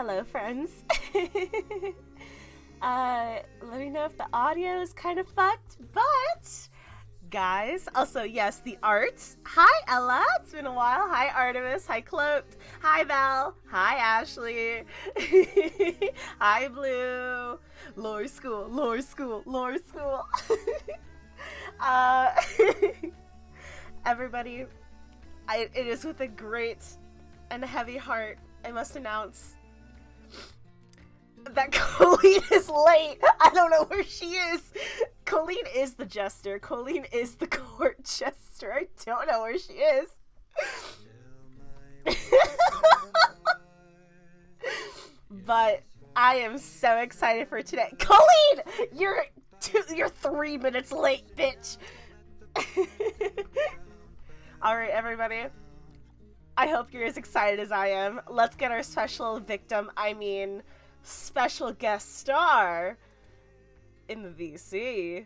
Hello, friends. Let me know if the audio is kind of fucked, but guys, also, yes, the art. Hi, Ella. It's been a while. Hi, Artemis. Hi, Cloaked. Hi, Val. Hi, Ashley. Hi, Blue. Lore school, lore school, lore school. uh, everybody, it is with a great and heavy heart I must announce that Colleen is late. I don't know where she is. Colleen is the jester. Colleen is the court jester. I don't know where she is. But I am so excited for today. Colleen, you're 3 minutes late, bitch. All right, everybody. I hope you're as excited as I am. Let's get our special victim, special guest star in the VC.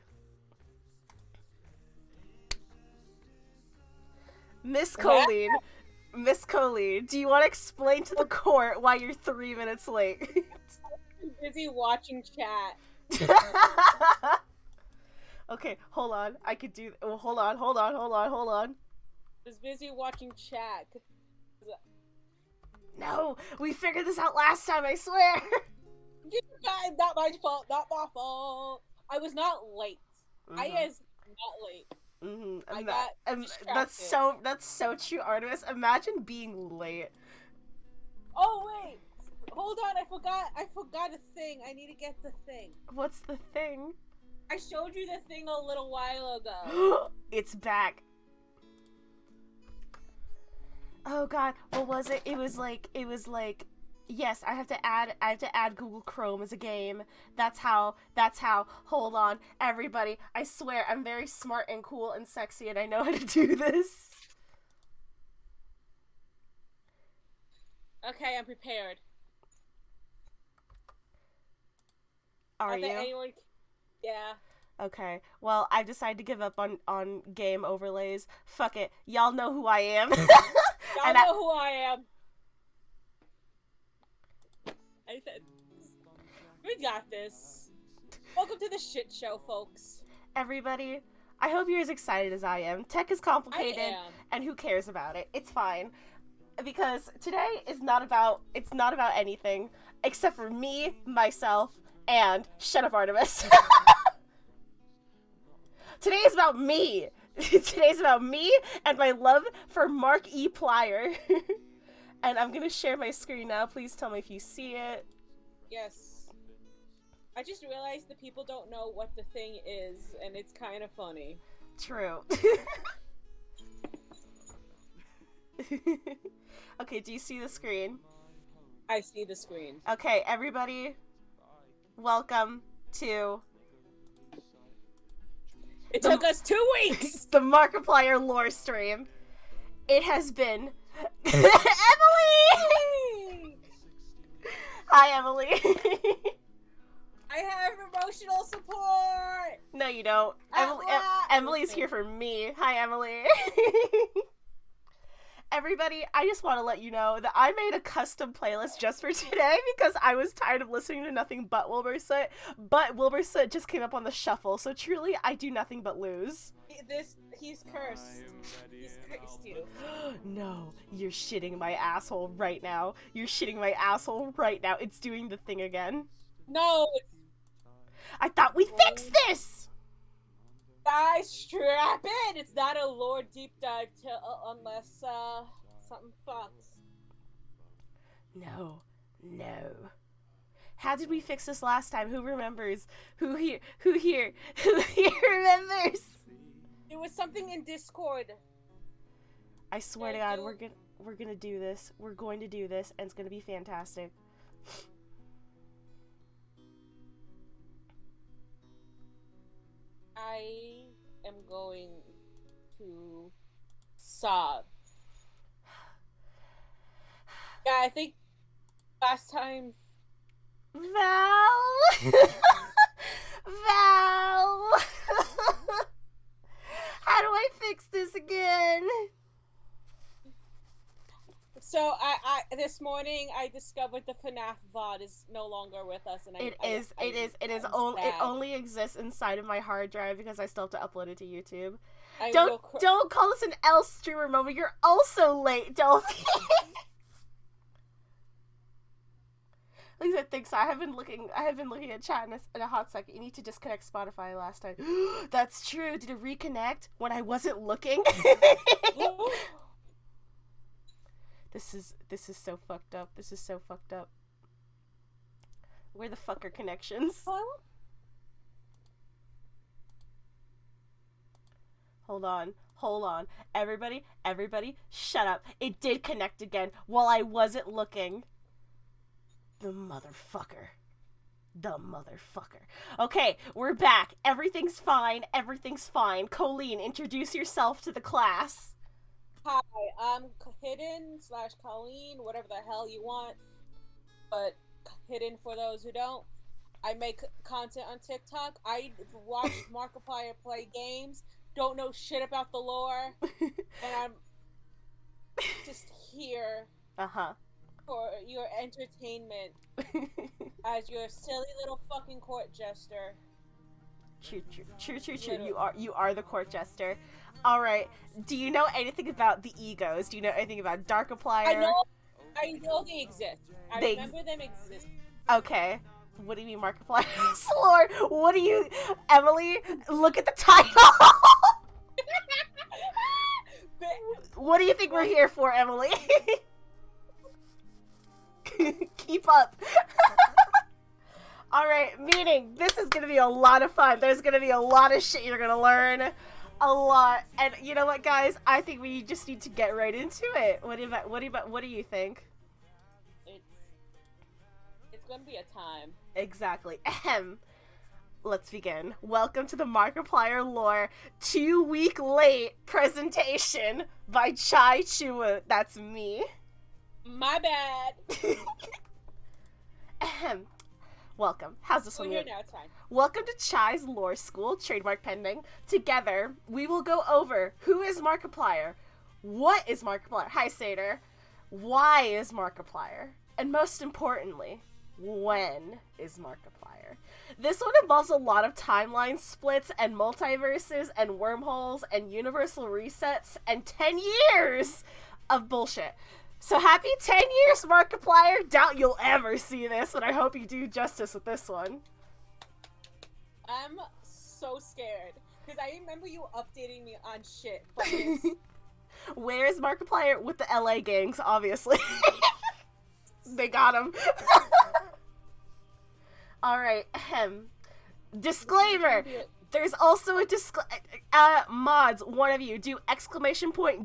Miss Colleen. Miss Colleen, do you want to explain to the court why you're 3 minutes late? I'm busy watching chat. Okay, hold on. I could do... Oh, hold on. I was busy watching chat. No, we figured this out last time, I swear. Not my fault. Not my fault. I was not late. Mm-hmm. I was not late. Mm-hmm. That's so true, Artemis. Imagine being late. Oh wait, hold on. I forgot a thing. I need to get the thing. What's the thing? I showed you the thing a little while ago. It's back. Oh god, what was it? It was like yes, I have to add Google Chrome as a game. That's how hold on, everybody. I swear I'm very smart and cool and sexy and I know how to do this. Okay, I'm prepared. Are you? Yeah. Okay, well, I've decided to give up on game overlays. Fuck it. Y'all know who I am. Y'all know who I am. I said, we got this. Welcome to the shit show, folks. Everybody, I hope you're as excited as I am. Tech is complicated, and who cares about it? It's fine. Because today is not about anything except for me, myself, and shut up, Artemis. Today is about me. Today's about me and my love for Markiplier. And I'm gonna share my screen now. Please tell me if you see it. Yes. I just realized the people don't know what the thing is, and it's kind of funny. True. Okay, do you see the screen? I see the screen. Okay, everybody, welcome to... It took us 2 weeks! The Markiplier lore stream. It has been... Emily! Hi, Emily. I have emotional support! No, you don't. Emily's here for me. Hi, Emily. Everybody, I just want to let you know that I made a custom playlist just for today because I was tired of listening to nothing but Wilbur Soot, but Wilbur Soot just came up on the shuffle, so truly I do nothing but lose. He's cursed. He's cursed you. No, you're shitting my asshole right now. You're shitting my asshole right now. It's doing the thing again. No! I thought we fixed this! Guys, strap in! It's not a lore deep dive unless, something fucks. No. How did we fix this last time? Who remembers? Who here remembers? It was something in Discord. I swear to God, we're gonna do this. We're going to do this, and it's gonna be fantastic. I am going to sob. Yeah, I think last time... Val! Val! How do I fix this again? So I this morning I discovered the FNAF VOD is no longer with us, and It I'm only it sad. only exists inside of my hard drive because I still have to upload it to YouTube. I'm Don't call this an L streamer moment. You're also late, Delphi. Lisa thinks I have been looking at chat in a hot second. You need to disconnect Spotify last time. That's true. Did it reconnect when I wasn't looking? This is so fucked up. This is so fucked up. Where the fuck are connections? Hold on. Everybody, shut up. It did connect again while I wasn't looking. The motherfucker. Okay, we're back. Everything's fine. Colleen, introduce yourself to the class. Hi, I'm Hidden / Colleen, whatever the hell you want, but Hidden for those who don't. I make content on TikTok. I watch Markiplier play games. Don't know shit about the lore, and I'm just here for your entertainment as your silly little fucking court jester. True. You are the court jester. All right. Do you know anything about the egos? Do you know anything about Darkiplier? I know they exist. I remember them exist. Okay. What do you mean, Markiplier? Lord, what do you... Emily, look at the title! What do you think we're here for, Emily? Keep up. Alright, meaning this is gonna be a lot of fun. There's gonna be a lot of shit you're gonna learn. A lot. And you know what, guys? I think we just need to get right into it. What do you think? It's gonna be a time. Exactly. Ahem. Let's begin. Welcome to the Markiplier lore 2-week late presentation by Chai Chua. That's me. My bad. Ahem. Welcome. How's this one? We're here now, it's fine. Welcome to Chai's Lore School, trademark pending. Together, we will go over who is Markiplier, what is Markiplier, hi Satyr, why is Markiplier, and most importantly, when is Markiplier. This one involves a lot of timeline splits and multiverses and wormholes and universal resets and 10 years of bullshit. So happy 10 years, Markiplier! Doubt you'll ever see this, but I hope you do justice with this one. I'm so scared, because I remember you updating me on shit. Where is Markiplier? With the LA gangs, obviously. They got him. Alright, disclaimer! There's also a mods, one of you, do !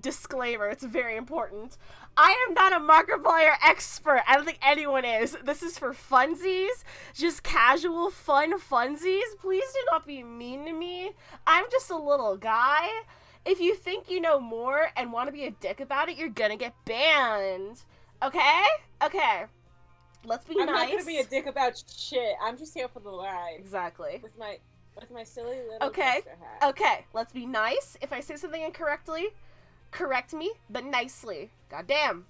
Disclaimer. It's very important. I am not a Markiplier expert. I don't think anyone is. This is for funsies. Just casual, fun funsies. Please do not be mean to me. I'm just a little guy. If you think you know more and want to be a dick about it, you're gonna get banned. Okay? Okay. Let's be nice. I'm not gonna be a dick about shit. I'm just here for the ride. Exactly. With my silly little okay. hat. Okay. Let's be nice. If I say something incorrectly, correct me, but nicely. Goddamn.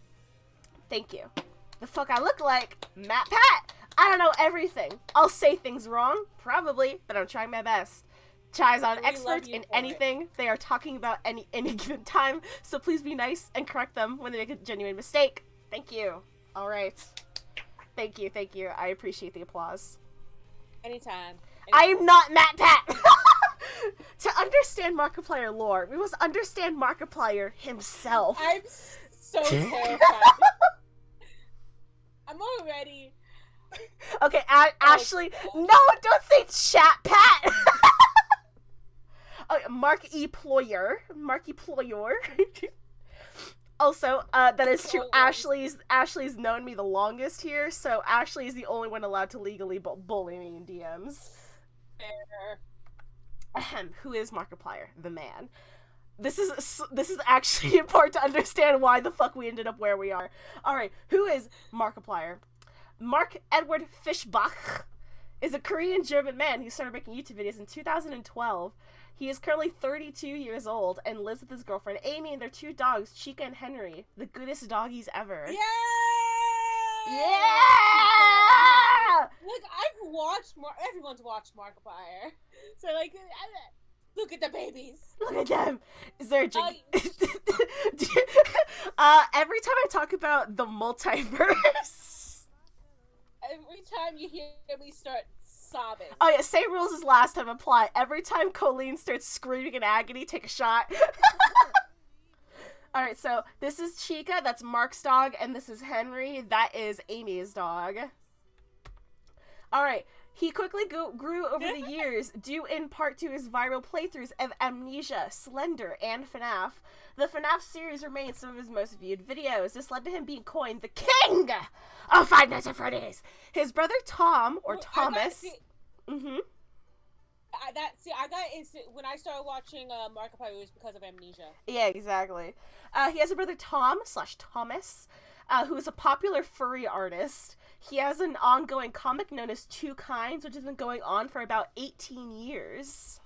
Thank you. The fuck I look like? Matt Pat. I don't know everything. I'll say things wrong, probably, but I'm trying my best. Chai's not an expert in anything they are talking about any given time, so please be nice and correct them when they make a genuine mistake. Thank you. All right. Thank you. I appreciate the applause. Anytime. I am not Matt Pat. To understand Markiplier lore, we must understand Markiplier himself. I'm so terrified. I'm already. Okay, Ashley. No, don't say chat Pat. Markiplier. Also, that is true. Ashley's known me the longest here, so Ashley is the only one allowed to legally bully me in DMs. Fair. Who is Markiplier? The man. This is actually important to understand why the fuck we ended up where we are. Alright, who is Markiplier? Mark Edward Fischbach is a Korean-German man who started making YouTube videos in 2012. He is currently 32 years old and lives with his girlfriend Amy and their 2 dogs, Chica and Henry, the goodest doggies ever. Yeah! Yeah! Look, I've watched everyone's watched Markiplier. So, like, look at the babies. Look at them. Is there a every time I talk about the multiverse. Every time you hear me start sobbing. Oh yeah, same rules as last time apply. Every time Colleen starts screaming in agony, take a shot. Alright, so this is Chica, that's Mark's dog, and this is Henry, that is Amy's dog. Alright, he quickly grew over the years, due in part to his viral playthroughs of Amnesia, Slender, and FNAF. The FNAF series remains some of his most viewed videos. This led to him being coined the King of Five Nights at Freddy's. His brother Tom, or Thomas... I got instant when I started watching Markiplier, it was because of Amnesia. Yeah, exactly. He has a brother Tom/Thomas, who is a popular furry artist. He has an ongoing comic known as Two Kinds, which has been going on for about 18 years.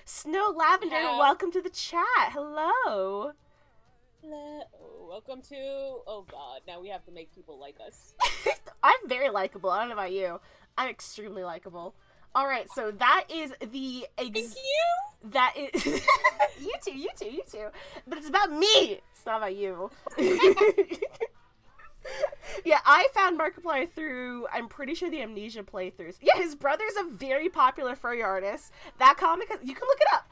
Snow Lavender, welcome to the chat. Hello. Hello. Welcome to... Oh god, now we have to make people like us. I'm very likable. I don't know about you. I'm extremely likable. Alright, so that is the... Thank you! That is... you too. But it's about me! It's not about you. Yeah, I found Markiplier through, I'm pretty sure, the Amnesia playthroughs. Yeah, his brother's a very popular furry artist. That comic, you can look it up.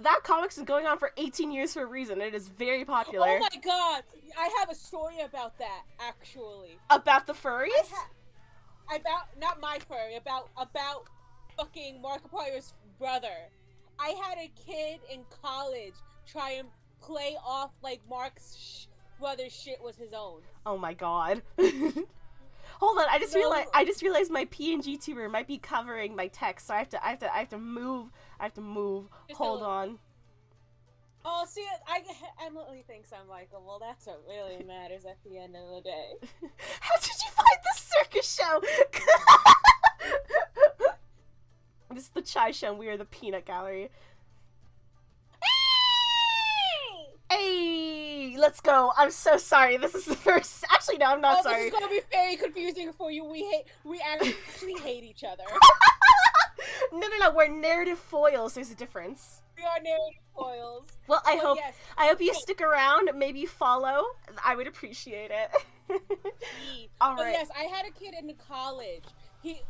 That comic's been going on for 18 years for a reason. It is very popular. Oh my god! I have a story about that, actually. About the furries? Not my furry, about fucking Markiplier's brother. I had a kid in college try and play off like Mark's brother's shit was his own. Oh my god. Hold on, I just realized my PNG tuber might be covering my text, so I have to move. Hold on. Oh, see, Emily thinks I'm likable. That's what really matters at the end of the day. How did you find this circus show? This is the Chai Show, and we are the Peanut Gallery. Hey, let's go. I'm so sorry. This is the first... Actually, no, I'm not sorry. This is going to be very confusing for you. We actually hate each other. No. We're narrative foils. There's a difference. We are narrative foils. Well, I hope you stick around. Maybe follow. I would appreciate it. All right. Yes, I had a kid in college. We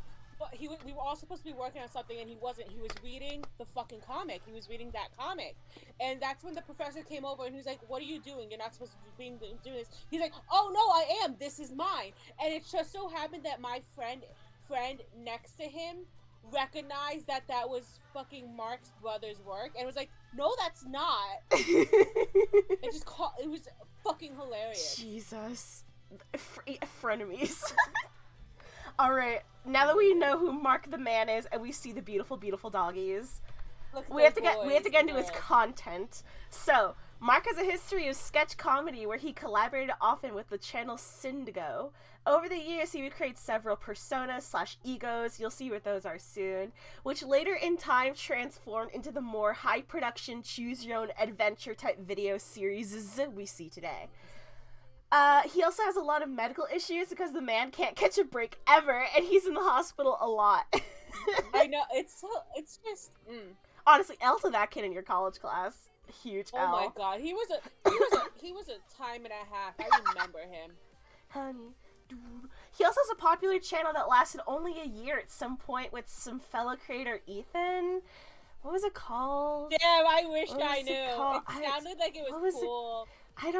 were all supposed to be working on something, and he wasn't. He was reading the fucking comic. He was reading that comic, and that's when the professor came over, and he was like, "What are you doing? You're not supposed to be doing this." He's like, "Oh no, I am. This is mine." And it just so happened that my friend next to him recognized that was fucking Mark's brother's work, and was like, "No, that's not." It was fucking hilarious. Jesus, frenemies. All right, now that we know who Mark the Man is, and we see the beautiful, beautiful doggies, we have to get into his content. So, Mark has a history of sketch comedy where he collaborated often with the channel Syndigo. Over the years, he would create several personas/egos, you'll see what those are soon, which later in time transformed into the more high-production, choose-your-own-adventure type video series we see today. He also has a lot of medical issues because the man can't catch a break ever, and he's in the hospital a lot. I know, it's just... Honestly, L to that kid in your college class. Huge L. Oh my god, he was a time and a half. I remember him. Honey, dude. He also has a popular channel that lasted only a year at some point with some fellow creator Ethan. What was it called? Damn, I wish I knew. It sounded like it was cool. I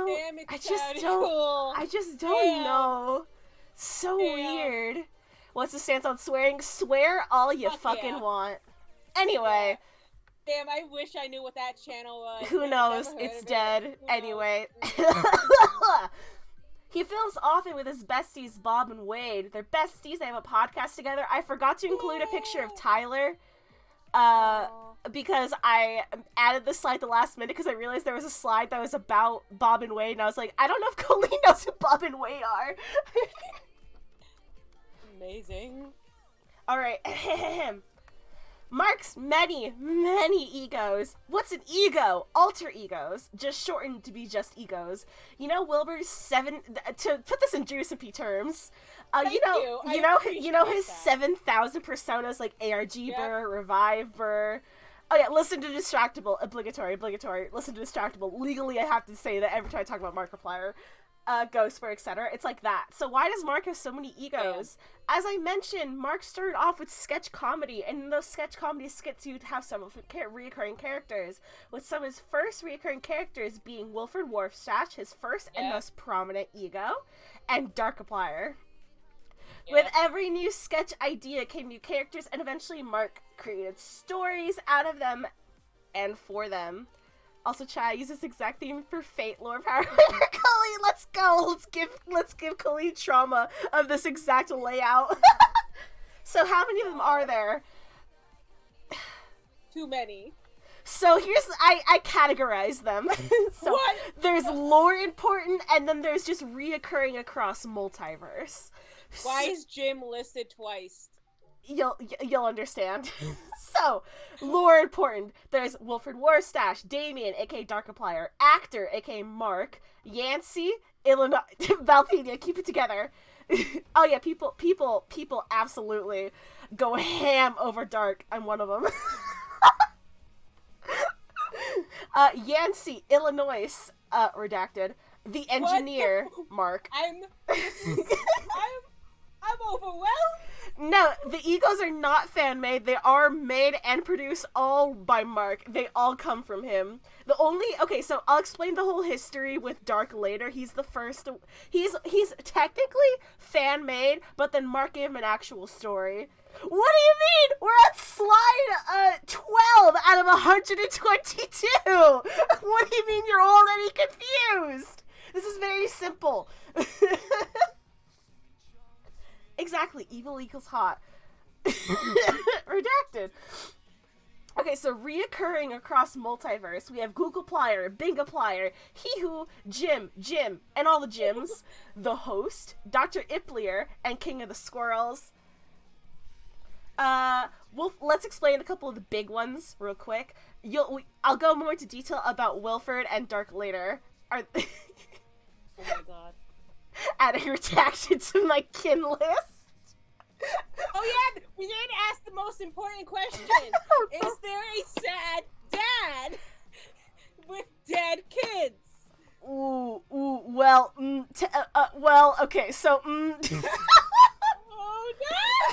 just don't Damn. know. So weird. What's the stance on swearing? Swear all you fucking want. Anyway. Damn, I wish I knew what that channel was. Who knows? It's dead. Anyway. He films often with his besties, Bob and Wade. They're besties. They have a podcast together. I forgot to include a picture of Tyler. Because I added this slide the last minute because I realized there was a slide that was about Bob and Wade, and I was like, I don't know if Colleen knows who Bob and Wade are. Amazing. Alright. Mark's many, many egos. What's an ego? Alter egos, just shortened to be just egos. You know Wilbur's to put this in Giuseppe terms. You know his 7,000 personas like ARG Burr, Revive Burr. Oh yeah, listen to Distractable, obligatory. Listen to Distractable. Legally, I have to say that every time I talk about Markiplier, Ghost, etc. It's like that. So why does Mark have so many egos? Yeah. As I mentioned, Mark started off with sketch comedy, and in those sketch comedy skits, you'd have some of his reoccurring characters, with some of his first reoccurring characters being Wilfred Warfstache, his first and most prominent ego, and Darkiplier. Yeah. With every new sketch idea came new characters, and eventually Mark created stories out of them and for them. Also, Chai uses this exact theme for Fate lore power. Colleen, let's go. Let's give Colleen trauma of this exact layout. So how many of them are there? Too many. So here's I categorize them. So what? There's lore important, and then there's just reoccurring across multiverse. Why is Jim listed twice? You'll understand. So, lore important. There's Wilfred Warfstache, Damien, aka Darkiplier, Actor, aka Mark, Yancey, Illinois, Valpedia, keep it together. Oh yeah, people absolutely go ham over Dark. I'm one of them. Yancey, Illinois, redacted. The Engineer, Mark. I'm overwhelmed. No, the egos are not fan-made. They are made and produced all by Mark. They all come from him. So I'll explain the whole history with Dark later. He's the first. He's technically fan-made, but then Mark gave him an actual story. What do you mean? We're at slide 12 out of 122. What do you mean you're already confused? This is very simple. Exactly, evil equals hot. Redacted. Okay, so reoccurring across multiverse, we have Googleplier, Bingaplier, He Who, Jim, and all the Jims, the Host, Dr. Iplier, and King of the Squirrels. Let's explain a couple of the big ones real quick. I'll go more into detail about Wilfred and Dark later. Oh my god. Adding redaction to my kin list. Oh yeah, we didn't ask the most important question. Is there a sad dad with dead kids? Well, okay, so, Oh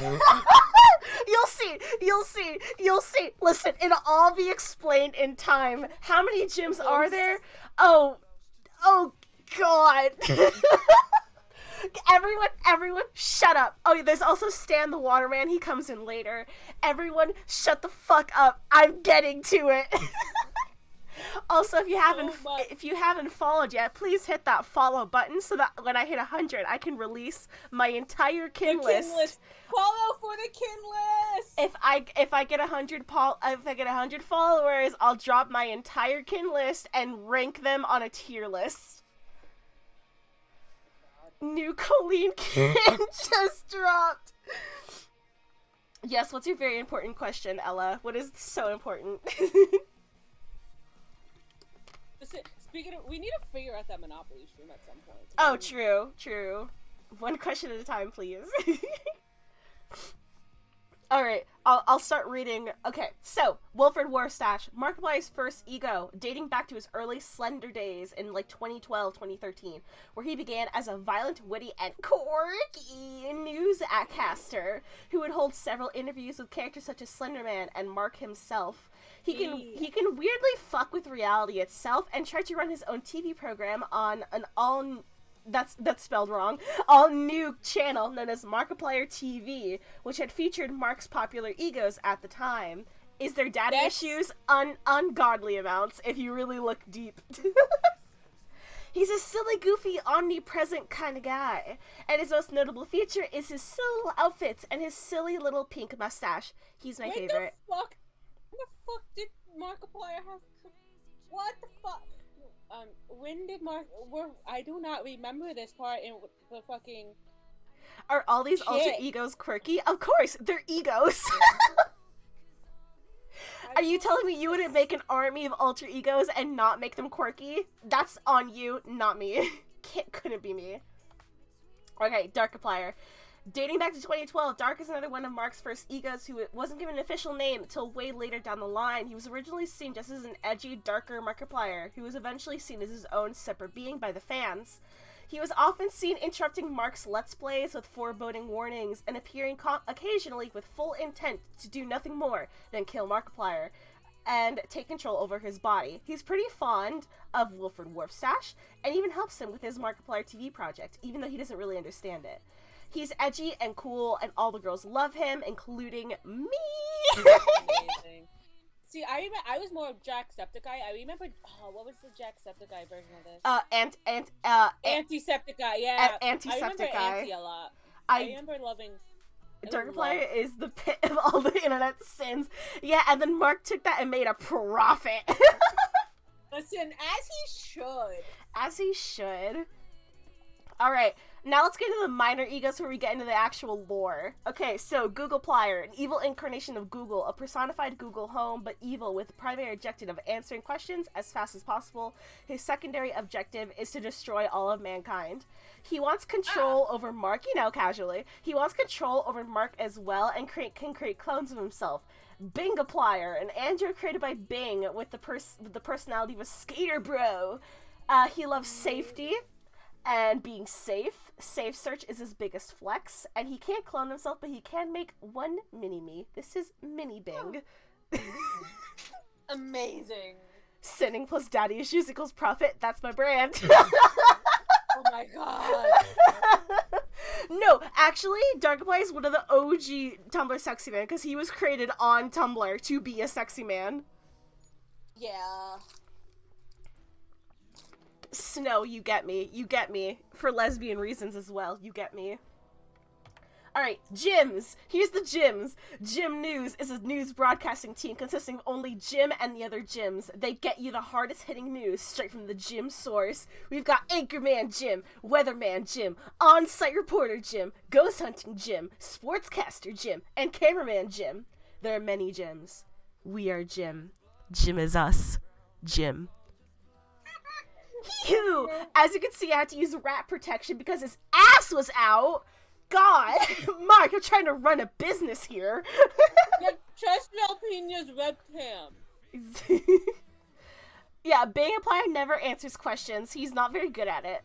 no! You'll see. Listen, it'll all be explained in time. How many gyms are there? Oh, God. Everyone, shut up. Oh, there's also Stan the Waterman. He comes in later. Everyone, shut the fuck up. I'm getting to it. Also, if you haven't followed yet, please hit that follow button so that when I hit 100, I can release my entire kin list. Follow for the kin list. If I get 100 followers, I'll drop my entire kin list and rank them on a tier list. New Colleen kin just dropped. Yes, what's your very important question, Ella? What is so important? Speaking of, we need to figure out that Monopoly stream at some point. Oh, true. One question at a time, please. Alright, I'll start reading. Okay, so, Wilfred Warfstache, Markiplier's first ego, dating back to his early Slender days in, 2012, 2013, where he began as a violent, witty, and quirky newscaster who would hold several interviews with characters such as Slenderman and Mark himself. He can weirdly fuck with reality itself and try to run his own TV program on an that's spelled wrong, all-new channel known as Markiplier TV, which had featured Mark's popular egos at the time. Is there daddy issues? Ungodly amounts, if you really look deep. He's a silly, goofy, omnipresent kind of guy, and his most notable feature is his silly little outfits and his silly little pink mustache. He's my favorite. What the fuck did Markiplier have? What the fuck? When did I do not remember this part in the fucking... Are all these alter egos quirky? Of course, they're egos. Are you telling me you wouldn't make an army of alter egos and not make them quirky? That's on you, not me. Couldn't be me. Okay, Darkiplier. Dating back to 2012, Dark is another one of Mark's first egos who wasn't given an official name until way later down the line. He was originally seen just as an edgy, darker Markiplier, who was eventually seen as his own separate being by the fans. He was often seen interrupting Mark's Let's Plays with foreboding warnings and appearing occasionally with full intent to do nothing more than kill Markiplier and take control over his body. He's pretty fond of Wilfred Warfstache and even helps him with his Markiplier TV project, even though he doesn't really understand it. He's edgy and cool, and all the girls love him, including me. Amazing. See, I was more of Jacksepticeye. I remember, what was the Jacksepticeye version of this? Antisepticeye, yeah. Antisepticeye. I remember Anti a lot. I remember loving... Darkiplier is the pit of all the internet sins. Yeah, and then Mark took that and made a profit. Listen, as he should. As he should. Alright, now let's get into the minor egos where we get into the actual lore. Okay, so Googleplier, an evil incarnation of Google, a personified Google home, but evil with the primary objective of answering questions as fast as possible. His secondary objective is to destroy all of mankind. He wants control over Mark, casually. He wants control over Mark as well and can create clones of himself. Bingaplier, an android created by Bing with the personality of a skater bro. He loves safety and being safe. Safe search is his biggest flex, and he can't clone himself, but he can make one mini-me. This is Mini Bing. Amazing. Sinning plus daddy issues equals profit. That's my brand. Oh my god. No, actually, Darkiplier is one of the OG Tumblr sexy men, because he was created on Tumblr to be a sexy man. Yeah. Snow, you get me. You get me. For lesbian reasons as well. You get me. Alright, gyms. Here's the gyms. Gym News is a news broadcasting team consisting of only Jim and the other gyms. They get you the hardest hitting news straight from the gym source. We've got Anchorman Jim, Weatherman Jim, On-Site Reporter Jim, Ghost Hunting Jim, Sportscaster Jim, and Cameraman Jim. There are many gyms. We are Jim. Jim is us. Jim. Phew! As you can see, I had to use rat protection because his ass was out. God, Mark, you're trying to run a business here. Trust Jalpenia's webcam. Yeah, Bingaplier never answers questions. He's not very good at it.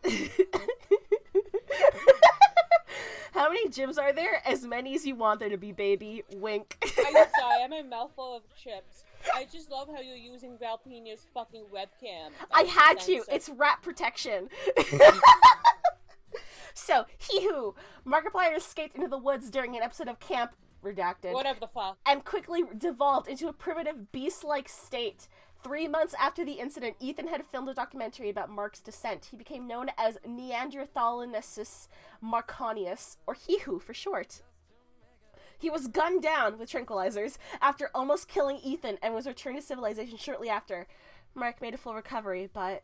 How many gyms are there? As many as you want there to be, baby. Wink. I'm sorry, I'm a mouthful of chips. I just love how you're using Valpenia's fucking webcam. I had to. It's rat protection. So, he-hoo. Markiplier escaped into the woods during an episode of Camp Redacted. Whatever the fuck. And quickly devolved into a primitive beast-like state. 3 months after the incident, Ethan had filmed a documentary about Mark's descent. He became known as Neanderthalensis Marconius, or he-hoo for short. He was gunned down with tranquilizers after almost killing Ethan and was returned to civilization shortly after. Mark made a full recovery, but...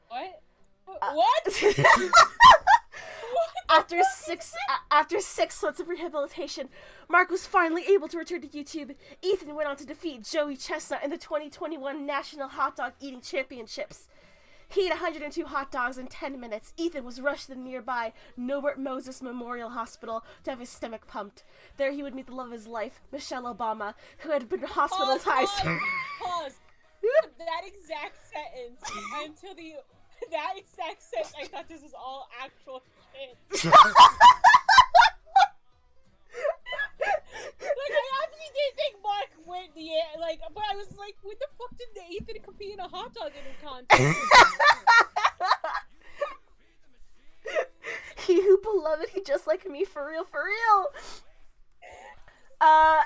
What? What? After 6 months of rehabilitation, Mark was finally able to return to YouTube. Ethan went on to defeat Joey Chestnut in the 2021 National Hot Dog Eating Championships. He ate 102 hot dogs in 10 minutes. Ethan was rushed to the nearby Norbert Moses Memorial Hospital to have his stomach pumped. There he would meet the love of his life, Michelle Obama, who had been hospitalized. Pause. That exact sentence that exact sentence, I thought this was all actual shit. Like, I honestly didn't think Mark went the air, like, but I was like, when the fuck did Ethan compete in a hot dog eating contest? He who beloved, he just like me, for real, for real.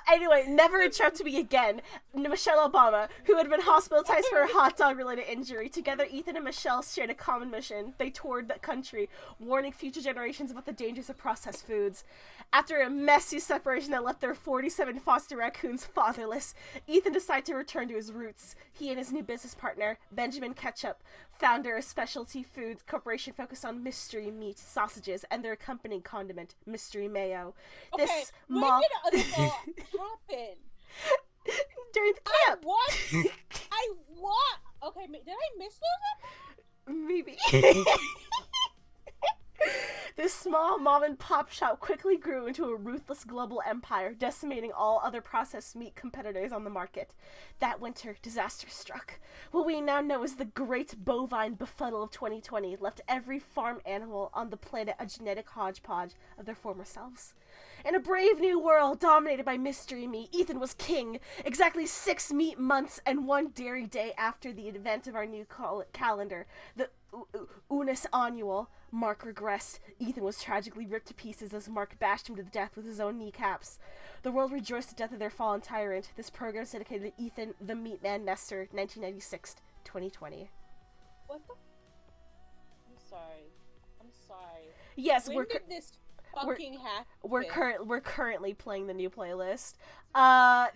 Anyway, never interrupt me again. Michelle Obama, who had been hospitalized for a hot dog-related injury. Together, Ethan and Michelle shared a common mission. They toured the country, warning future generations about the dangers of processed foods. After a messy separation that left their 47 foster raccoons fatherless, Ethan decided to return to his roots. He and his new business partner, Benjamin Ketchup, founder of specialty foods corporation focused on mystery meat, sausages, and their accompanying condiment, mystery mayo. Okay, when did this all happen? during the camp. What? Okay, did I miss those? Maybe. This small mom-and-pop shop quickly grew into a ruthless global empire, decimating all other processed meat competitors on the market. That winter, disaster struck. What we now know as the Great Bovine Befuddle of 2020 left every farm animal on the planet a genetic hodgepodge of their former selves. In a brave new world dominated by mystery meat, Ethan was king, exactly 6 meat months and 1 dairy day after the event of our new calendar, the Unis Annual. Mark regressed. Ethan was tragically ripped to pieces as Mark bashed him to death with his own kneecaps. The world rejoiced at the death of their fallen tyrant. This program is dedicated to Ethan, the Meat Man Nestor, 1996-2020. What the? I'm sorry. Yes, when did this fucking happen? We're currently playing the new playlist.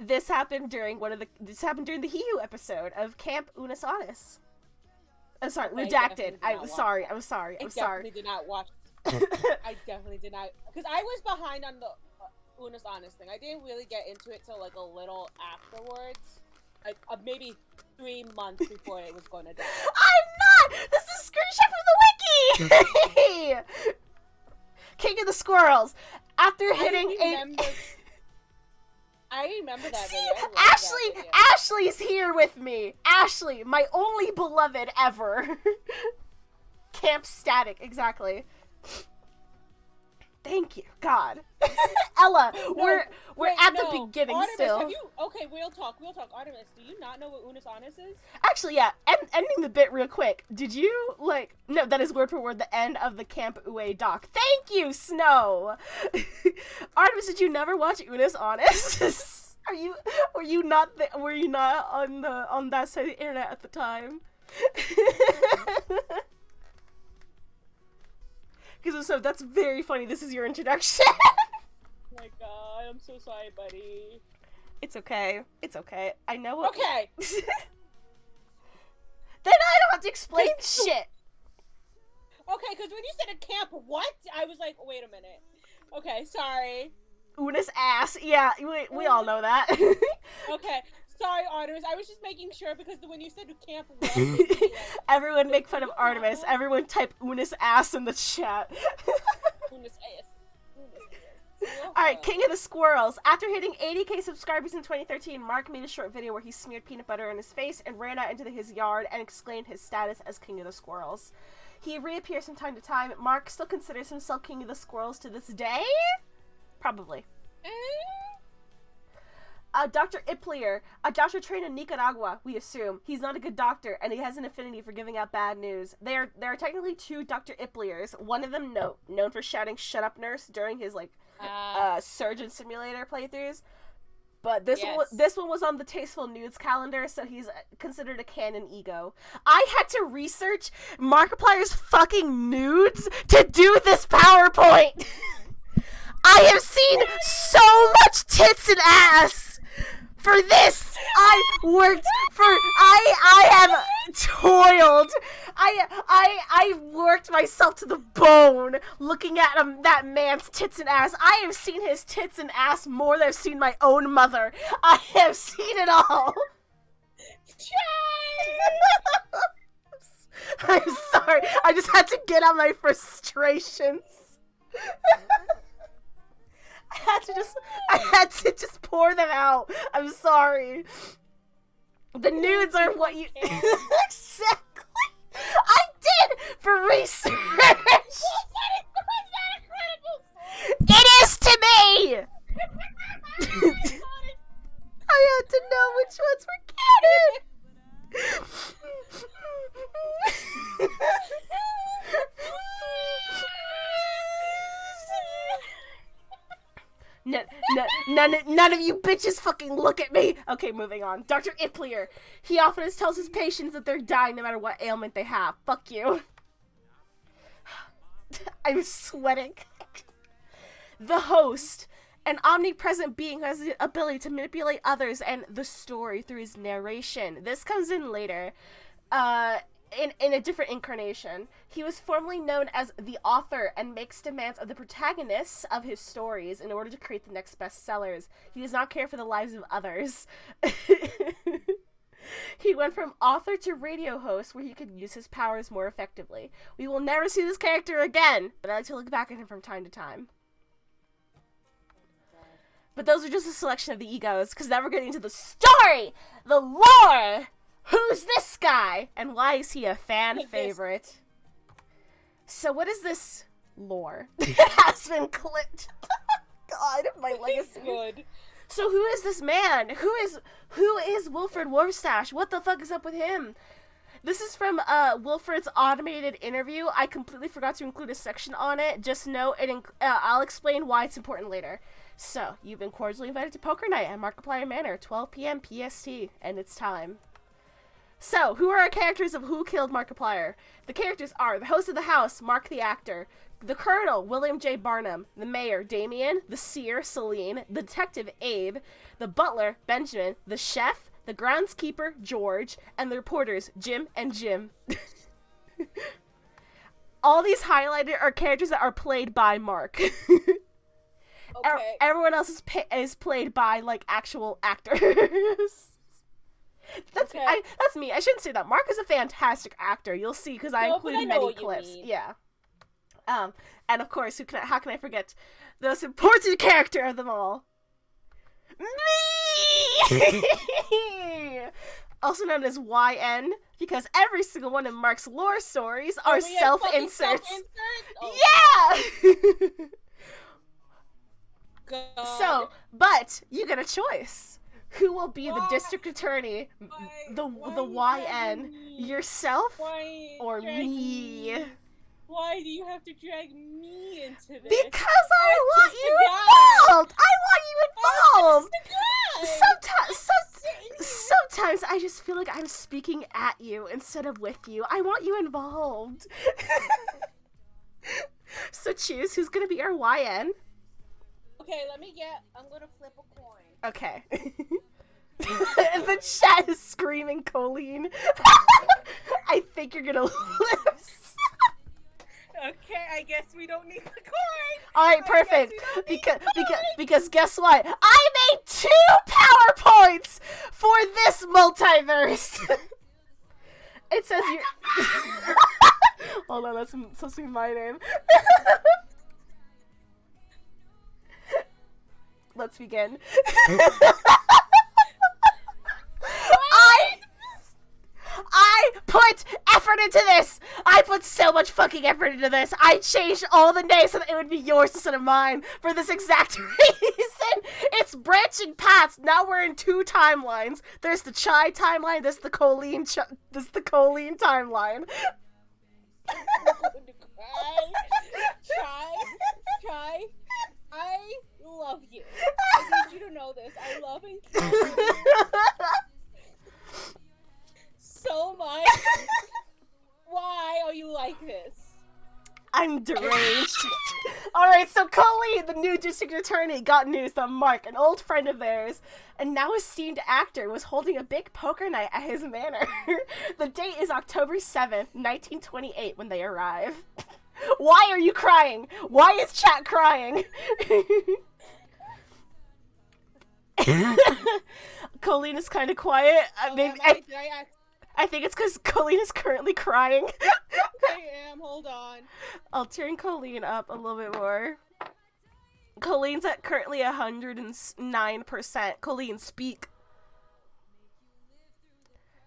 This happened during the Hihu episode of Camp Unis Honest. I'm sorry, redacted. I'm sorry. I definitely did not watch. I definitely did not, because I was behind on the Unis Honest thing. I didn't really get into it till like a little afterwards, like maybe 3 months before it was going to die. I'm not. This is a screenshot from the wiki. King of the Squirrels. After hitting I remember that video. Ashley's here with me. Ashley, my only beloved ever. Camp Static, exactly. Thank you, God. Ella, we're at the beginning. Artemis, still. Okay, we'll talk. Artemis, do you not know what Unis Honest is? Actually, yeah, ending the bit real quick. Did you, no, that is word for word the end of the Camp Ue doc. Thank you, Snow! Artemis, did you never watch Unis Honest? Were you not on that side of the internet at the time? Because so that's very funny. This is your introduction. Oh my God, I'm so sorry, buddy. It's okay. I know what. Okay. Then I don't have to explain shit. Okay, because when you said a camp, what? I was like, wait a minute. Okay, sorry. Unis ass. Yeah, we all know that. Okay. Sorry, Artemis. I was just making sure because when you said camp, what? Everyone make fun of Artemis. Everyone type Unis ass in the chat. Unis ass. Alright, King of the Squirrels. After hitting 80k subscribers in 2013, Mark made a short video where he smeared peanut butter in his face and ran out into his yard and exclaimed his status as King of the Squirrels. He reappears from time to time. Mark still considers himself King of the Squirrels to this day? Probably. Dr. Iplier, a doctor trained in Nicaragua, we assume. He's not a good doctor, and he has an affinity for giving out bad news. There are technically 2 Dr. Ipliers. One of them known for shouting "Shut up, nurse" during his surgeon simulator playthroughs. But this one was on the Tasteful Nudes calendar, so he's considered a canon ego. I had to research Markiplier's fucking nudes to do this PowerPoint. I have seen so much tits and ass. For this, I have toiled. I worked myself to the bone looking at that man's tits and ass. I have seen his tits and ass more than I've seen my own mother. I have seen it all. I'm sorry. I just had to get out my frustrations. I had to just pour them out. I'm sorry. The nudes are what you exactly. I did for research. It is to me. I had to know which ones were canon. None of you bitches fucking look at me. Okay, moving on. Dr. Iplier. He often tells his patients that they're dying no matter what ailment they have. Fuck you. I'm sweating. The host. An omnipresent being who has the ability to manipulate others and the story through his narration. This comes in later. in a different incarnation. He was formerly known as the author and makes demands of the protagonists of his stories in order to create the next bestsellers. He does not care for the lives of others. He went from author to radio host where he could use his powers more effectively. We will never see this character again, but I like to look back at him from time to time. But those are just a selection of the egos, because now we're getting into the story! The lore! Who's this guy? And why is he a fan favorite? So what is this lore? It has been clipped. God, my legacy. Good. So who is this man? Who is Wilfred Warstash? What the fuck is up with him? This is from Wilfred's automated interview. I completely forgot to include a section on it. Just know it. I'll explain why it's important later. So, you've been cordially invited to Poker Night at Markiplier Manor, 12 p.m. PST, and it's time. So, who are our characters of Who Killed Markiplier? The characters are the host of the house, Mark the actor, the colonel, William J. Barnum, the mayor, Damien, the seer, Celine, the detective, Abe, the butler, Benjamin, the chef, the groundskeeper, George, and the reporters, Jim and Jim. All these highlighted are characters that are played by Mark. Okay. Everyone else is played by, like, actual actors. That's me. I shouldn't say that. Mark is a fantastic actor. You'll see, because I included many clips. Yeah. And of course, how can I forget the most important character of them all? Me! Also known as YN, because every single one of Mark's lore stories are self-inserts. Oh, yeah! God. So, but you get a choice. Who will be the district attorney? The YN, yourself or me? Why do you have to drag me into this? Because I want you involved. I want you involved. Sometimes I just feel like I'm speaking at you instead of with you. I want you involved. So choose who's gonna be our YN. Okay, I'm gonna flip a coin. Okay. The chat is screaming, Colleen. I think you're gonna lose. Okay, I guess we don't need the coin. Alright, perfect. Because guess what? I made 2 PowerPoints for this multiverse. It says you. Hold on, that's supposed to be my name. Let's begin. I put effort into this! I put so much fucking effort into this! I changed all the names so that it would be yours instead of mine for this exact reason! It's branching paths! Now we're in 2 timelines. There's the Chai timeline, there's the Colleen timeline. Chai, I love you. I need you to know this. I love and care you so much. Why are you like this? I'm deranged. Alright, so Colleen, the new district attorney, got news that Mark, an old friend of theirs, and now esteemed actor, was holding a big poker night at his manor. The date is October 7th, 1928, when they arrive. Why are you crying? Why is chat crying? Colleen is kind of quiet. I think it's because Colleen is currently crying. I am. Hold on. I'll turn Colleen up a little bit more. Colleen's at currently 109%. Colleen, speak.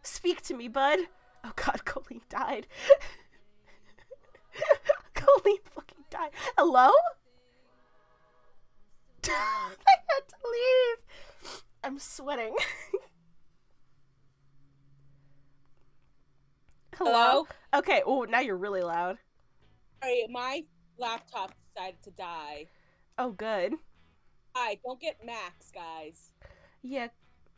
Speak to me, bud. Oh god, Colleen died. Colleen fucking died. Hello? I had to leave. I'm sweating. Hello? Okay, oh, now you're really loud. Sorry, my laptop decided to die. Oh, good. Don't get Max, guys. Yeah,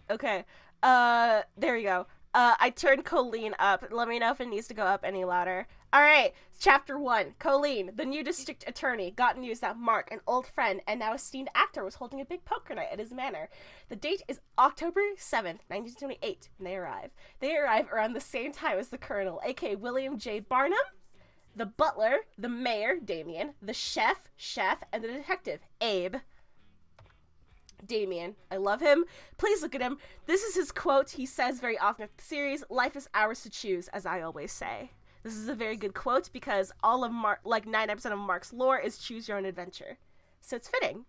okay. There you go. I turned Colleen up. Let me know if it needs to go up any louder. Alright, Chapter 1. Colleen, the new district attorney, got news that Mark, an old friend and now esteemed actor, was holding a big poker night at his manor. The date is October 7th, 1928, when they arrive. They arrive around the same time as the Colonel, aka William J. Barnum, the butler, the mayor, Damien, the chef, and the detective, Abe. Damien. I love him. Please look at him. This is his quote he says very often in the series, "Life is ours to choose, as I always say." This is a very good quote because all of 99% of Mark's lore is choose your own adventure. So it's fitting.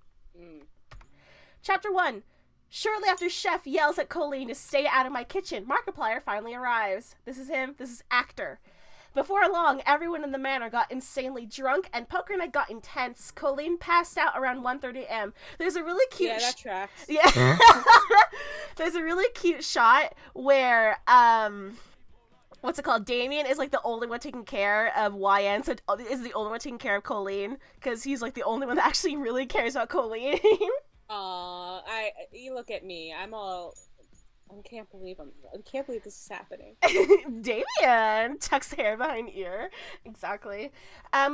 Chapter 1. Shortly after Chef yells at Colleen to stay out of my kitchen, Markiplier finally arrives. This is him. This is actor. Before long, everyone in the manor got insanely drunk, and poker night got intense. Colleen passed out around 1:30 a.m. There's a really cute... Yeah, that tracks. Yeah. There's a really cute shot where, what's it called? Damien is, like, the only one taking care of YN, so is the only one taking care of Colleen, because he's, like, the only one that actually really cares about Colleen. You look at me. I can't believe this is happening. Damien tucks hair behind ear. Exactly.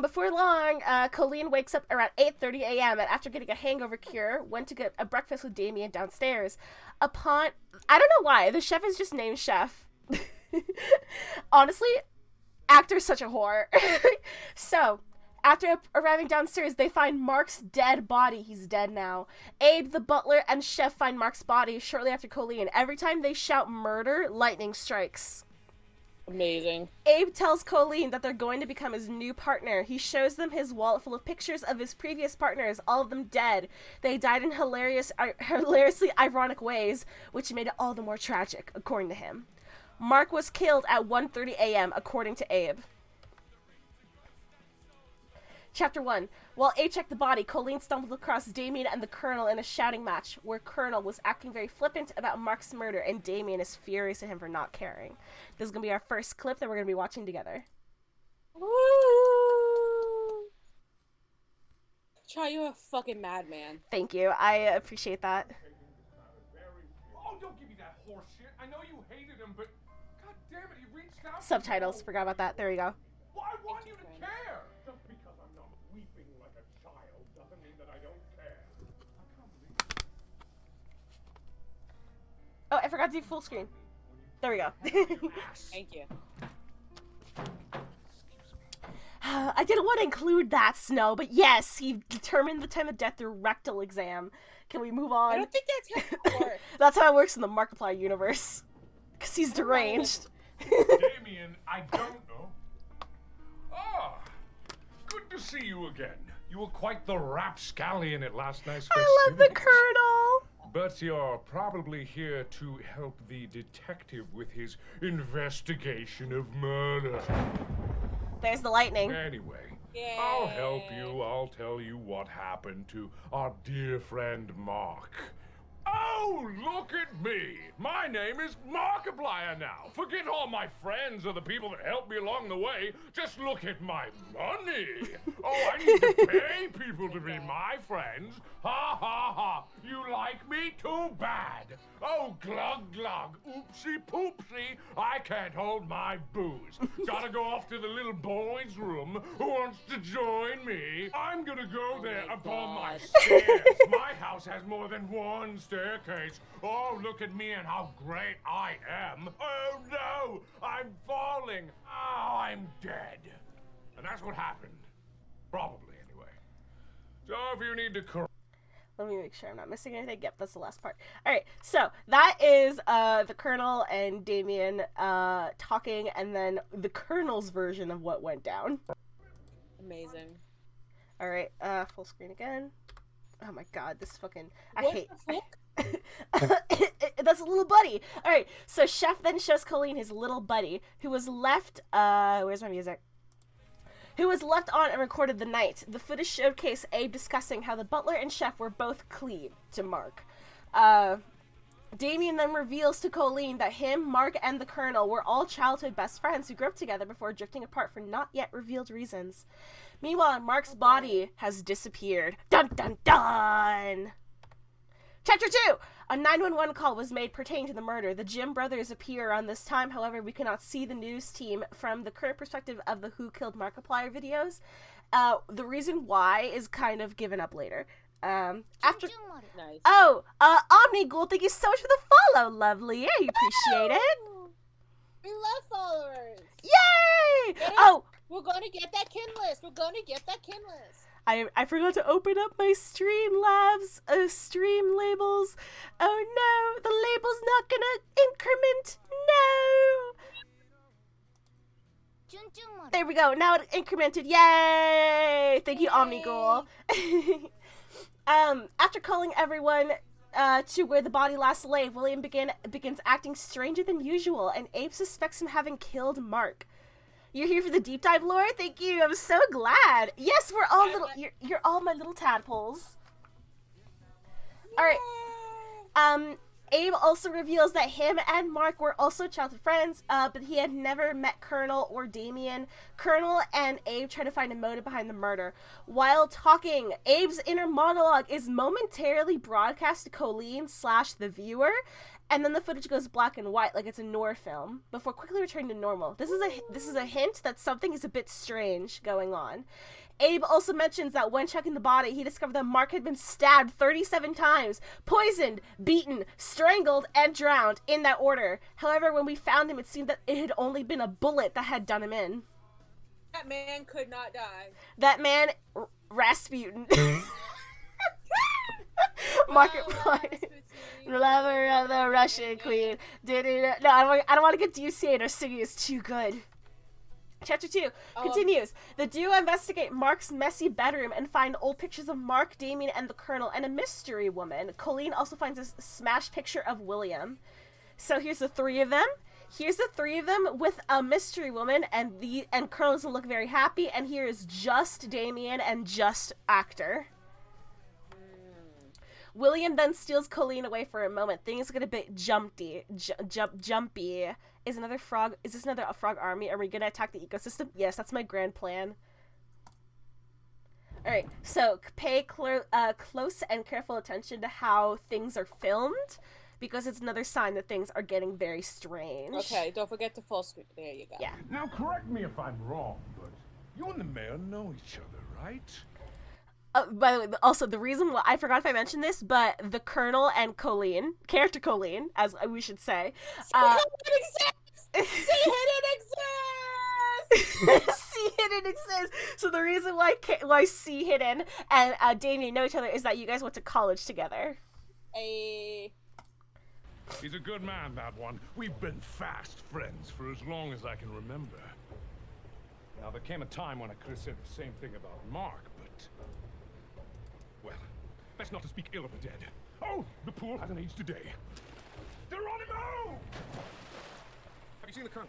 Before long, Colleen wakes up around 8:30 a.m. and after getting a hangover cure, went to get a breakfast with Damien downstairs. I don't know why, the chef is just named Chef. Honestly, actor's such a whore. So, after arriving downstairs, they find Mark's dead body. He's dead now. Abe, the butler, and Chef find Mark's body shortly after Colleen. Every time they shout murder, lightning strikes. Amazing. Abe tells Colleen that they're going to become his new partner. He shows them his wallet full of pictures of his previous partners, all of them dead. They died in hilariously ironic ways, which made it all the more tragic, according to him. Mark was killed at 1:30 a.m., according to Abe. Chapter 1. While Abe checked the body, Colleen stumbled across Damien and the Colonel in a shouting match, where Colonel was acting very flippant about Mark's murder, and Damien is furious at him for not caring. This is going to be our first clip that we're going to be watching together. Woo! Try, you're a fucking madman. Thank you. I appreciate that. Oh, don't give me that horse shit. I know you hated him, but god damn it, he reached out. Subtitles. Forgot about that. There we go. Well, I want you to care. Just because I'm not weeping like a child doesn't mean that I don't care. I can't believe it. Oh, I forgot to do full screen. There we go. Thank you. I didn't want to include that, Snow, but yes, he determined the time of death through rectal exam. Can we move on? I don't think that's how it works. That's how it works in the Markiplier universe. Because he's deranged. Damien, I don't know. Ah, good to see you again. You were quite the rapscallion at last night's festivities. I love the Colonel. But you're probably here to help the detective with his investigation of murder. There's the lightning. Anyway, Yay. I'll help you. I'll tell you what happened to our dear friend Mark. Oh, look at me! My name is Markiplier now. Forget all my friends or the people that helped me along the way. Just look at my money. Oh, I need to pay people to be my friends. Ha ha ha! You like me? Too bad. Oh, glug glug, oopsie poopsie. I can't hold my booze. Gotta go off to the little boy's room. Who wants to join me? I'm gonna go there up on my stairs. My house has more than one staircase. Oh, look at me and how great I am. Oh no, I'm falling. Oh, I'm dead. And that's what happened. Probably, anyway. So if you need to correct. Let me make sure I'm not missing anything. Yep, that's the last part. Alright, so that is the Colonel and Damien talking, and then the Colonel's version of what went down. Amazing. Alright, full screen again. Oh my god, this fucking... What the fuck? That's a little buddy. Alright, so Chef then shows Colleen his little buddy, who was left... where's my music? Who was left on and recorded the night. The footage showcased Abe discussing how the butler and Chef were both clean to Mark. Damien then reveals to Colleen that him, Mark, and the Colonel were all childhood best friends who grew up together before drifting apart for not yet revealed reasons. Meanwhile, Mark's body has disappeared. Dun dun dun! Chapter 2! A 911 call was made pertaining to the murder. The Jim brothers appear around this time. However, we cannot see the news team from the current perspective of the Who Killed Markiplier videos. The reason why is kind of given up later. After... Nice. Oh, Omnighoul, thank you so much for the follow, lovely. I appreciate it. We love followers. Yay! Yes, Oh! We're going to get that kin list. We're going to get that kin list. I forgot to open up my Streamlabs stream labels. Oh no, the label's not gonna increment. No. There we go. Now it incremented. Yay! Thank you, Omnighoul. After calling everyone to where the body last lay, William begins acting stranger than usual, and Abe suspects him having killed Mark. You're here for the deep dive lore? Thank you. I'm so glad. Yes, we're all little. You're all my little tadpoles. All right. Abe also reveals that him and Mark were also childhood friends, but he had never met Colonel or Damien. Colonel and Abe try to find a motive behind the murder. While talking, Abe's inner monologue is momentarily broadcast to Colleen / the viewer, and then the footage goes black and white like it's a noir film before quickly returning to normal. This is a hint that something is a bit strange going on. Abe also mentions that when checking the body, he discovered that Mark had been stabbed 37 times, poisoned, beaten, strangled, and drowned in that order. However, when we found him, it seemed that it had only been a bullet that had done him in. That man could not die. That man, Rasputin. Markiplier. Lover of the Russian queen. No, I don't want to get DCA'd. Our singing is too good. Chapter 2 continues. The duo investigate Mark's messy bedroom and find old pictures of Mark, Damien, and the Colonel, and a mystery woman. Colleen also finds a smashed picture of William. So here's the three of them. Here's the three of them with a mystery woman, and Colonel doesn't look very happy, and here is just Damien and just actor. William then steals Colleen away for a moment. Things get a bit jumpy. Is this another frog army? Are we gonna attack the ecosystem? Yes, that's my grand plan. Alright, so pay close and careful attention to how things are filmed, because it's another sign that things are getting very strange. Okay, don't forget to full screen. There you go. Yeah. Now, correct me if I'm wrong, but you and the mayor know each other, right? By the way, also, the reason why, I forgot if I mentioned this, but the Colonel and Colleen, character Colleen, as we should say. See hidden exists! See hidden exists! So the reason why See Hidden and Damien know each other is that you guys went to college together. He's a good man, that one. We've been fast friends for as long as I can remember. Now, there came a time when I could have said the same thing about Mark, but... well, best not to speak ill of the dead. Oh, the pool hasn't aged today. Geronimo! Have you seen the Colonel?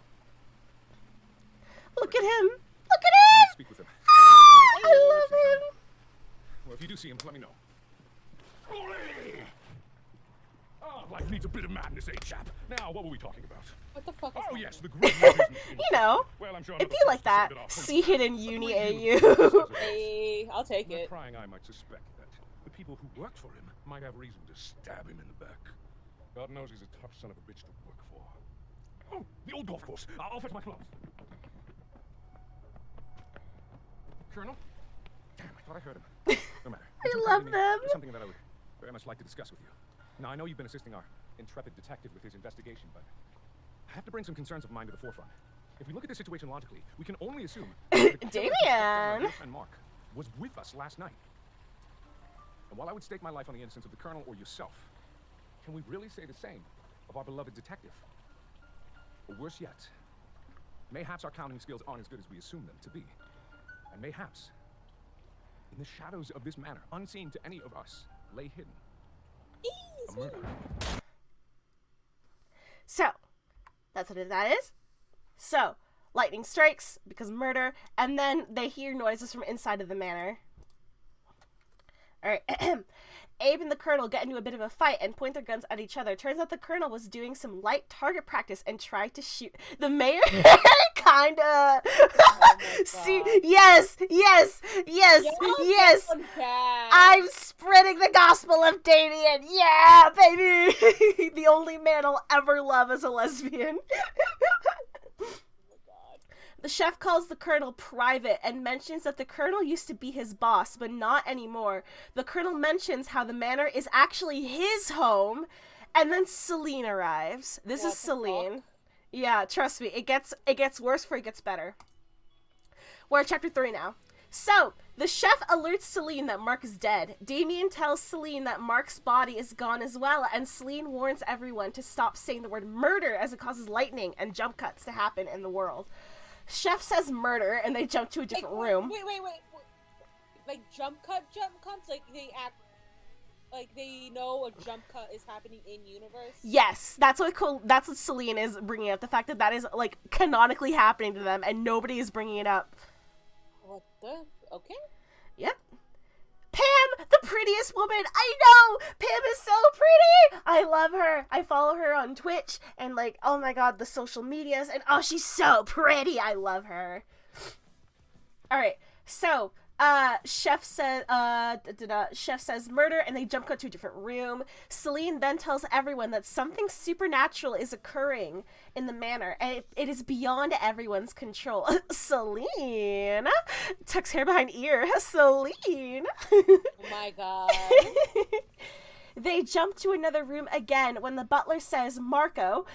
Look at him! Look at I need him! to speak with him. I love him! Well, if you do see him, let me know. Bully! Oh, life needs a bit of madness, eh, chap? Now, what were we talking about? What the fuck is Oh, that? yes, the great business. You know, Well, I'm sure it'd be another like that. person said See Hidden Uni AU. Hey, I'll take With it. prying eye might suspect that the people who worked for him might have reason to stab him in the back. God knows he's a tough son of a bitch to work for. Oh, the old golf course. I'll fetch my clubs. Colonel? Damn, I thought I heard him. No matter. I love them. There's something that I would very much like to discuss with you. Now, I know you've been assisting our intrepid detective with his investigation, but I have to bring some concerns of mine to the forefront. If we look at this situation logically, we can only assume that the killer who killed our Damien! dear friend Mark was with us last night. And while I would stake my life on the innocence of the Colonel or yourself, can we really say the same of our beloved detective? Or worse yet, mayhaps our counting skills aren't as good as we assume them to be. And mayhaps, in the shadows of this manor, unseen to any of us, lay hidden a murder. So, that's what that is. So, lightning strikes because murder, and then they hear noises from inside of the manor. Alright, Abe and the Colonel get into a bit of a fight and point their guns at each other. Turns out the Colonel was doing some light target practice and tried to shoot the mayor. kinda. Oh my See, God. yes. Y'all sound bad. I'm spreading the gospel of Damien. Yeah, baby. The only man I'll ever love as a lesbian. Oh my God. The chef calls the colonel private and mentions that the colonel used to be his boss, but not anymore. The colonel mentions how the manor is actually his home, and then Celine arrives. This What is the Celine. fuck? Yeah, trust me, it gets worse before it gets better. We're at chapter 3 now. So, the chef alerts Celine that Mark is dead. Damien tells Celine that Mark's body is gone as well, and Celine warns everyone to stop saying the word murder as it causes lightning and jump cuts to happen in the world. Chef says murder, and they jump to a different room. Wait. Like jump cuts? Like they act like they know a jump cut is happening in universe? Yes, that's what Celine is bringing up. The fact that is, like, canonically happening to them, and nobody is bringing it up. What the? Okay. Yep. Pam, the prettiest woman. I know! Pam is so pretty! I love her. I follow her on Twitch and, like, oh my god, the social medias. And, oh, she's so pretty. I love her. Alright, so, Chef says murder, and they jump cut to a different room. Celine then tells everyone that something supernatural is occurring in the manor, and it is beyond everyone's control. Celine tucks hair behind ear. Celine. Oh my God. They jump to another room again when the butler says Marco,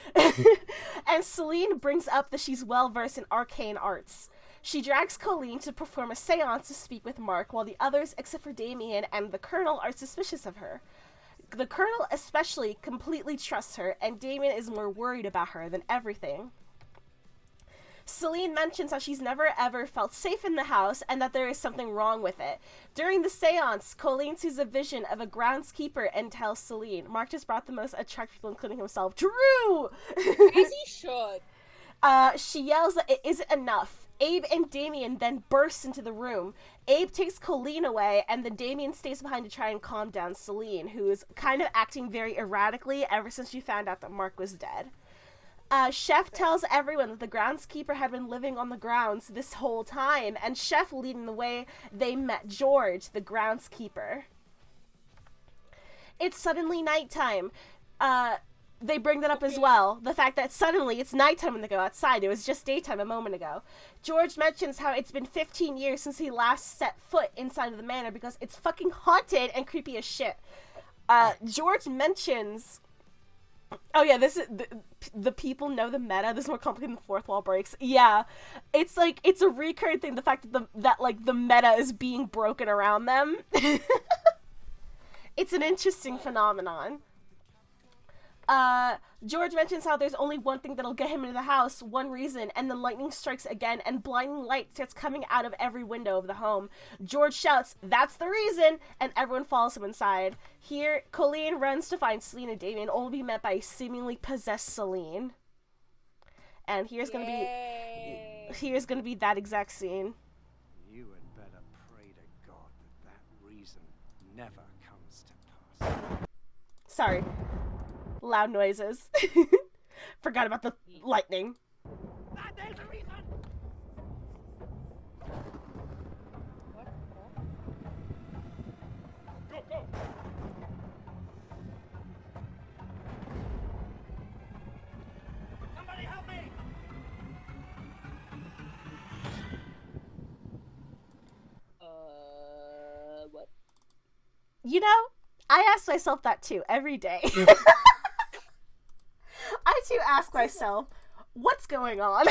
and Celine brings up that she's well versed in arcane arts. She drags Colleen to perform a seance to speak with Mark, while the others, except for Damien and the Colonel, are suspicious of her. The Colonel especially completely trusts her, and Damien is more worried about her than everything. Celine mentions how she's never ever felt safe in the house, and that there is something wrong with it. During the seance, Colleen sees a vision of a groundskeeper and tells Celine, Mark just brought the most attractive people, including himself. True! As he should. She yells that it isn't enough. Abe and Damien then burst into the room. Abe takes Colleen away, and then Damien stays behind to try and calm down Celine, who is kind of acting very erratically ever since she found out that Mark was dead. Chef tells everyone that the groundskeeper had been living on the grounds this whole time, and Chef leading the way, they met George, the groundskeeper. It's suddenly nighttime. They bring that up as well. The fact that suddenly it's nighttime when they go outside. It was just daytime a moment ago. George mentions how it's been 15 years since he last set foot inside of the manor because it's fucking haunted and creepy as shit. George mentions... Oh yeah, this is... The people know the meta. This is more complicated than fourth wall breaks. Yeah. It's like, it's a recurring thing. The fact that the meta is being broken around them. It's an interesting phenomenon. George mentions how there's only one thing that'll get him into the house, one reason, and then lightning strikes again, and blinding light starts coming out of every window of the home. George shouts, "That's the reason!" and everyone follows him inside. Here, Colleen runs to find Celine and Damien, only to be met by a seemingly possessed Celine. And here's gonna be that exact scene. You had better pray to God that reason never comes to pass. Sorry. Loud noises. Forgot about the lightning. There's a reason! What? Go! Somebody help me! What? You know, I ask myself that too, every day. I too ask myself, what's going on?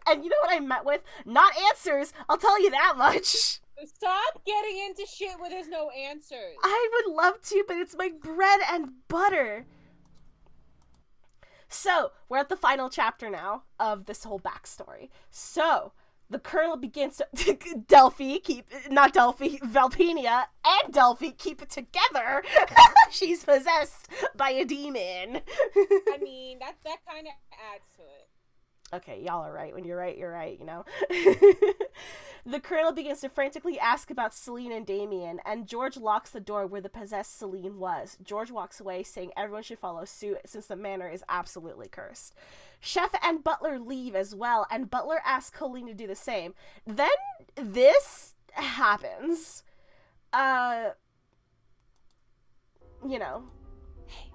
And you know what I met with? Not answers, I'll tell you that much. Stop getting into shit where there's no answers. I would love to, but it's my bread and butter. So, we're at the final chapter now of this whole backstory. So, the Colonel begins to... Valpenia and Delphi keep it together. She's possessed by a demon. I mean, that kind of adds to it. Okay, y'all are right. When you're right, you know? The Colonel begins to frantically ask about Celine and Damien, and George locks the door where the possessed Celine was. George walks away, saying everyone should follow suit since the manor is absolutely cursed. Chef and Butler leave as well, and Butler asks Colleen to do the same. Then this happens. You know. Hey.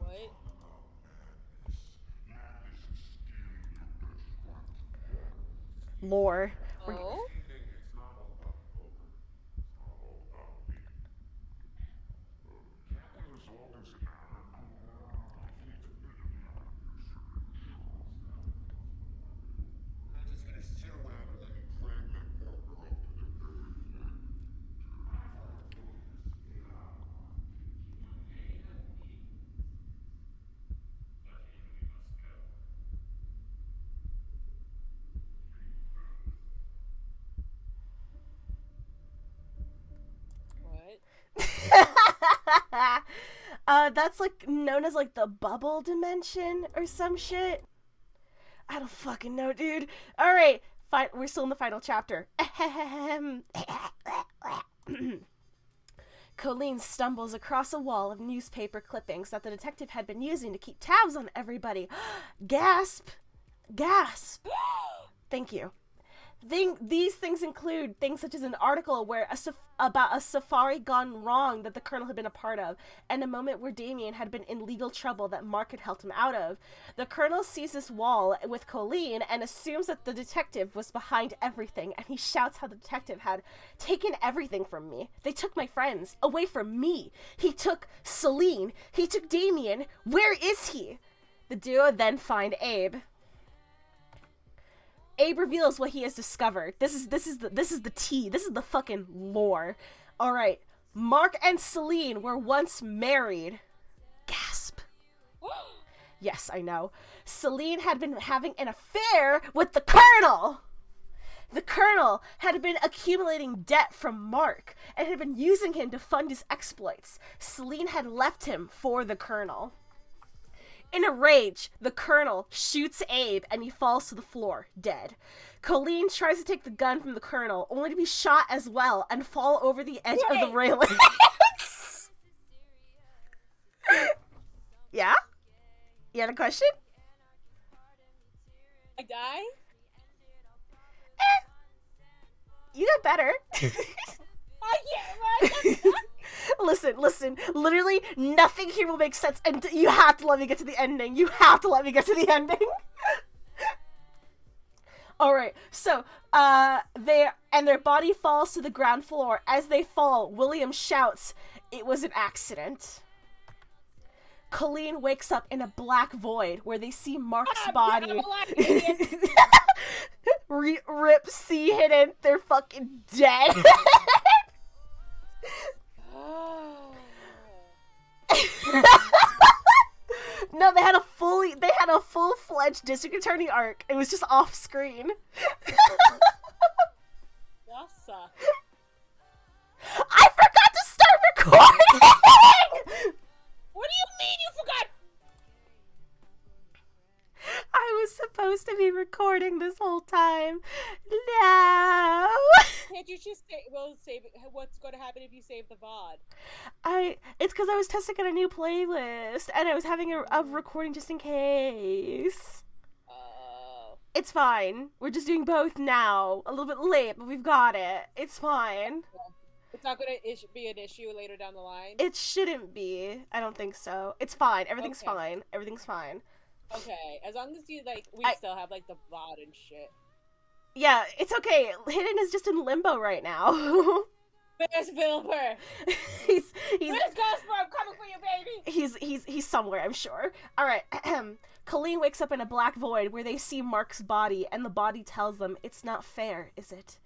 What? Lore. Oh? That's like known as like the bubble dimension or some shit. I don't fucking know, dude. All right, fine. We're still in the final chapter. Colleen stumbles across a wall of newspaper clippings that the detective had been using to keep tabs on everybody. Gasp! Gasp! Thank you. These things include things such as an article where about a safari gone wrong that the Colonel had been a part of, and a moment where Damien had been in legal trouble that Mark had helped him out of. The Colonel sees this wall with Colleen and assumes that the detective was behind everything, and he shouts how the detective had taken everything from me. They took my friends away from me. He took Celine. He took Damien. Where is he? The duo then find Abe. Abe reveals what he has discovered. This is the tea. This is the fucking lore. All right. Mark and Celine were once married. Gasp. Yes, I know. Celine had been having an affair with the Colonel. The Colonel had been accumulating debt from Mark and had been using him to fund his exploits. Celine had left him for the Colonel. In a rage, the Colonel shoots Abe and he falls to the floor, dead. Colleen tries to take the gun from the Colonel, only to be shot as well and fall over the edge of the railing. Yeah? You had a question? I die? You got better. Listen, literally nothing here will make sense, and you have to let me get to the ending. Alright, so, their body falls to the ground floor. As they fall, William shouts, "It was an accident." Colleen wakes up in a black void where they see Mark's body. Rip C hidden. They're fucking dead. No, they had a full-fledged district attorney arc. It was just off screen. That sucks. I forgot to start recording! What do you mean you forgot? I was supposed to be recording this whole time. No! Can't you just save it? What's going to happen if you save the VOD? It's because I was testing out a new playlist, and I was having a recording just in case. It's fine. We're just doing both now. A little bit late, but we've got it. It's fine. It's not going to be an issue later down the line? It shouldn't be. I don't think so. It's fine. Everything's fine. Everything's fine. Okay, as long as you, still have, the VOD and shit. Yeah, it's okay. Hidden is just in limbo right now. Where's Wilbur? Where's Gosper? I'm coming for you, baby! He's somewhere, I'm sure. Alright, Colleen wakes up in a black void where they see Mark's body, and the body tells them, "It's not fair, is it?"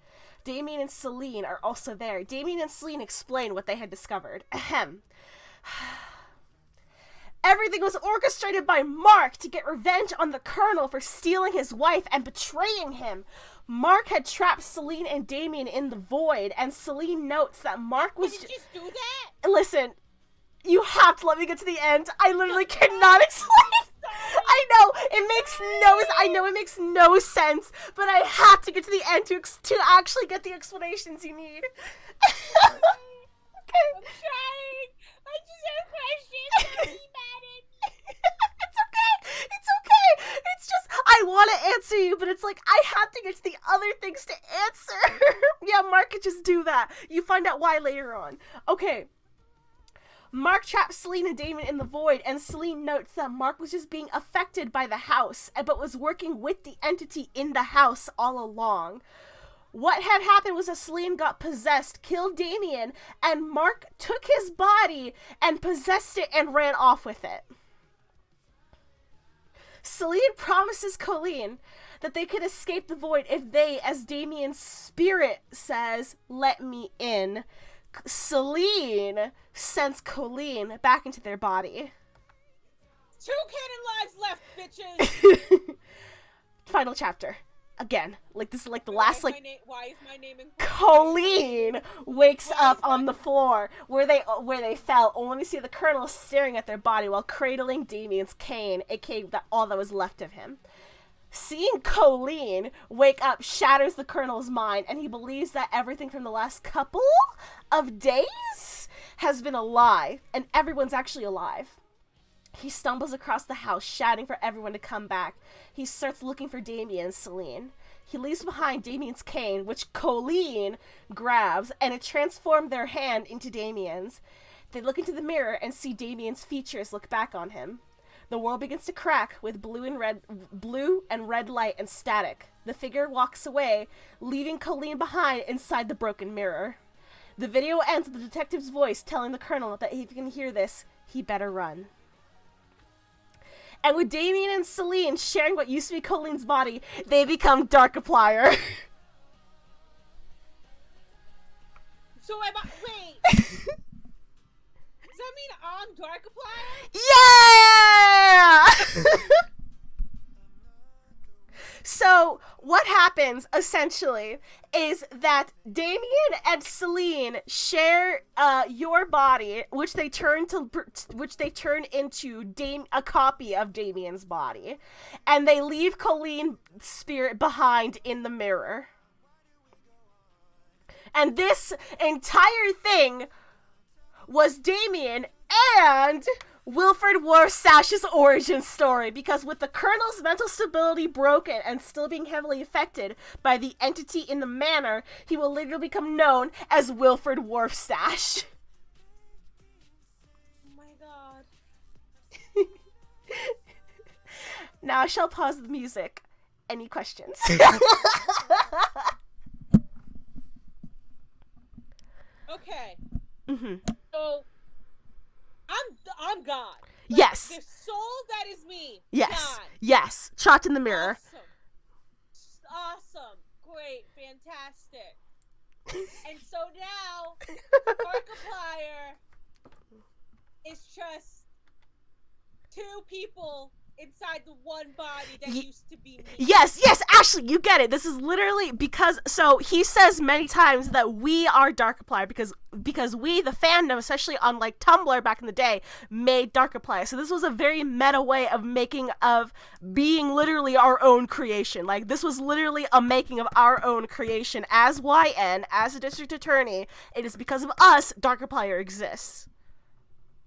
Damien and Celine are also there. Damien and Celine explain what they had discovered. Ahem. Everything was orchestrated by Mark to get revenge on the Colonel for stealing his wife and betraying him. Mark had trapped Celine and Damien in the void, and Celine notes that Mark was... Did you just do that? Listen, you have to let me get to the end. I literally cannot explain. I know it makes no sense, but I had to get to the end to actually get the explanations you need. I'm trying. I just have questions. Don't be mad at me. It's okay. It's just, I want to answer you, but it's like, I had to get to the other things to answer. Yeah, Mark could just do that. You find out why later on. Okay. Mark traps Celine and Damien in the void, and Celine notes that Mark was just being affected by the house, but was working with the entity in the house all along. What had happened was that Celine got possessed, killed Damien, and Mark took his body and possessed it and ran off with it. Celine promises Colleen that they could escape the void if they, as Damien's spirit says, let me in. Celine sends Colleen back into their body. 2 canon lives left, bitches! Final chapter. Again, like this is like the last like why is my name in Colleen wakes up on the floor where they fell, only to see the Colonel staring at their body while cradling Damien's cane, aka all that was left of him. Seeing Colleen wake up shatters the Colonel's mind, and he believes that everything from the last couple of days has been a lie, and everyone's actually alive. He stumbles across the house, shouting for everyone to come back. He starts looking for Damien and Celine. He leaves behind Damien's cane, which Colleen grabs, and it transformed their hand into Damien's. They look into the mirror and see Damien's features look back on him. The world begins to crack with blue and red light and static. The figure walks away, leaving Colleen behind inside the broken mirror. The video ends with the detective's voice telling the Colonel that if he can hear this, he better run. And with Damien and Celine sharing what used to be Colleen's body, they become Darkiplier. So wait. Does that mean I'm Darkiplier? Yeah! So, what happens, essentially, is that Damien and Celine share your body, which they turn into a copy of Damien's body, and they leave Colleen's spirit behind in the mirror. And this entire thing was Damien and Wilfred Warstash's origin story, because with the Colonel's mental stability broken and still being heavily affected by the entity in the manor, he will later become known as Wilfred Warstash. Oh my god. Now I shall pause the music. Any questions? Okay. Mm-hmm. So I'm gone. Like, yes. The soul that is me. Yes. Gone. Yes. Trapped in the mirror. Awesome. Great. Fantastic. And so now Markiplier is just 2 people inside the one body that used to be me. Yes, Ashley, you get it. This is literally because, so he says many times that we are Darkiplier because we, the fandom, especially on like Tumblr back in the day, made Darkiplier. So this was a very meta way of being literally our own creation. Like, this was literally a making of our own creation as YN, as a district attorney. It is because of us Darkiplier exists.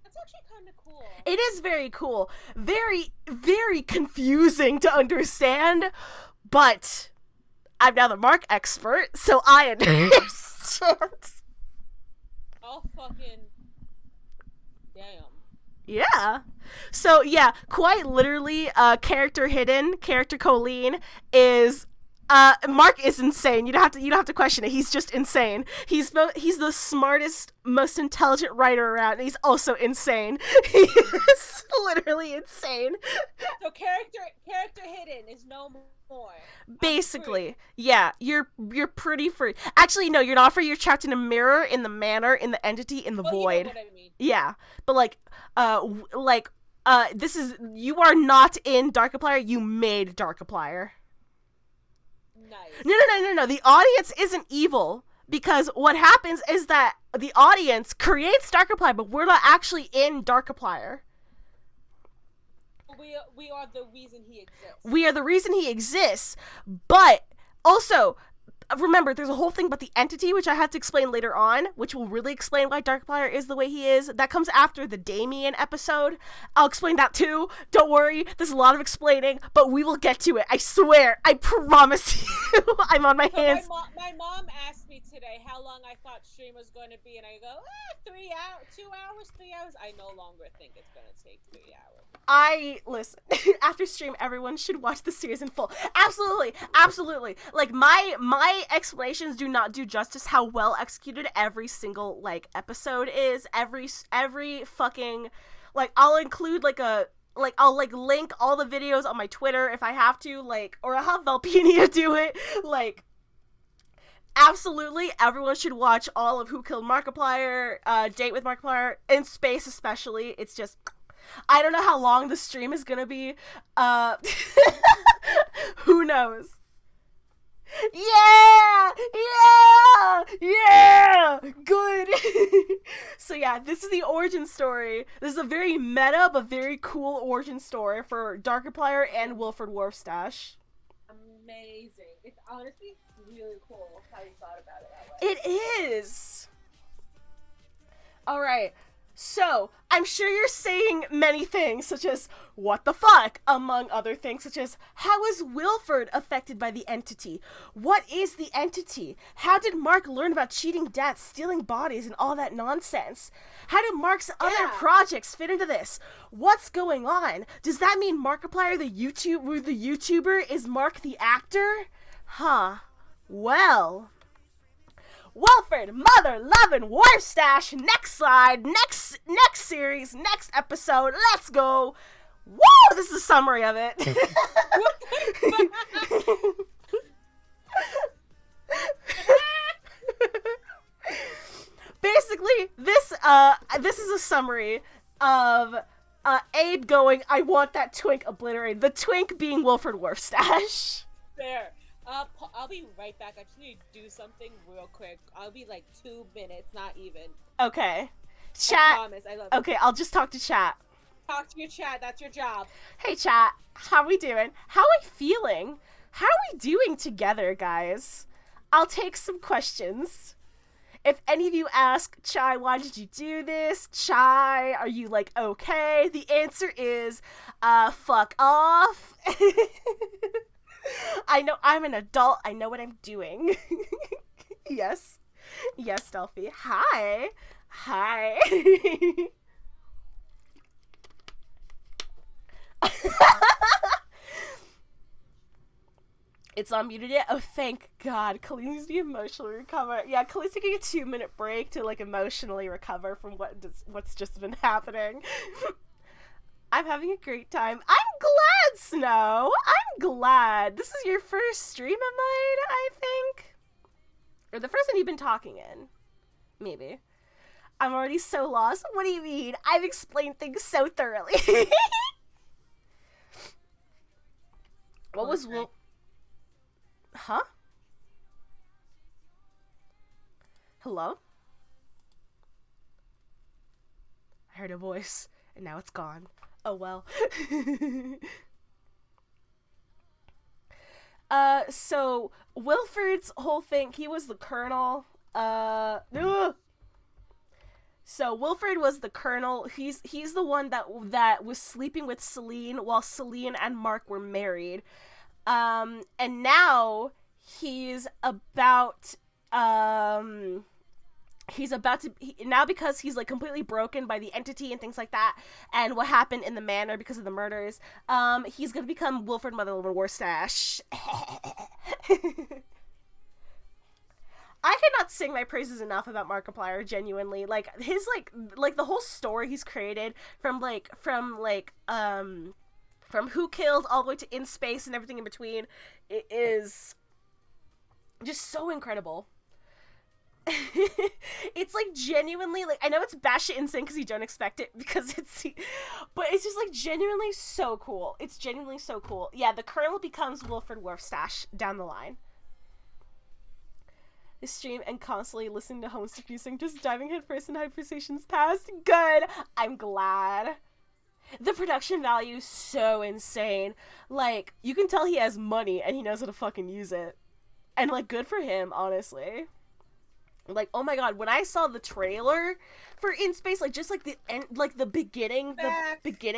That's actually kind of cool. It is very cool. Very, very confusing to understand, but I'm now the Mark expert, so I understand. Oh, fucking damn. Yeah. So, yeah, quite literally, character hidden, character Colleen is... Mark is insane. You don't have to question it. He's just insane. He's the smartest, most intelligent writer around, and he's also insane. He is literally insane. So character hidden is no more. Basically, yeah, you're pretty free. Actually, no, you're not free. You're trapped in a mirror, in the manor, in the entity, in the void. You know what I mean. Yeah, but this is, you are not in Darkiplier. You made Darkiplier. Nice. No. The audience isn't evil, because what happens is that the audience creates Darkiplier, but we're not actually in Darkiplier. we are the reason he exists. We are the reason he exists, but also, remember, there's a whole thing about the entity, which I have to explain later on, which will really explain why Darkiplier is the way he is. That comes after the Damien episode. I'll explain that too. Don't worry. There's a lot of explaining, but we will get to it. I swear. I promise you. I'm on my hands. My mom asked me today how long I thought stream was going to be, and I go, 3 hours, 2 hours, 3 hours. I no longer think it's going to take 3 hours. Listen, after stream, everyone should watch the series in full. Absolutely. Like, my explanations do not do justice how well executed every single, like, episode is. Every fucking, like, I'll include, I'll link all the videos on my Twitter if I have to, like, or I'll have Velpenia do it, like, absolutely, everyone should watch all of Who Killed Markiplier, Date with Markiplier, in space especially. It's just, I don't know how long the stream is gonna be, who knows? Yeah, good. So yeah, this is the origin story. This is a very meta but very cool origin story for Darkiplier and Wilfred Warfstache. Amazing. It's honestly really cool how you thought about it that way. It is. All right. So, I'm sure you're saying many things, such as, what the fuck, among other things, such as, how is Wilfred affected by the entity? What is the entity? How did Mark learn about cheating deaths, stealing bodies, and all that nonsense? How did Mark's other projects fit into this? What's going on? Does that mean Markiplier the YouTuber is Mark the actor? Huh. Well... Wilfred, mother-loving Warfstache, next slide, next series, next episode, let's go. Whoa, this is a summary of it. Basically, this is a summary of Abe going, I want that twink obliterated. The twink being Wilfred Warfstache. There. I'll be right back. I just need to do something real quick. I'll be like 2 minutes, not even. Okay. Chat. I promise. I love you. Okay, I'll just talk to chat. Talk to your chat. That's your job. Hey, chat. How we doing? How are we feeling? How are we doing together, guys? I'll take some questions. If any of you ask, Chai, why did you do this? Chai, are you, like, okay? The answer is, fuck off. I know I'm an adult. I know what I'm doing. Yes. Yes, Delphi. Hi. It's unmuted yet? Oh, thank God. Colleen needs to emotionally recover. Yeah, Colleen's taking a 2-minute break to, like, emotionally recover from what's just been happening. I'm having a great time. I'm glad, Snow. I'm glad. This is your first stream of mine, I think. Or the first one you've been talking in. Maybe. I'm already so lost. What do you mean? I've explained things so thoroughly. What was Huh? Hello? I heard a voice, and now it's gone. Oh well. So Wilfred's whole thing, he was the colonel. So Wilfred was the colonel. He's the one that was sleeping with Celine while Celine and Mark were married. And now he's about to now, because he's like completely broken by the entity and things like that, and what happened in the manor because of the murders, he's gonna become Wilfred Motherlode Warfstache. I cannot sing my praises enough about Markiplier, genuinely. Like, his like the whole story he's created from Who Killed all the way to In Space and everything in between, it is just so incredible. It's like genuinely, like, I know it's batshit insane because you don't expect it, but it's just like genuinely so cool. It's genuinely so cool. Yeah, the colonel becomes Wilfred Warfstache down the line. This stream and constantly listening to Homestick music, just diving headfirst in conversations past. Good. I'm glad. The production value is so insane. Like, you can tell he has money and he knows how to fucking use it. And, like, good for him, honestly. Like, oh my god, when I saw the trailer for In Space, like, just, like, the end, like, the beginning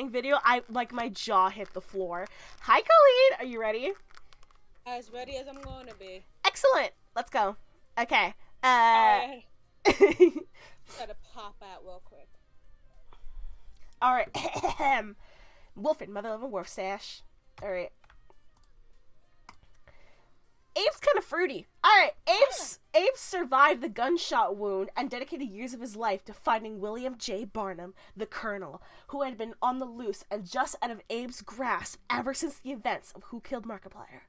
video, like, my jaw hit the floor. Hi, Colleen! Are you ready? As ready as I'm going to be. Excellent! Let's go. Okay. Gotta pop out real quick. Alright. Wolford, mother of a wolf sash. Alright. Abe's kind of fruity. Alright, Abe survived the gunshot wound and dedicated years of his life to finding William J. Barnum, the Colonel, who had been on the loose and just out of Abe's grasp ever since the events of Who Killed Markiplier.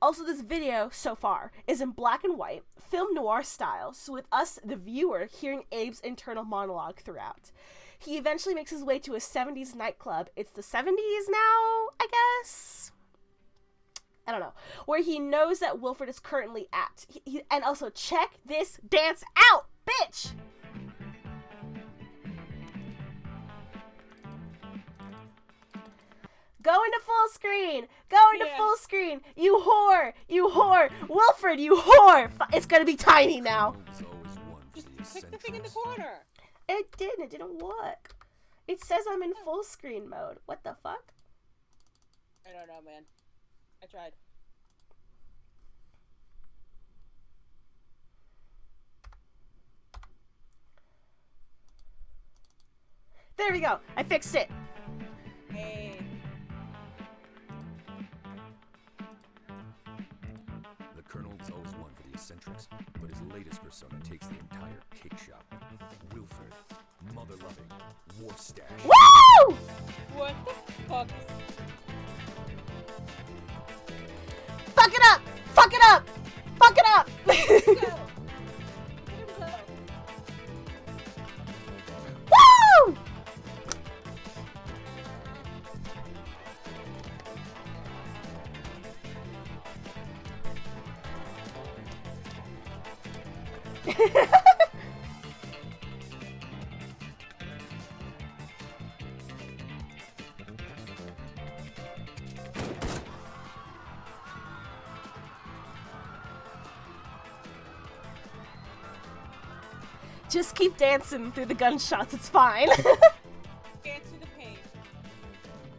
Also, this video, so far, is in black and white, film noir style, so with us, the viewer, hearing Abe's internal monologue throughout. He eventually makes his way to a 70s nightclub. It's the 70s now, I guess? I don't know. Where he knows that Wilford is currently at. And also, check this dance out, bitch! Go into full screen! Go into full screen! You whore! You whore! Wilford, you whore! It's gonna be tiny now. Just pick the thing in the corner. It didn't work. It says I'm in full screen mode. What the fuck? I don't know, man. I tried. There we go. I fixed it. Hey. The Colonel was always one for the eccentrics, but his latest persona takes the entire cake shop. Wilford, mother-loving, war stash. Woo! What the fuck? Fuck it up! Fuck it up! Fuck it up! Go. Let him go. Woo! Just keep dancing through the gunshots, it's fine. Dance to the pain.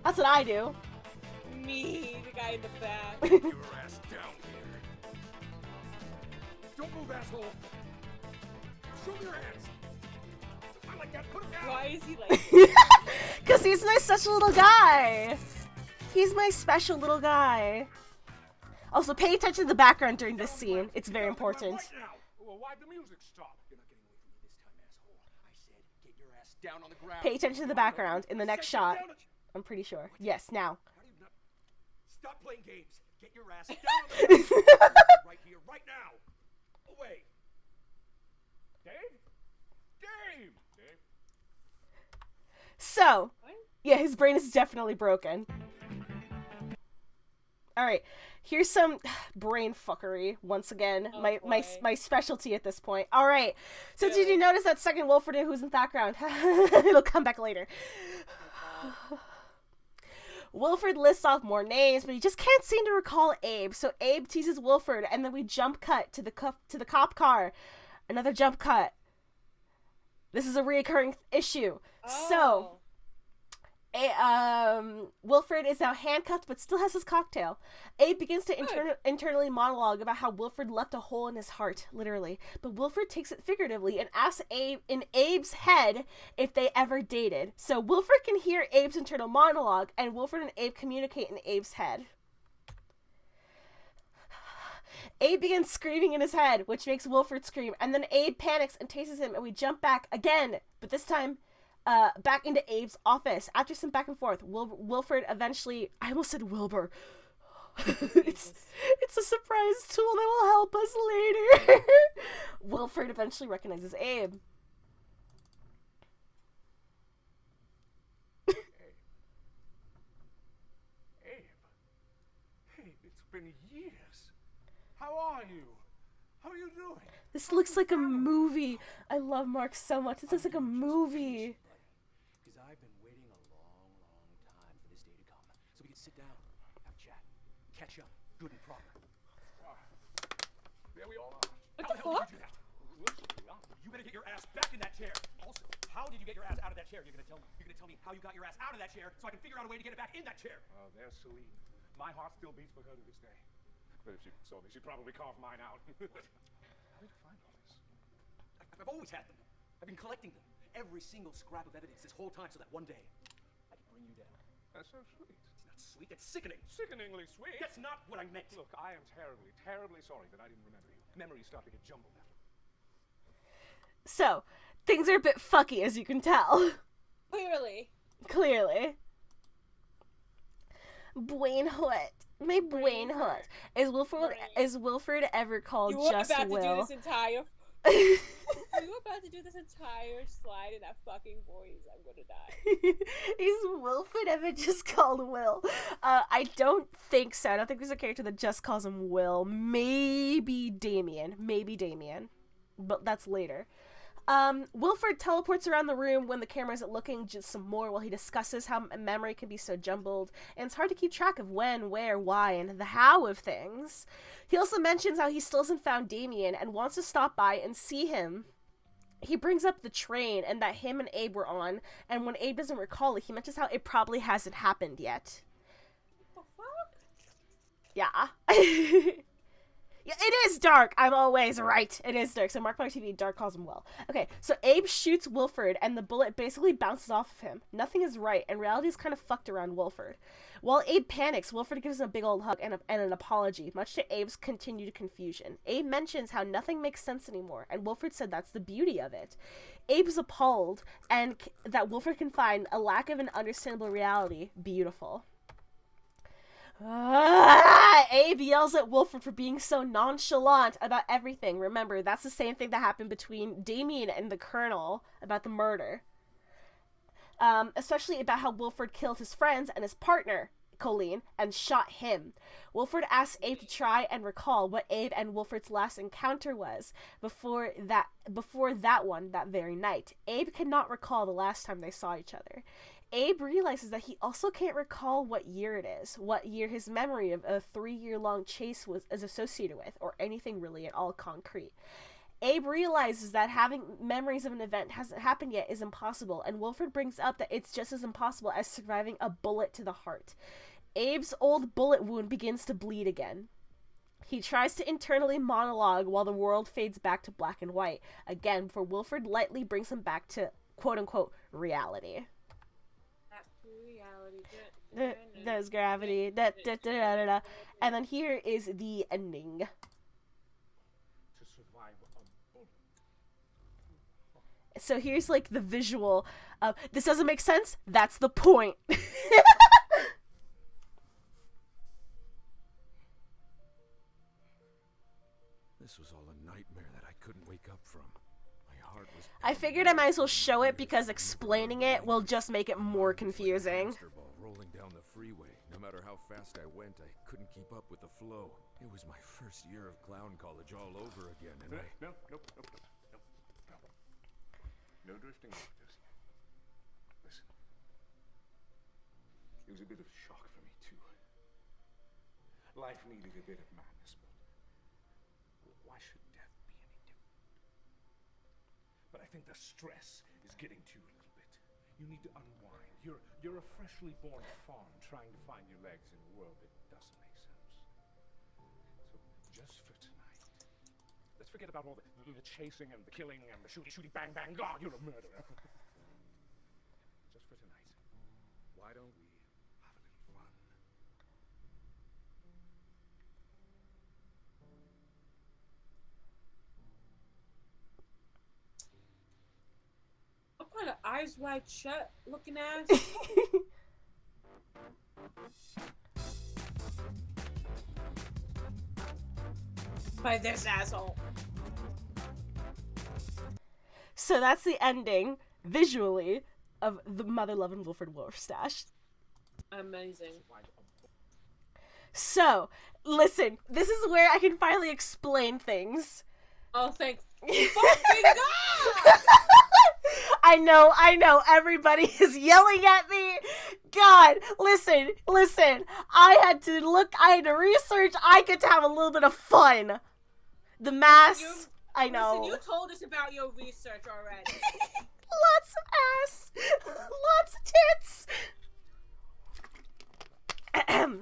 That's what I do. Me, the guy in the back. Get your ass down here. Don't move, asshole. Show me your hands. I like that. Put them down. Why is he like... Because he's my special little guy. He's my special little guy. Also, pay attention to the background during this scene. It's very important. Right now. Well, why'd the music stop? You're not getting away from me this time, asshole. I said, get your ass down on the ground. Pay attention to the background in the next shot. I'm pretty sure. Yes, now. How do you not... Stop playing games. Get your ass down on the ground. Right here, right now. Away. Dave? Dave! Dave? So, What? yeah, his brain is definitely broken. Alright, here's some brain fuckery, once again. Oh, my specialty at this point. Alright, so did you Really? notice that second Wilford who's in the background? It'll come back later. Wilford lists off more names, but he just can't seem to recall Abe. So Abe teases Wilford, and then we jump cut to the cop car. Another jump cut. This is a reoccurring issue. So, Wilford is now handcuffed, but still has his cocktail. Abe begins to internally monologue about how Wilford left a hole in his heart, literally. But Wilford takes it figuratively and asks Abe in Abe's head if they ever dated. So Wilford can hear Abe's internal monologue, and Wilford and Abe communicate in Abe's head. Abe begins screaming in his head, which makes Wilford scream, and then Abe panics and chases him, and we jump back again, but this time back into Abe's office. After some back and forth, Wilford eventually... I almost said Wilbur. it's a surprise tool that will help us later. Wilford eventually recognizes Abe. Abe, it's been years. How are you? How are you doing? This looks like a movie. I love Mark so much. This looks like a movie. Because I've been waiting a long, long There we all are. What the fuck? You better get your ass back in that chair. Also, how did you get your ass out of that chair? You're gonna tell me how you got your ass out of that chair so I can figure out a way to get it back in that chair. Oh, there's Celine. My heart still beats for her to this day. But if she saw me, she'd probably carve mine out. How did you find all this? I've always had them. I've been collecting them. Every single scrap of evidence this whole time so that one day I can bring you down. That's so sweet. It's not sweet, it's sickening. Sickeningly sweet. That's not what I meant. Look, I am terribly, terribly sorry that I didn't remember you. Memories start to get jumbled after. So, things are a bit fucky, as you can tell. Clearly. Clearly. Buenhood. My Buenhood. Is Wilfred ever called You were just about Will? to do this entire... you were about to do this entire slide in that fucking voice. I'm gonna die. Is Wilfred ever just called Will? I don't think so. I don't think there's a character that just calls him Will. Maybe Damien. But that's later. Wilfred teleports around the room when the camera isn't looking just some more while he discusses how memory can be so jumbled, and it's hard to keep track of when, where, why, and the how of things. He also mentions how he still hasn't found Damien and wants to stop by and see him. He brings up the train and that him and Abe were on, and when Abe doesn't recall it, he mentions how it probably hasn't happened yet. What the fuck? Yeah. Yeah, it is dark. I'm always right. It is dark. So Markiplier TV, dark calls him Will. Okay, so Abe shoots Wilfred, and the bullet basically bounces off of him. Nothing is right, and reality is kind of fucked around Wilfred. While Abe panics, Wilfred gives him a big old hug and an apology, much to Abe's continued confusion. Abe mentions how nothing makes sense anymore, and Wilfred said that's the beauty of it. Abe's appalled, and that Wilfred can find a lack of an understandable reality beautiful. Abe yells at Wilfred for being so nonchalant about everything. Remember, that's the same thing that happened between Damien and the Colonel about the murder. Especially about how Wilfred killed his friends and his partner, Colleen, and shot him. Wilfred asks Abe to try and recall what Abe and Wilfred's last encounter was before that very night. Abe cannot recall the last time they saw each other. Abe realizes that he also can't recall what year it is, what year his memory of a 3-year-long chase is associated with, or anything really at all concrete. Abe realizes that having memories of an event hasn't happened yet is impossible, and Wilfred brings up that it's just as impossible as surviving a bullet to the heart. Abe's old bullet wound begins to bleed again. He tries to internally monologue while the world fades back to black and white, again, before Wilfred lightly brings him back to quote-unquote reality. There's gravity. And then here is the ending. To survive a bullet. So here's like the visual of this doesn't make sense. That's the point. This was all a nightmare that I couldn't wake up from. My heart was I figured I might as well show it because explaining it will just make it more confusing. hamster ball rolling down the freeway. No matter how fast I went, I couldn't keep up with the flow. It was my first year of clown college all over again, and I... No. No drifting off just yet. Listen. It was a bit of shock for me, too. Life needed a bit of madness, but why should death be any different? But I think the stress is getting to you a little bit. You need to unwind. You're a freshly born fawn trying to find your legs in a world that doesn't make sense. So just for tonight, let's forget about all the chasing and the killing and the shooty, bang, bang, God, you're a murderer. Just for tonight, why don't we have a little fun? What kind of eyes wide shut looking ass? By this asshole. So that's the ending, visually, of the Mother Love and Wilfred Wolfstash. Amazing. So, listen, this is where I can finally explain things. Oh, thank fucking God! I know, everybody is yelling at me. God, listen, I had to research, I get to have a little bit of fun. The mass, I know. Listen, you told us about your research already. Lots of ass, lots of tits.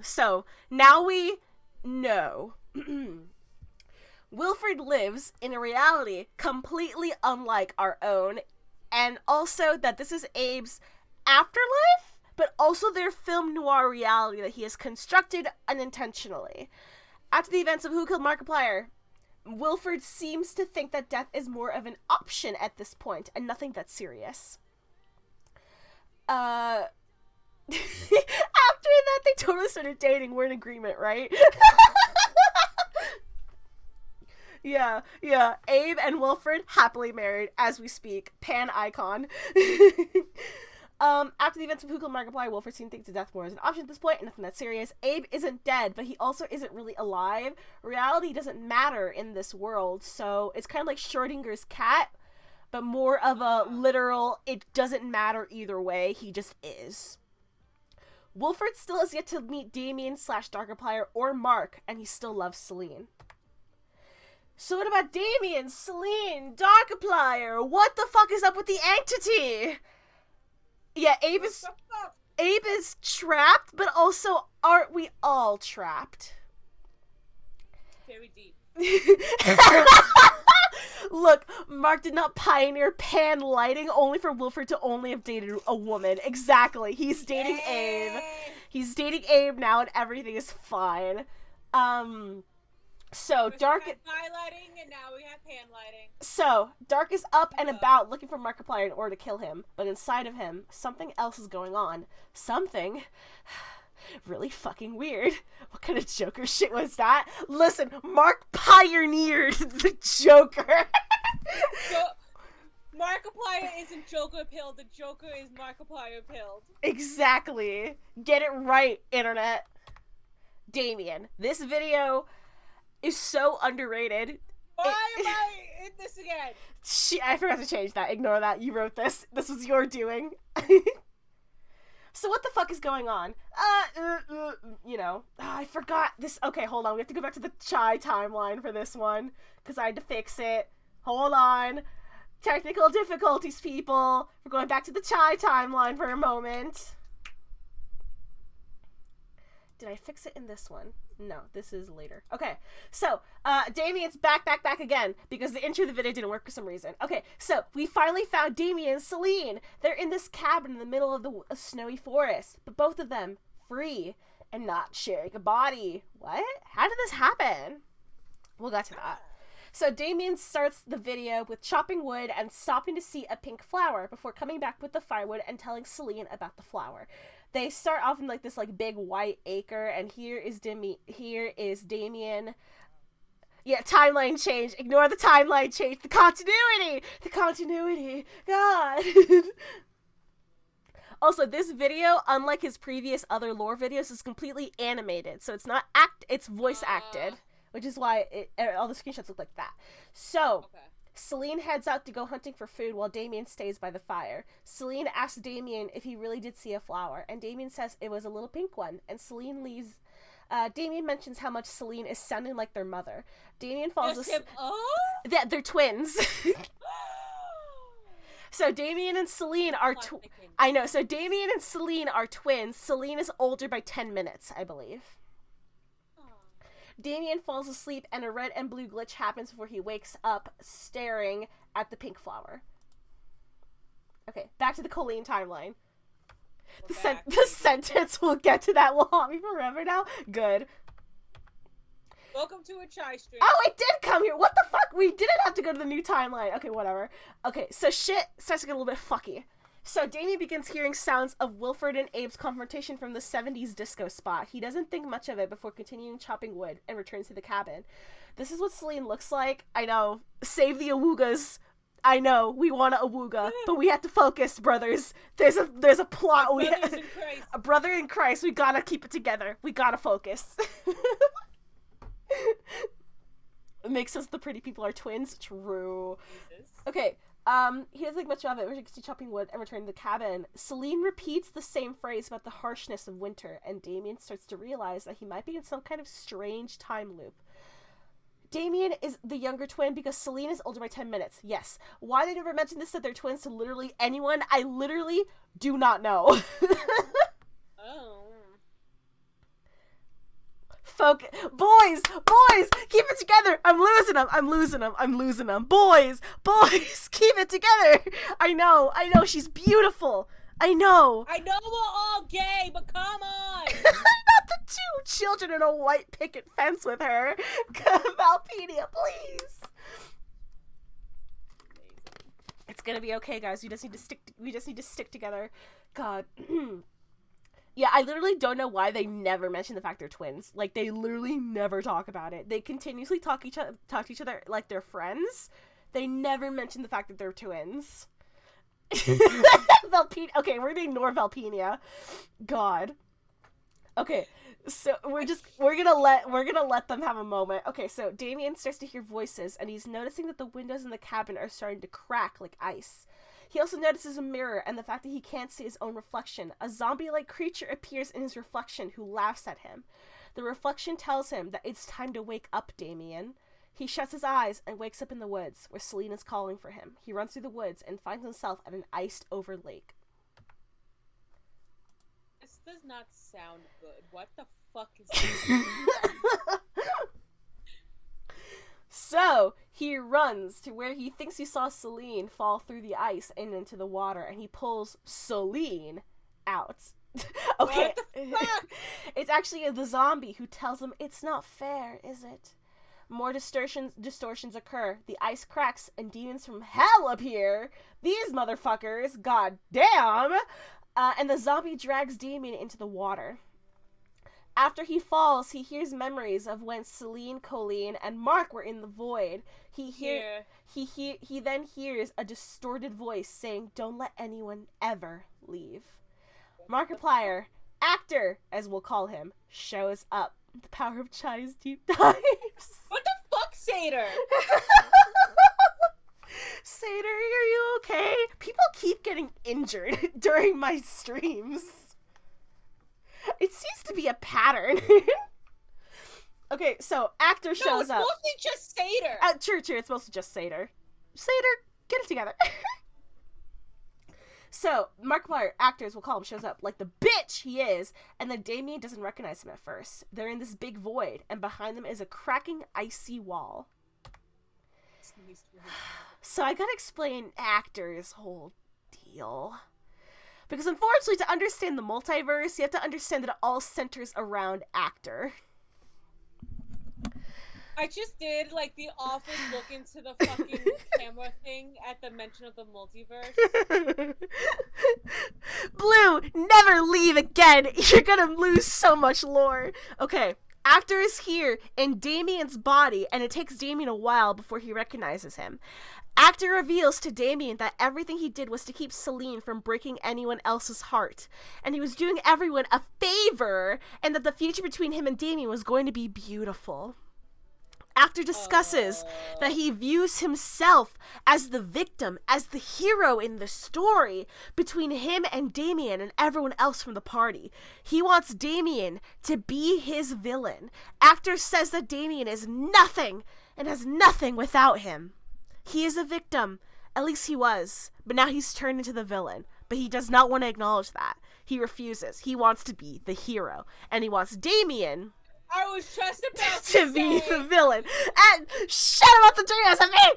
So, now we know. Wilfred lives in a reality completely unlike our own, and also that this is Abe's afterlife, but also their film noir reality that he has constructed unintentionally. After the events of Who Killed Markiplier, Wilfred seems to think that death is more of an option at this point, and nothing that's serious. After that, they totally started dating. We're in agreement, right? Yeah. Abe and Wilfred happily married as we speak. Pan icon. After the events of Who Killed Markiplier, Wilfred seemed to think to death more as an option at this point, and nothing that serious. Abe isn't dead, but he also isn't really alive. Reality doesn't matter in this world, so it's kind of like Schrodinger's cat, but more of a literal, it doesn't matter either way, he just is. Wilfred still has yet to meet Damien / Darkiplier or Mark, and he still loves Celine. So what about Damien, Celine, Darkiplier? What the fuck is up with the entity? Yeah, Abe is trapped, but also aren't we all trapped? Very deep. Look, Mark did not pioneer pan lighting only for Wilfred to only have dated a woman. Exactly. He's dating Abe. He's dating Abe now and everything is fine. So Dark had highlighting and now we have pan lighting. So Dark is up and about looking for Markiplier in order to kill him, but inside of him, something else is going on. Something really fucking weird. What kind of Joker shit was that? Listen, Mark pioneered the Joker. Markiplier isn't Joker pilled, the Joker is Markiplier pilled. Exactly. Get it right, internet. Damien, this video is so underrated. Why am I in this again? I forgot to change that. Ignore that. You wrote this. This was your doing. So what the fuck is going on? I forgot this. Okay, hold on. We have to go back to the Chai timeline for this one, because I had to fix it. Hold on. Technical difficulties, people. We're going back to the Chai timeline for a moment. Did I fix it in this one? No, this is later. Okay, so, Damien's back again, because the intro of the video didn't work for some reason. Okay, so, we finally found Damien and Celine. They're in this cabin in the middle of the snowy forest, but both of them free and not sharing a body. What? How did this happen? We'll get to that. So, Damien starts the video with chopping wood and stopping to see a pink flower before coming back with the firewood and telling Celine about the flower. They start off in like this like big white acre, and here is Damien. Yeah, timeline change. Ignore the timeline change. The continuity. God. Also, this video, unlike his previous other lore videos, is completely animated, so it's not it's voice acted, which is why all the screenshots look like that. So. Okay. Celine heads out to go hunting for food while Damien stays by the fire. Celine asks Damien if he really did see a flower, and Damien says it was a little pink one, and Celine leaves. Damien mentions how much Celine is sounding like their mother. Damien falls asleep. They're twins. So Damien and Celine are I know. So Damien and Celine are twins. Celine is older by 10 minutes, I believe. Damien falls asleep, and a red and blue glitch happens before he wakes up, staring at the pink flower. Okay, back to the Colleen timeline. The sentence will get to that long forever now. Good. Welcome to a Chai stream. Oh, it did come here. What the fuck? We didn't have to go to the new timeline. Okay, whatever. Okay, so shit starts to get a little bit fucky. So Damien begins hearing sounds of Wilfred and Abe's confrontation from the 70s disco spot. He doesn't think much of it before continuing chopping wood and returns to the cabin. This is what Celine looks like. I know. Save the awoogas. I know. We want a awooga, but we have to focus, brothers. There's a plot. A brother in Christ. We gotta keep it together. We gotta focus. makes sense the pretty people are twins. True. Jesus. Okay, he doesn't think much of it. We're just chopping wood and returning to the cabin. Celine repeats the same phrase about the harshness of winter, and Damien starts to realize that he might be in some kind of strange time loop. Damien is the younger twin because Celine is older by 10 minutes. Yes. Why they never mentioned this that they're twins to literally anyone, I literally do not know. Oh. Boys, keep it together. I'm losing them. Boys, keep it together. I know, she's beautiful. I know we're all gay, but come on. Not the two children in a white picket fence with her. Valpenia, please. It's gonna be okay, guys. We just need to stick together. God. Yeah, I literally don't know why they never mention the fact they're twins. Like, they literally never talk about it. They continuously talk to each other like they're friends. They never mention the fact that they're twins. Valpenia. Okay, we're gonna ignore Valpenia. God. Okay, so we're gonna let them have a moment. Okay, so Damien starts to hear voices, and he's noticing that the windows in the cabin are starting to crack like ice. He also notices a mirror and the fact that he can't see his own reflection. A zombie-like creature appears in his reflection who laughs at him. The reflection tells him that it's time to wake up, Damien. He shuts his eyes and wakes up in the woods, where Celine is calling for him. He runs through the woods and finds himself at an iced-over lake. This does not sound good. What the fuck is this? So, he runs to where he thinks he saw Celine fall through the ice and into the water, and he pulls Celine out. Okay. What the fuck? It's actually the zombie who tells him it's not fair, is it? More distortions occur. The ice cracks and demons from hell appear. These motherfuckers, god damn! And the zombie drags Damien into the water. After he falls, he hears memories of when Celine, Colleen, and Mark were in the void. He then hears a distorted voice saying, "Don't let anyone ever leave." Markiplier, actor, as we'll call him, shows up. The power of Chai's deep dives. What the fuck, Satyr? Satyr, are you okay? People keep getting injured during my streams. It seems to be a pattern. Okay, so actor shows up. No, it's mostly just Satyr. True, it's mostly just Satyr. Satyr, get it together. So, Markiplier, actors will call him, shows up like the bitch he is, and then Damien doesn't recognize him at first. They're in this big void, and behind them is a cracking, icy wall. So I gotta explain actor's whole deal. Because unfortunately, to understand the multiverse, you have to understand that it all centers around actor. I just did, like, the awful look into the fucking camera thing at the mention of the multiverse. Blue, never leave again! You're gonna lose so much lore. Okay, actor is here in Damien's body, and it takes Damien a while before he recognizes him. Actor reveals to Damien that everything he did was to keep Celine from breaking anyone else's heart, and he was doing everyone a favor, and that the future between him and Damien was going to be beautiful. Actor discusses that he views himself as the victim, as the hero in the story between him and Damien and everyone else from the party. He wants Damien to be his villain. Actor says that Damien is nothing and has nothing without him. He is a victim. At least he was. But now he's turned into the villain. But he does not want to acknowledge that. He refuses. He wants to be the hero. And he wants Damien I was just about to be the villain. And shut about the dream SME!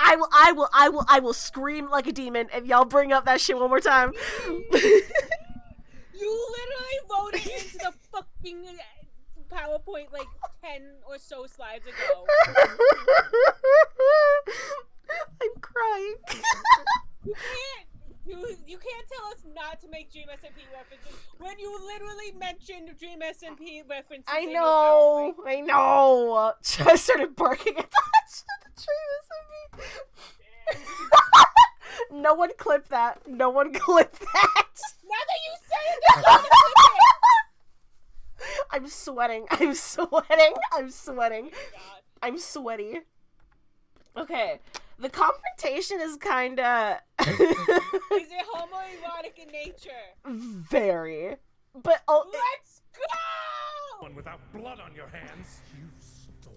I will scream like a demon if y'all bring up that shit one more time. You literally wrote it into the fucking PowerPoint like 10 or so slides ago. I'm crying. You can't tell us not to make Dream SMP references when you literally mentioned Dream SMP references. I know. I started barking at the Dream SMP. No one clipped that. Now that you say it, I'm sweating. I'm sweating. I'm sweating. God. I'm sweaty. Okay. The confrontation is kinda Is it homoerotic in nature? very. But Let's go! One without blood on your hands. You stole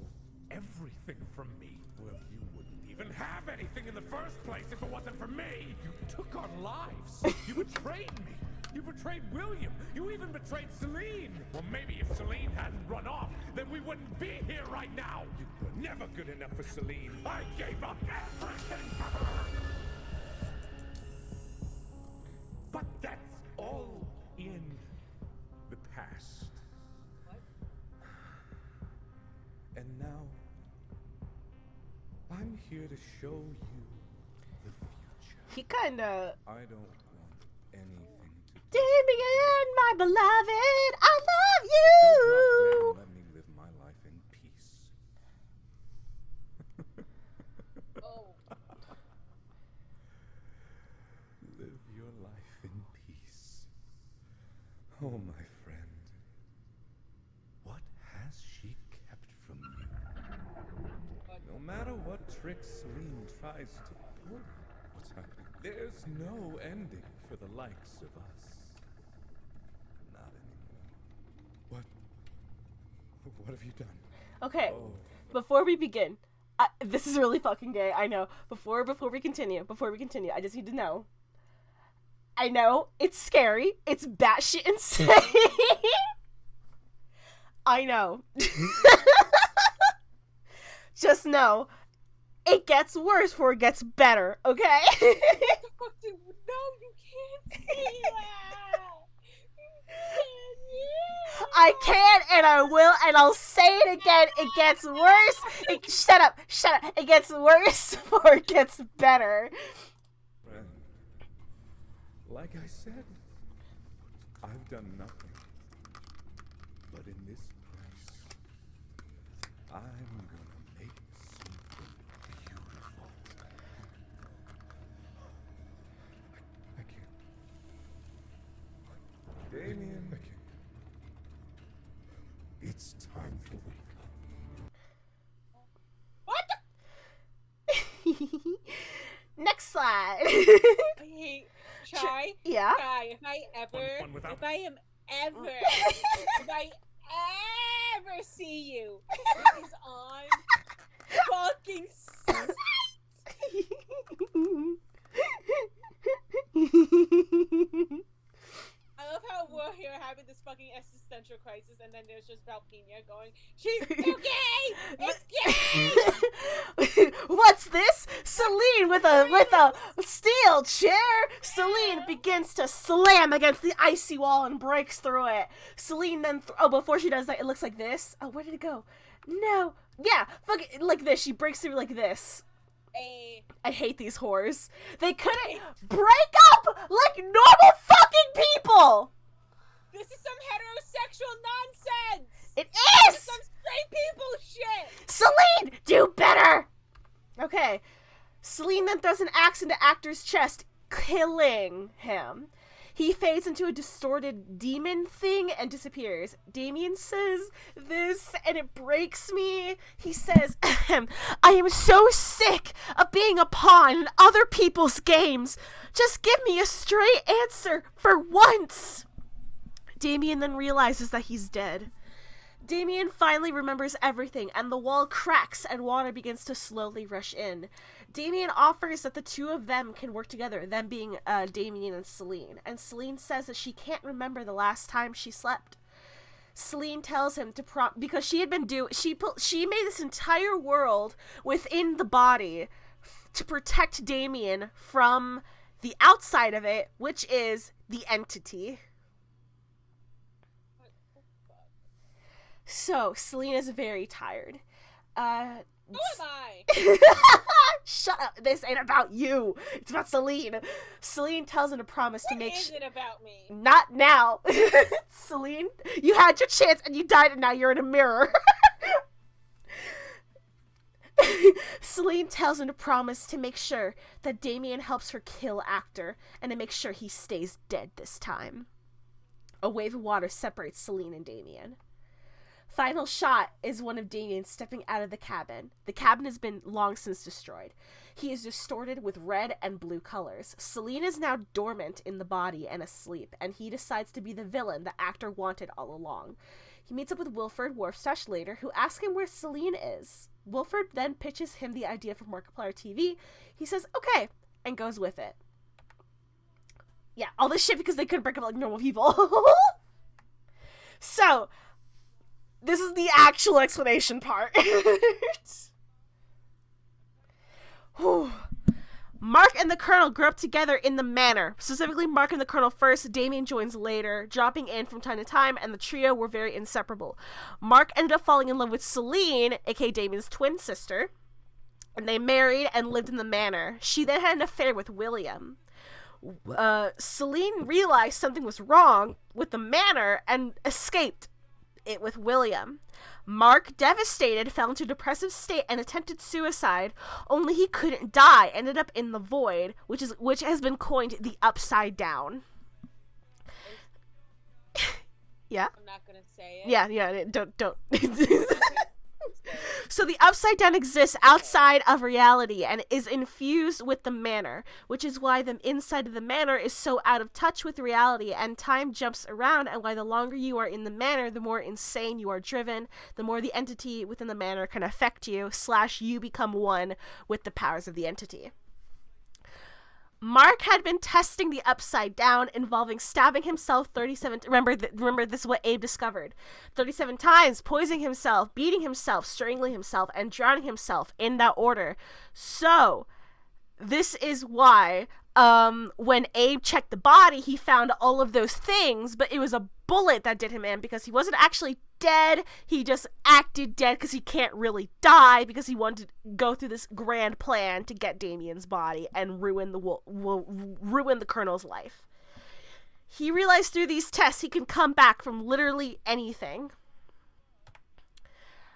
everything from me. Well, you wouldn't even have anything in the first place if it wasn't for me. You took our lives. You betrayed me. You betrayed William. You even betrayed Celine. Well, maybe if Celine hadn't run off, then we wouldn't be here right now. You were never good enough for Celine. I gave up everything for her. But that's all in the past. What? And now, I'm here to show you the future. he kinda... I don't want anything to Damien, my beloved, I love Don't you! drop dead and let me live my life in peace. Oh. Live your life in peace. Oh, my friend. What has she kept from you? No matter what tricks Celine tries to pull, what's happening? There's no ending for the likes of us. Not anymore. What? What have you done? Okay, Oh. before we begin, this is really fucking gay, I know. Before we continue, I just need to know. I know, it's scary, it's batshit insane. I know. Just know, it gets worse before it gets better, okay? No, you can't say that. I can and I will and I'll say it again. It gets worse. Shut up. It gets worse before it gets better. Friend, like I said, I've done nothing. But in this place, I'm gonna make something beautiful. I can't. Damien, I can't. It's time to wake up. What the? Next slide. I hate Shy. Yeah. Shy, if I ever see you, it is on fucking sight. I love how we're here having this fucking existential crisis, and then there's just Valpina going, "She's too gay! It's gay!" What's this? Celine with a steel chair. Celine begins to slam against the icy wall and breaks through it. Celine then before she does that, it looks like this. Oh, where did it go? No. Yeah, fuck it, like this. She breaks through like this. I hate these whores. They couldn't break up like normal fucking people. This is some heterosexual nonsense. It This is. is some straight people shit. Celine, do better. Okay. Celine then throws an axe into Actor's chest, killing him. He fades into a distorted demon thing and disappears. Damien says this, and it breaks me. He says, I am so sick of being a pawn in other people's games. Just give me a straight answer for once. Damien then realizes that he's dead. Damien finally remembers everything, and the wall cracks and water begins to slowly rush in. Damien offers that the two of them can work together, them being Damien and Celine. And Celine says that she can't remember the last time she slept. Celine tells him to because she had been she made this entire world within the body to protect Damien from the outside of it, which is the entity. So, Celine is very tired. Who am I? Shut up. This ain't about you. It's about Celine. Celine tells him to promise to make What is it about me? Not now. Celine, you had your chance and you died and now you're in a mirror. Celine tells him to promise to make sure that Damien helps her kill Actor and to make sure he stays dead this time. A wave of water separates Celine and Damien. Final shot is one of Damien stepping out of the cabin. The cabin has been long since destroyed. He is distorted with red and blue colors. Celine is now dormant in the body and asleep, and he decides to be the villain the actor wanted all along. He meets up with Wilford Warfstache later, who asks him where Celine is. Wilford then pitches him the idea for Markiplier TV. He says, okay, and goes with it. Yeah, all this shit because they couldn't break up like normal people. So, this is the actual explanation part. Whew. Mark and the Colonel grew up together in the manor. Specifically, Mark and the Colonel first, Damien joins later, dropping in from time to time, and the trio were very inseparable. Mark ended up falling in love with Celine, aka Damien's twin sister, and they married and lived in the manor. She then had an affair with William. Celine realized something was wrong with the manor and escaped it with William. Mark, devastated, fell into a depressive state and attempted suicide, only he couldn't die, ended up in the void, which has been coined the Upside Down. Yeah? I'm not gonna say it. Yeah, don't. So the Upside Down exists outside of reality and is infused with the manor, which is why the inside of the manor is so out of touch with reality and time jumps around, and why the longer you are in the manor, the more insane you are driven, the more the entity within the manor can affect you, / you become one with the powers of the entity. Mark had been testing the Upside Down, involving stabbing himself 37 remember this is what Abe discovered, 37 times, poisoning himself, beating himself, strangling himself, and drowning himself, in that order. So this is why when Abe checked the body, he found all of those things, but it was a bullet that did him in, because he wasn't actually dead. He just acted dead because he can't really die, because he wanted to go through this grand plan to get Damien's body and ruin the Colonel's life. He realized through these tests he can come back from literally anything.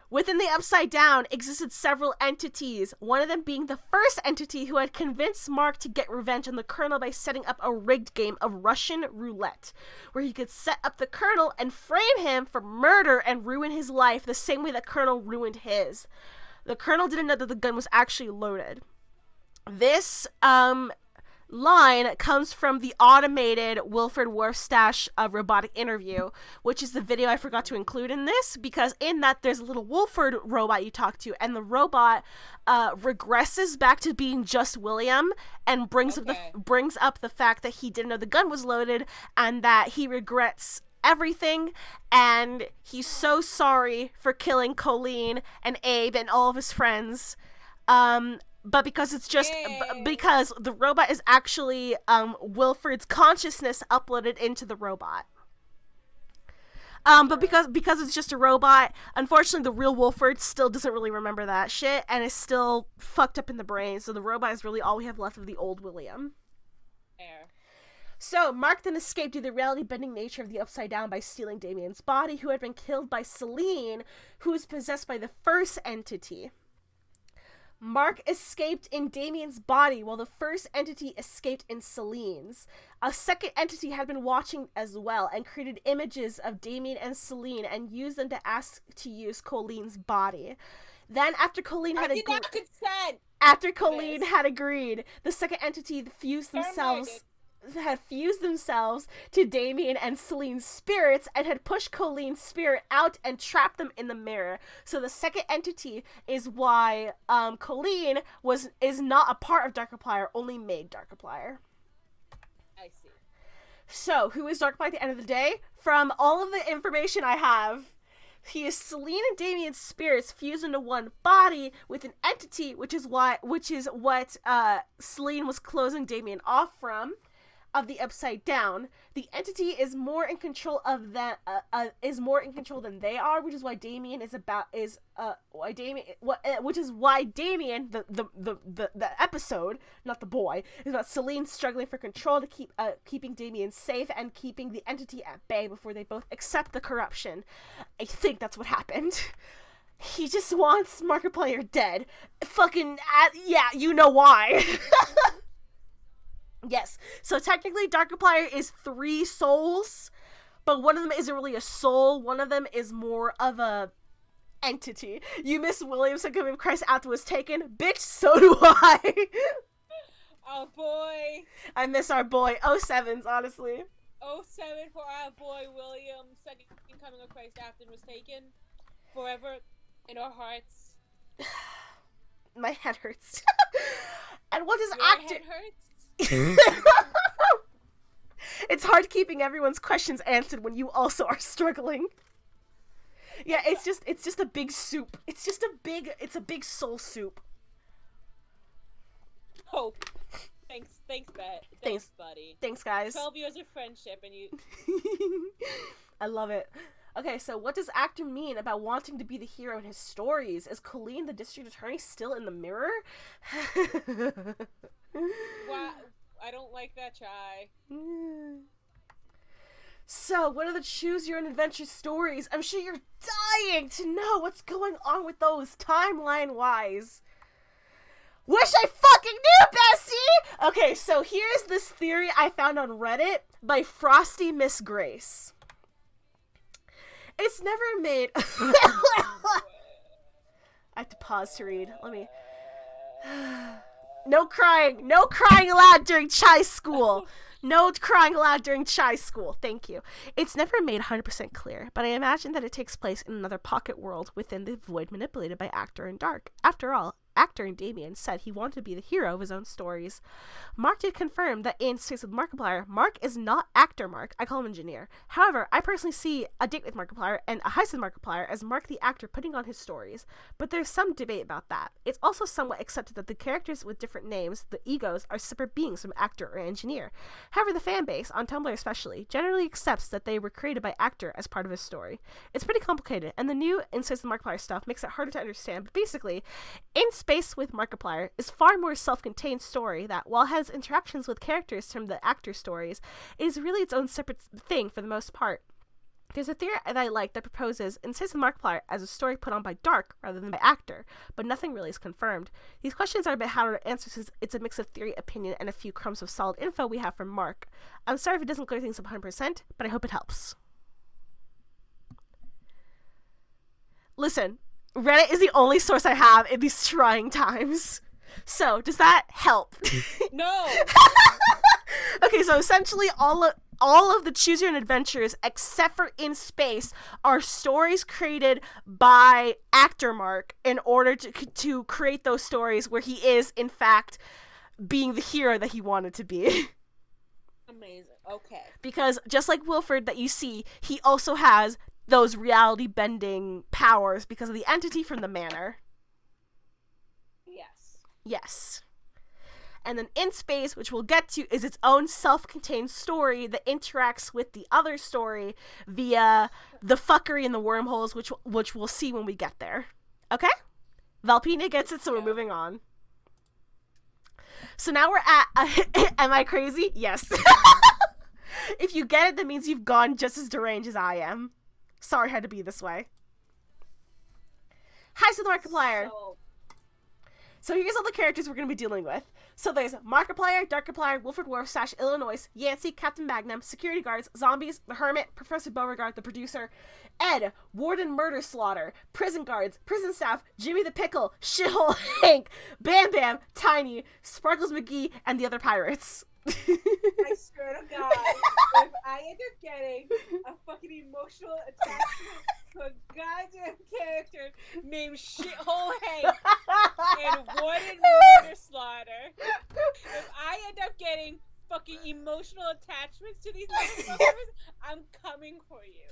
Within the Upside Down existed several entities, one of them being the first entity who had convinced Mark to get revenge on the Colonel by setting up a rigged game of Russian roulette, where he could set up the Colonel and frame him for murder and ruin his life the same way that Colonel ruined his. The Colonel didn't know that the gun was actually loaded. This line comes from the automated Wilford Warfstache robotic interview, which is the video I forgot to include in this, because in that there's a little Wilford robot you talk to, and the robot regresses back to being just William and brings up the fact that he didn't know the gun was loaded and that he regrets everything, and he's so sorry for killing Colleen and Abe and all of his friends. But because it's just because the robot is actually Wilford's consciousness uploaded into the robot. But because it's just a robot, unfortunately the real Wilford still doesn't really remember that shit and is still fucked up in the brain. So the robot is really all we have left of the old William. Fair. So Mark then escaped due to the reality-bending nature of the Upside Down by stealing Damien's body, who had been killed by Celine, who was possessed by the first entity. Mark escaped in Damien's body while the first entity escaped in Celine's. A second entity had been watching as well and created images of Damien and Celine and used them to ask to use Colleen's body. Then after Colleen had agreed, the second entity had fused themselves to Damien and Celine's spirits and had pushed Colleen's spirit out and trapped them in the mirror. So the second entity is why Colleen is not a part of Darkiplier, only made Darkiplier. I see. So who is Darkiplier at the end of the day? From all of the information I have, he is Celine and Damien's spirits fused into one body with an entity, which is what Celine was closing Damien off from. Of the Upside Down. The entity is more in control of than they are, which is why Damien which is why Damien, the episode, not the boy, is about Celine struggling for control to keeping Damien safe and keeping the entity at bay before they both accept the corruption. I think that's what happened. He just wants Markiplier dead. Fucking yeah, you know why. Yes, so technically Darkiplier is 3 souls, but one of them isn't really a soul. One of them is more of a entity. You miss Williams and Coming Christ after was taken? Bitch, so do I. Oh boy. I miss our boy 07s, honestly. 07 for our boy William. Second coming of Christ after was taken. Forever in our hearts. My head hurts. And what does Your actor... head hurts? It's hard keeping everyone's questions answered when you also are struggling. Yeah, it's just a big soup. It's a big soul soup. Oh, thanks, Bet. Thanks, buddy. Thanks, guys. 12 years of friendship and you... I love it. Okay, so what does actor mean about wanting to be the hero in his stories? Is Colleen, the district attorney, still in the mirror? Wow, I don't like that try. So, what are the Choose Your Own Adventure stories? I'm sure you're dying to know what's going on with those timeline-wise. Wish I fucking knew, Bessie! Okay, so here's this theory I found on Reddit by Frosty Miss Grace. It's never made... I have to pause to read. Let me... No crying! No crying aloud during chai school! No crying aloud during chai school. Thank you. It's never made 100% clear, but I imagine that it takes place in another pocket world within the void manipulated by Actor and Dark. After all, Actor and Damien said he wanted to be the hero of his own stories. Mark did confirm that in Space with Markiplier, Mark is not Actor Mark. I call him Engineer. However, I personally see A Date with Markiplier and A Heist with Markiplier as Mark the actor putting on his stories, but there's some debate about that. It's also somewhat accepted that the characters with different names, the egos, are separate beings from Actor or Engineer. However, the fan base, on Tumblr especially, generally accepts that they were created by Actor as part of his story. It's pretty complicated, and the new In Space with Markiplier stuff makes it harder to understand, but basically, In Space with Markiplier is far more self-contained story that, while it has interactions with characters from the Actor stories, it is really its own separate thing for the most part. There's a theory that I like that proposes In Space with Markiplier as a story put on by Dark rather than by Actor, but nothing really is confirmed. These questions are a bit harder to answer since it's a mix of theory, opinion, and a few crumbs of solid info we have from Mark. I'm sorry if it doesn't clear things up 100%, but I hope it helps. Listen, Reddit is the only source I have in these trying times. So, does that help? No! Okay, so essentially all of the Choose Your Own Adventures, except for In Space, are stories created by Actor Mark in order to create those stories where he is, in fact, being the hero that he wanted to be. Amazing. Okay. Because just like Wilford that you see, he also has those reality-bending powers because of the entity from the manor. Yes. Yes. And then In Space, which we'll get to, is its own self-contained story that interacts with the other story via the fuckery in the wormholes, which we'll see when we get there. Okay? Valpina gets it, so we're moving on. So now we're at... am I crazy? Yes. If you get it, that means you've gone just as deranged as I am. Sorry I had to be this way. Hi, so the Markiplier. So here's all the characters we're going to be dealing with. So there's Markiplier, Darkiplier, Wilfred Wolf / Illinois, Yancey, Captain Magnum, security guards, zombies, the Hermit, Professor Beauregard, the producer, Ed, Warden Murder Slaughter, prison guards, prison staff, Jimmy the Pickle, Shithole Hank, Bam Bam, Tiny, Sparkles McGee, and the other pirates. I swear to God, if I end up getting a fucking emotional attachment to a goddamn character named Shithole Hank and Warden Murder Slaughter, if I end up getting fucking emotional attachments to these motherfuckers, I'm coming for you.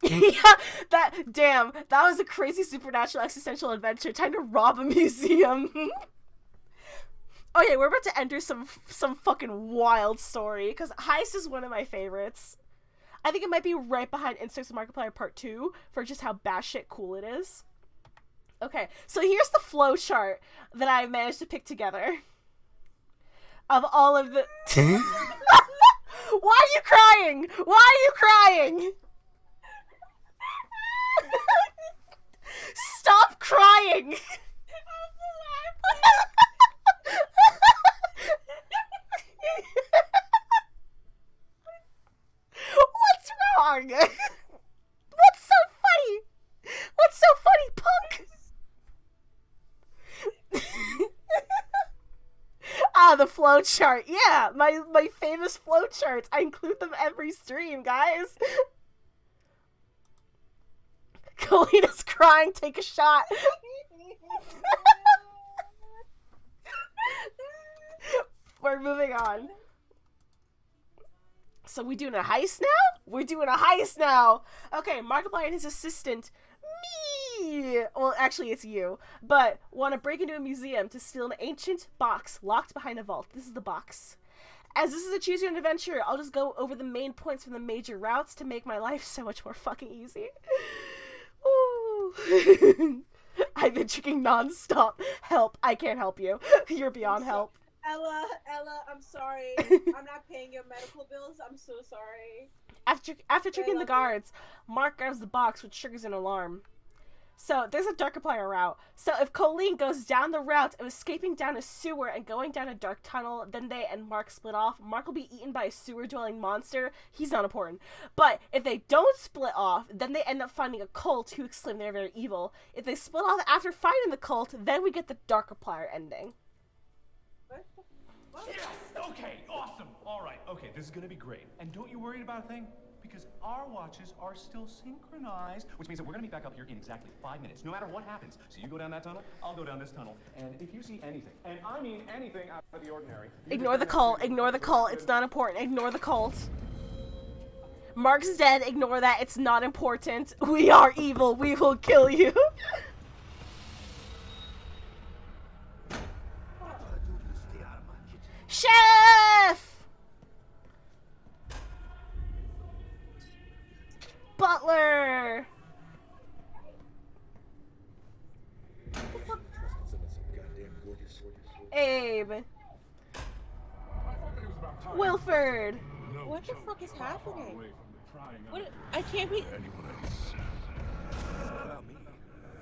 Yeah, that was a crazy supernatural existential adventure trying to rob a museum. Oh yeah, we're about to enter some fucking wild story, because Heist is one of my favorites. I think it might be right behind Instincts of Markiplier Part 2 for just how batshit cool it is. Okay, so here's the flow chart that I managed to pick together. Of all of the... Why are you crying? Why are you crying? Stop crying! wrong? What's so funny? What's so funny, punk? The flow chart. Yeah, my famous flow charts. I include them every stream, guys. Colleen's crying. Take a shot. We're moving on. So we doing a heist now? We're doing a heist now. Okay, Markiplier and his assistant, me. Well, actually, it's you. But want to break into a museum to steal an ancient box locked behind a vault. This is the box. As this is a choose your own adventure, I'll just go over the main points from the major routes to make my life so much more fucking easy. Ooh. I've been tricking non-stop. Help, I can't help you. You're beyond help. Ella, I'm sorry. I'm not paying your medical bills. I'm so sorry. After tricking the guards, Mark grabs the box, which triggers an alarm. So, there's a Darkiplier route. So, if Colleen goes down the route of escaping down a sewer and going down a dark tunnel, then they and Mark split off. Mark will be eaten by a sewer-dwelling monster. He's not important. But, if they don't split off, then they end up finding a cult who exclaim they're very evil. If they split off after finding the cult, then we get the Darkiplier ending. Yes! Okay, awesome! Alright, okay, this is gonna be great. And don't you worry about a thing, because our watches are still synchronized, which means that we're gonna meet back up here in exactly 5 minutes, no matter what happens. So you go down that tunnel, I'll go down this tunnel, and if you see anything, and I mean anything out of the ordinary... Ignore the cult, ignore the cult, it's not important, ignore the cult. Mark's dead, ignore that, it's not important. We are evil, we will kill you. Chef! Butler! Abe. Wilford. What the fuck is happening? What? I can't be. About me.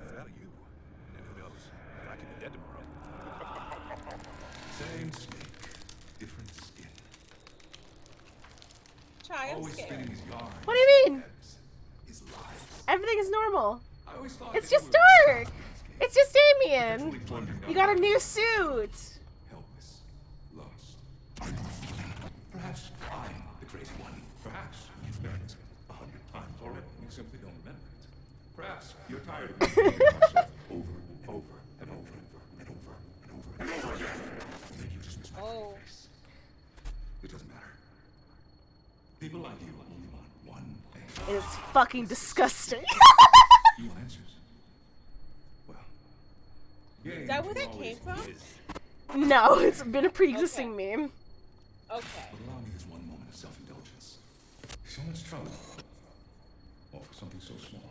About you. And who knows? I could be dead tomorrow. Same snake, different skin. Try, I'm Always scared. spinning his yarn. What do you mean? His lies. Everything is normal. I always thought It's that just you were dark. It's just Damien. perpetually plunging You down got a new suit. helpless, lost. Perhaps I'm the crazy one. Perhaps you've experienced it 100 times already. You simply don't remember it. Perhaps you're tired of repeating yourself over and over and over and over and over and over again. Maybe you just miss my face. It doesn't matter. People like you only want one thing. And it's fucking disgusting. You want answers. Well, Is that where that came from? No, it's been a pre-existing meme. Okay. But allow me this one moment of self-indulgence. So much trouble. All for something so small.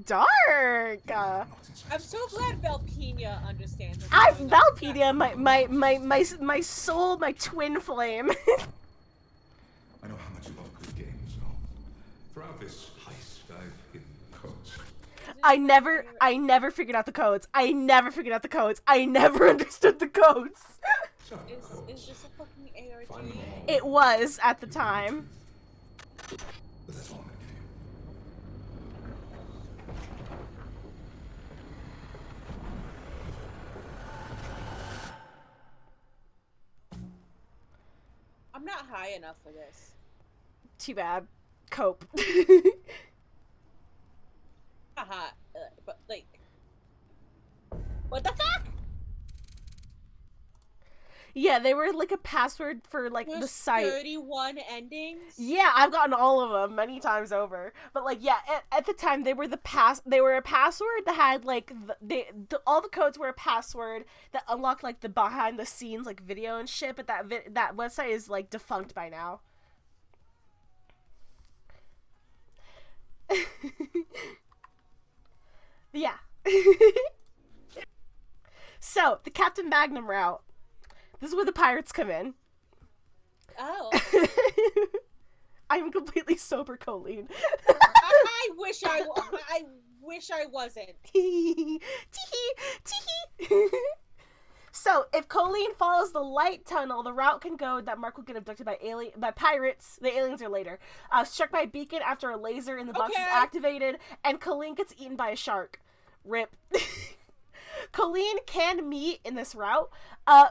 Dark. I'm so glad Valpina understands. what's I going on. Valpedia, my soul, my twin flame. I know how much you love a good game, so throughout this heist, I've hidden codes. I never figured out the codes. I never understood the codes. So, Is this a fucking ARG? find them all. It was at the time. But that's all I'm gonna give you. I'm not high enough for this. Too bad. Cope. Haha. But like, what the fuck? Yeah, they were like a password for like There's the site. 31 endings. Yeah, I've gotten all of them many times over. But like, yeah, at the time they were a password that had like all the codes were a password that unlocked like the behind the scenes like video and shit. But that website is like defunct by now. Yeah. So the Captain Magnum route. This is where the pirates come in. Oh. I'm completely sober, Colleen. I wish I wasn't. Tee-hee. Tee-hee. Tee-hee. So, if Colleen follows the light tunnel, the route can go that Mark will get abducted by pirates. The aliens are later. Struck by a beacon after a laser in the box is activated, and Colleen gets eaten by a shark. Rip. Colleen can meet in this route. Benny!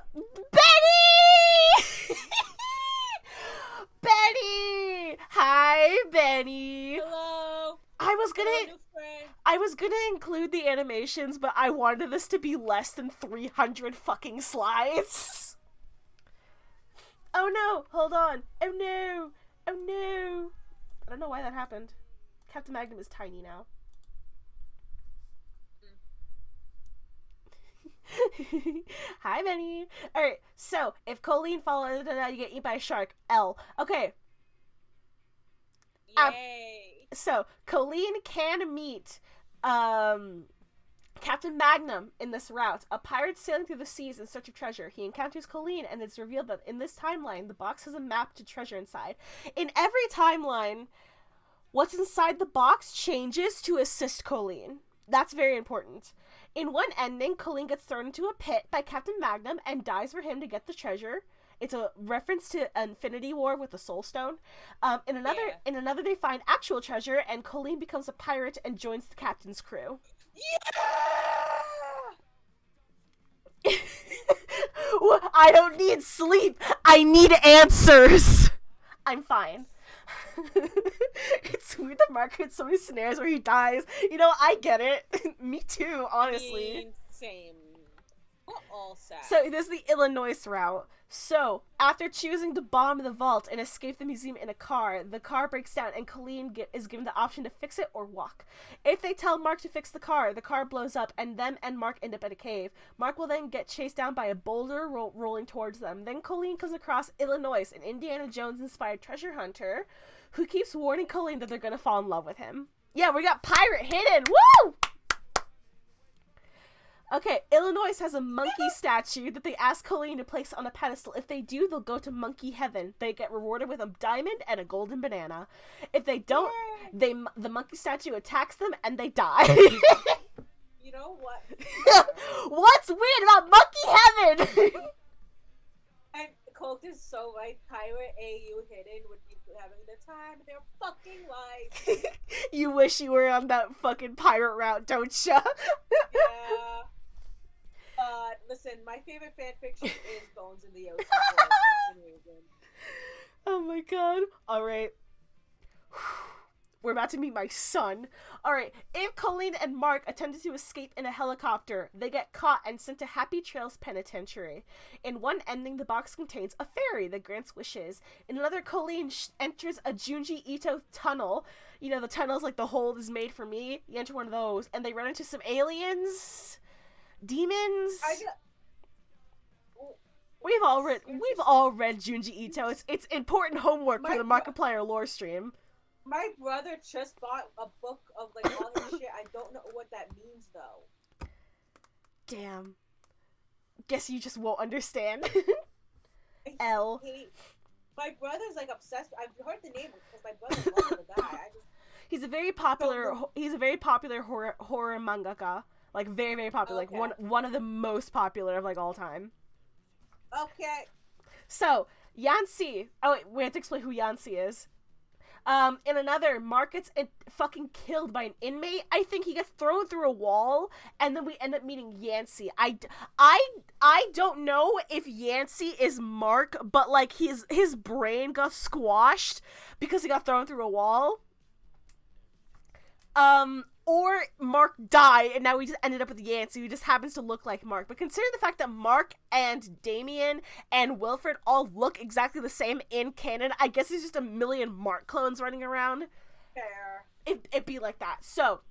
Benny! Hi, Benny. Hello. I was Hello, new friend. gonna include the animations, but I wanted this to be less than 300 fucking slides. Oh no, hold on. Oh no. Oh no. I don't know why that happened. Captain Magnum is tiny now. Hi, Benny. Alright, so if Colleen follows, you get eaten by a shark. L. Okay. Yay. So, Colleen can meet Captain Magnum in this route. A pirate sailing through the seas in search of treasure. He encounters Colleen, and it's revealed that in this timeline, the box has a map to treasure inside. In every timeline, what's inside the box changes to assist Colleen. That's very important. In one ending, Colleen gets thrown into a pit by Captain Magnum and dies for him to get the treasure. It's a reference to Infinity War with the Soul Stone. In another, they find actual treasure, and Colleen becomes a pirate and joins the captain's crew. Yeah! I don't need sleep. I need answers. I'm fine. It's weird that Mark had so many scenarios where he dies. You know, I get it. Me too, honestly. Same. We're all sad. So this is the Illinois route. So after choosing to bomb the vault and escape the museum in a car, the car breaks down and Colleen is given the option to fix it or walk. If they tell Mark to fix the car blows up and them and Mark end up at a cave. Mark will then get chased down by a boulder rolling towards them. Then Colleen comes across Illinois, an Indiana Jones-inspired treasure hunter who keeps warning Colleen that they're going to fall in love with him. Yeah, we got pirate hidden. Woo! Okay, Illinois has a monkey statue that they ask Colleen to place on a pedestal. If they do, they'll go to monkey heaven. They get rewarded with a diamond and a golden banana. If they don't, the monkey statue attacks them and they die. You know what? What's weird about monkey heaven? And Colt is so right. Pirate AU hidden would be having the time of their fucking life. You wish you were on that fucking pirate route, don't ya? Yeah. Listen, my favorite fanfiction is Bones in the Ocean for some reason. Oh my god. Alright. We're about to meet my son. Alright, if Colleen and Mark attempted to escape in a helicopter, they get caught and sent to Happy Trails Penitentiary. In one ending, the box contains a fairy that grants wishes. In another, Colleen enters a Junji Ito tunnel. You know, the tunnel's like the hole is made for me. You enter one of those, and they run into some aliens, demons. We've all read Junji Ito. It's important homework for the Markiplier lore stream. My brother just bought a book of like all his shit. I don't know what that means though. Damn. Guess you just won't understand. L. My brother's like obsessed. I've heard the name because my brother loves the guy. He's a very popular horror mangaka. Like very, very popular. Okay. Like one of the most popular of like all time. Okay. So Yancy. Oh wait, we have to explain who Yancy is. In another, Mark gets fucking killed by an inmate. I think he gets thrown through a wall, and then we end up meeting Yancy. I don't know if Yancy is Mark, but like his brain got squashed because he got thrown through a wall. Or Mark died, and now we just ended up with Yancy, who just happens to look like Mark. But consider the fact that Mark and Damien and Wilfred all look exactly the same in canon, I guess there's just a million Mark clones running around. Fair. It'd be like that. So,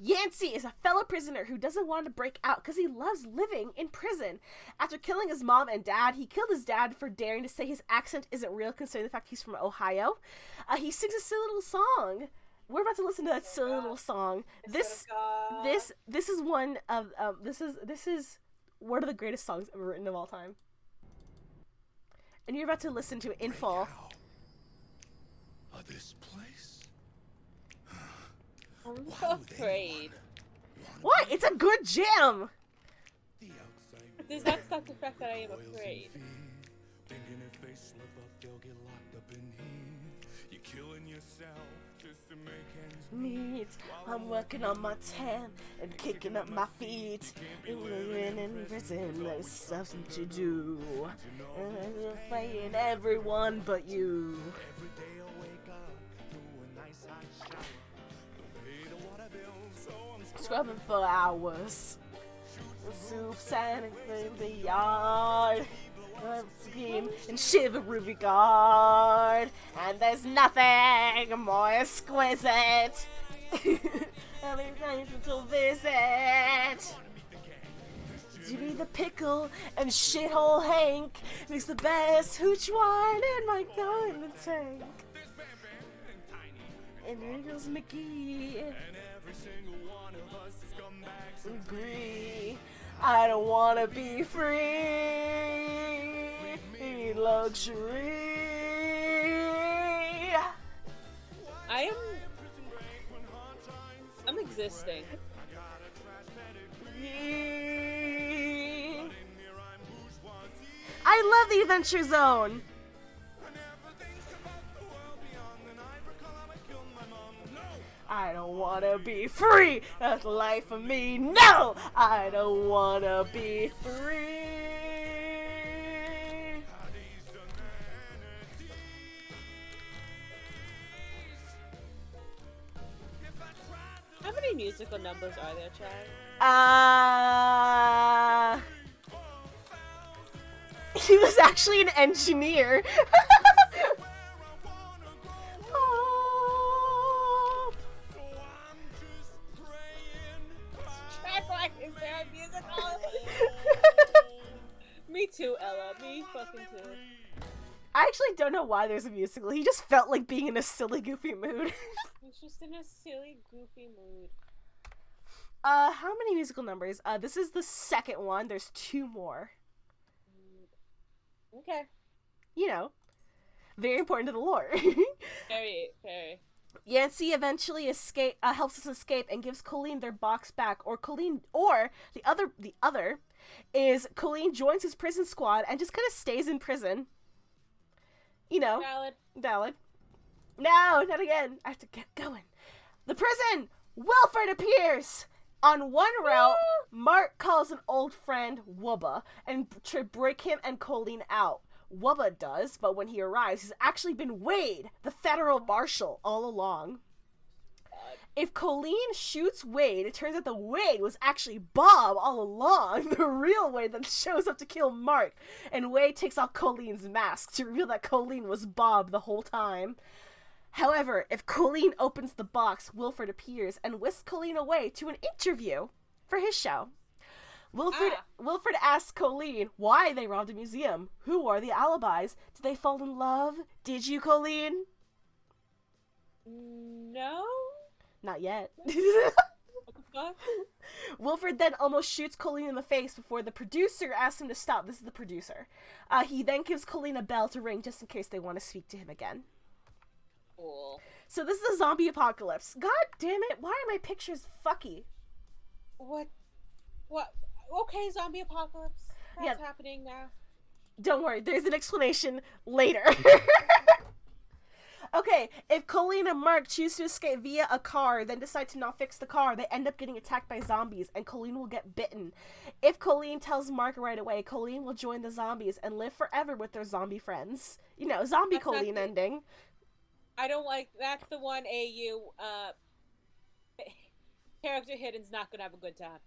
Yancy is a fellow prisoner who doesn't want to break out because he loves living in prison. After killing his mom and dad, he killed his dad for daring to say his accent isn't real, considering the fact he's from Ohio. He sings a silly little song. We're about to listen to that silly little song. This is one of this is one of the greatest songs ever written of all time. And you're about to listen to it in full. This place? I'm afraid. What? It's a good jam. The outside Does that stop the fact that I am afraid? Thinking if they slip up, they'll get locked up in here. You're killing yourself just to make ends Meat. I'm working on my tan and kicking up my feet. And living in prison, there's something to do. And I'm playing everyone but you. every day. I wake up to a nice hot shower. Don't pay the water bill, so I'm Scrubbing for hours. Soups and in the yard. Scheme and shiver regard. And there's nothing more exquisite. Every night to visit. Jimmy the Pickle and Shithole Hank makes the best hooch wine in my go in the tank. And there goes Mickey. every single one of us scumbags. Agree. I don't wanna be free. Luxury. I'm existing. I love the Adventure Zone. I don't wanna be free. That's the life of me. No, I don't wanna be free. How many musical numbers are there, Chad? He was actually an engineer. Is there a musical? Me too, Ella. Me fucking too. I actually don't know why there's a musical. He just felt like being in a silly, goofy mood. He's just in a silly, goofy mood. How many musical numbers? This is the second one. There's 2 more. Okay. You know, very important to the lore. Very, very. Yancy eventually helps us escape and gives Colleen their box back, or the other is Colleen joins his prison squad and just kind of stays in prison. You know, valid. No, not again. I have to get going. The prison. Wilfred appears. On one route, Mark calls an old friend, Wubba, and to break him and Colleen out. Wubba does, but when he arrives, he's actually been Wade, the federal marshal, all along. If Colleen shoots Wade, it turns out that Wade was actually Bob all along, the real Wade that shows up to kill Mark, and Wade takes off Colleen's mask to reveal that Colleen was Bob the whole time. However, if Colleen opens the box, Wilfred appears and whisks Colleen away to an interview for his show. Wilfred asks Colleen why they robbed a museum. Who are the alibis? Did they fall in love? Did you, Colleen? No? Not yet. What the fuck? Wilfred then almost shoots Colleen in the face before the producer asks him to stop. This is the producer. He then gives Colleen a bell to ring just in case they want to speak to him again. Cool. So this is a zombie apocalypse. God damn it, why are my pictures fucky? What? Okay, zombie apocalypse. That's happening now. Don't worry, there's an explanation later. Okay, if Colleen and Mark choose to escape via a car, then decide to not fix the car, they end up getting attacked by zombies, and Colleen will get bitten. If Colleen tells Mark right away, Colleen will join the zombies and live forever with their zombie friends. You know, zombie That's Colleen ending. I don't like, that's the one character hidden's not gonna have a good time.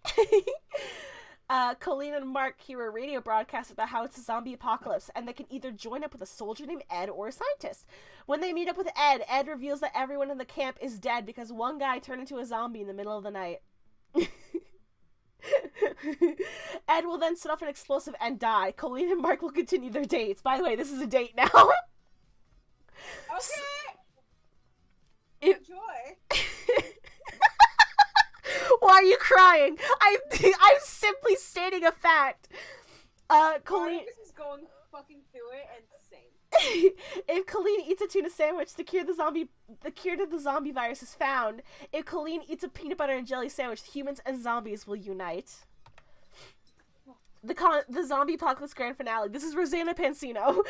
Colleen and Mark hear a radio broadcast about how it's a zombie apocalypse, and they can either join up with a soldier named Ed or a scientist. When they meet up with Ed, Ed reveals that everyone in the camp is dead because one guy turned into a zombie in the middle of the night. Ed will then set off an explosive and die. Colleen and Mark will continue their dates. By the way, this is a date now. Okay! Enjoy! Why are you crying? I'm simply stating a fact. Colleen is going fucking through it and sing. If Colleen eats a tuna sandwich, the cure to the zombie virus is found. If Colleen eats a peanut butter and jelly sandwich, humans and zombies will unite. the zombie apocalypse grand finale. This is Rosanna Pansino. Oh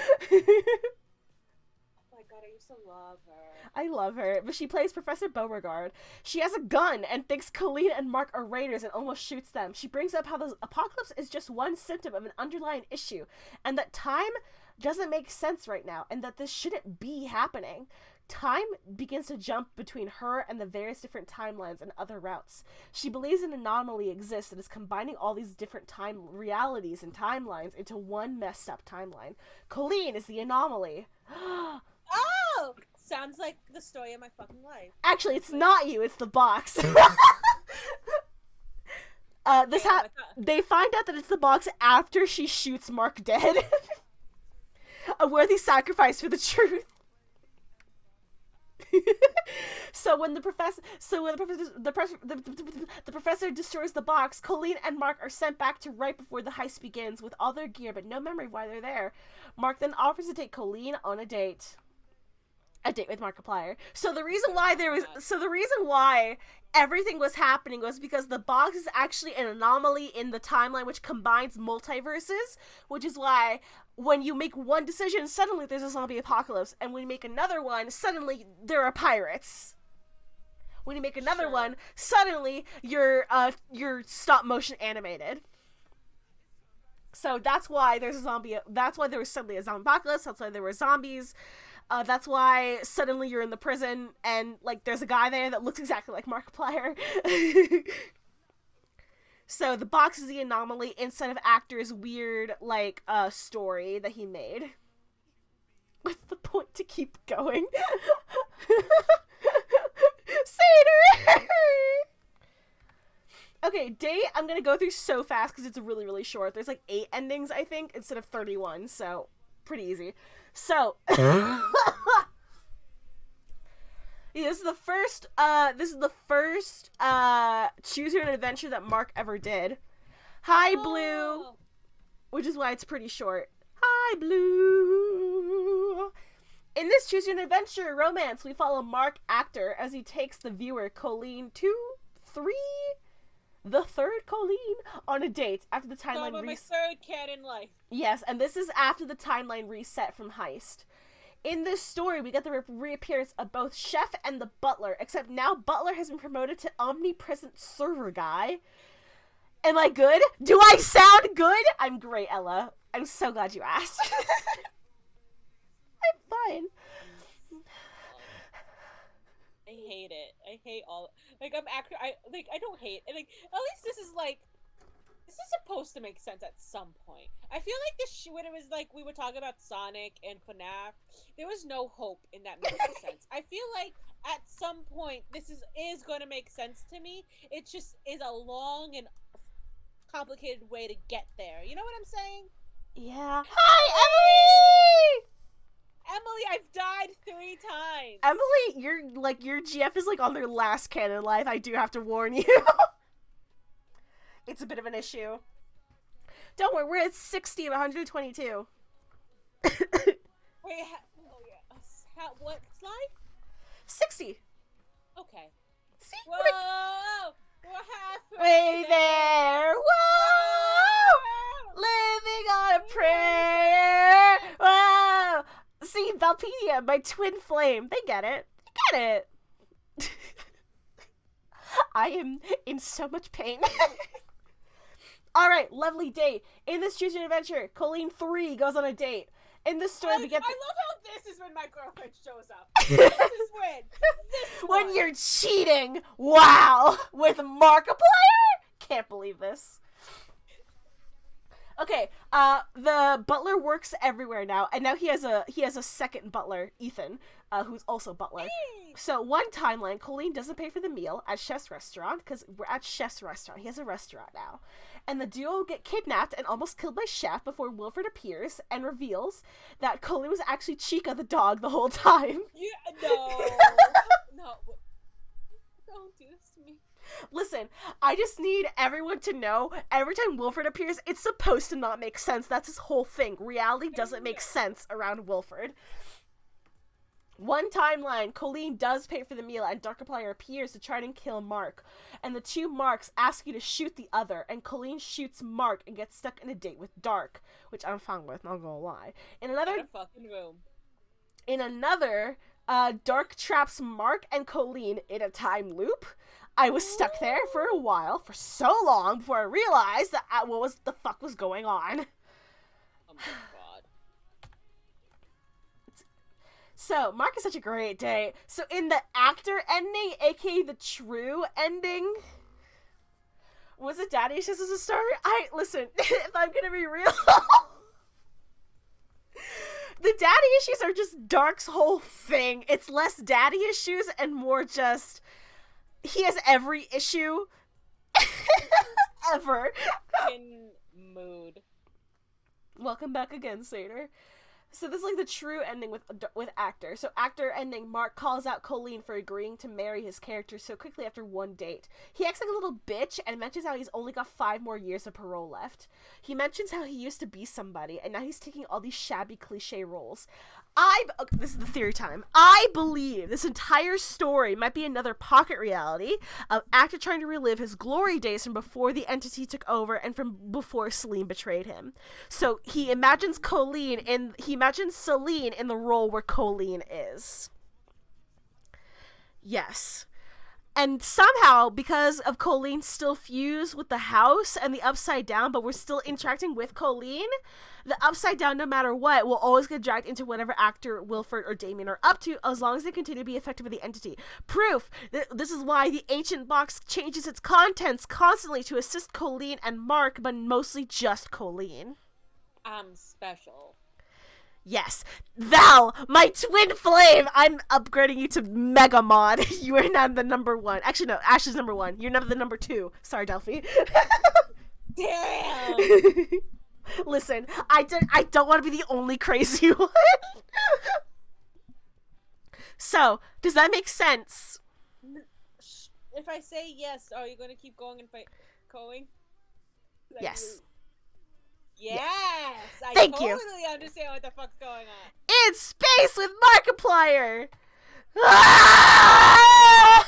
my god, I used to love her. I love her, but she plays Professor Beauregard. She has a gun and thinks Colleen and Mark are raiders and almost shoots them. She brings up how the apocalypse is just one symptom of an underlying issue, and that time doesn't make sense right now, and that this shouldn't be happening. Time begins to jump between her and the various different timelines and other routes. She believes an anomaly exists that is combining all these different time realities and timelines into one messed up timeline. Colleen is the anomaly. Oh! Sounds like the story of my fucking life. Actually, it's not you, it's the box. They find out that it's the box after she shoots Mark dead. A worthy sacrifice for the truth. So when the professor destroys the box, Colleen and Mark are sent back to right before the heist begins with all their gear but no memory why they're there. Mark then offers to take Colleen on a date with Markiplier. So the reason why everything was happening was because the box is actually an anomaly in the timeline which combines multiverses, which is why when you make one decision, suddenly there's a zombie apocalypse, and when you make another one, suddenly there are pirates. When you make another one, suddenly you're stop motion animated. So that's why there was suddenly a zombie apocalypse. That's why there were zombies. That's why suddenly you're in the prison and like there's a guy there that looks exactly like Markiplier. So the box is the anomaly instead of actor's weird like story that he made. What's the point to keep going? Satyr! Okay, date I'm gonna go through so fast because it's really, really short. There's like 8 endings, I think, instead of 31, so pretty easy. So this is the first choose your own adventure that Mark ever did. Hi Blue, which is why it's pretty short. Hi Blue. In this choose your own adventure romance, we follow Mark, actor, as he takes the viewer Colleen the third Colleen on a date after the timeline my third canon life. Yes, and this is after the timeline reset from Heist. In this story, we get the reappearance of both Chef and the Butler, except now Butler has been promoted to omnipresent server guy. Am I good? Do I sound good? I'm great, Ella. I'm so glad you asked. I'm fine. I hate it. I hate all. Like I don't hate. Like at least this is supposed to make sense at some point. I feel like when it was like we were talking about Sonic and FNAF, there was no hope in that making sense. I feel like at some point this is going to make sense to me. It just is a long and complicated way to get there. You know what I'm saying? Yeah. Hi, Emily! Emily, I've died 3 times. Emily, your GF is like on their last canon life. I do have to warn you. It's a bit of an issue. Don't worry, we're at 60 of 122. Wait, what slide? 60. Okay. See? Whoa! We're halfway there. Whoa! Living on a prayer. Whoa! See, Valpedia, my twin flame. They get it. They get it. I am in so much pain. Alright, lovely date. In this choose your adventure, Colleen 3 goes on a date. In this story, we get. I love how this is when my girlfriend shows up. This is when you're cheating. Wow, with Markiplier. Can't believe this. Okay, the butler works everywhere now, and now he has a second butler, Ethan, who's also butler. Hey. So one timeline, Colleen doesn't pay for the meal at Chef's restaurant because we're at Chef's restaurant. He has a restaurant now, and the duo get kidnapped and almost killed by Chef before Wilfred appears and reveals that Colleen was actually Chica the dog the whole time. Yeah, no, don't do this to me. Listen, I just need everyone to know every time Wilfred appears, it's supposed to not make sense. That's his whole thing. Reality doesn't make sense around Wilfred. One timeline, Colleen does pay for the meal and Markiplier appears to try and kill Mark. And the two Marks ask you to shoot the other, and Colleen shoots Mark and gets stuck in a date with Dark, which I'm fine with, not gonna lie. In another, Dark traps Mark and Colleen in a time loop. I was stuck there for a while, for so long, before I realized that what the fuck was going on. Oh my god. So, Mark is such a great date. So, in the actor ending, aka the true ending, was it daddy issues as a story? Listen, if I'm gonna be real, the daddy issues are just Dark's whole thing. It's less daddy issues and more just, he has every issue ever. In mood. Welcome back again, Satyr. So this is like the true ending with actor. So actor ending, Mark calls out Colleen for agreeing to marry his character so quickly after one date. He acts like a little bitch and mentions how he's only got 5 more years of parole left. He mentions how he used to be somebody and now he's taking all these shabby cliche roles. This is the theory time. I believe this entire story might be another pocket reality of actor trying to relive his glory days from before the entity took over and from before Celine betrayed him. So he imagines Celine in the role where Colleen is. Yes. And somehow, because of Colleen still fused with the house and the Upside Down, but we're still interacting with Colleen, the Upside Down, no matter what, will always get dragged into whatever actor Wilford or Damien are up to, as long as they continue to be affected by the entity. Proof! This is why the Ancient Box changes its contents constantly to assist Colleen and Mark, but mostly just Colleen. I'm special. Yes. Val, my twin flame! I'm upgrading you to Mega Mod. You are now the number 1. Actually, no, Ash is number 1. You're now the number 2. Sorry, Delphi. Damn! Listen, I don't want to be the only crazy one. So, does that make sense? If I say yes, are you going to keep going and going? Yes. Yes! Thank you. I totally understand what the fuck's going on. In space with Markiplier! Ah!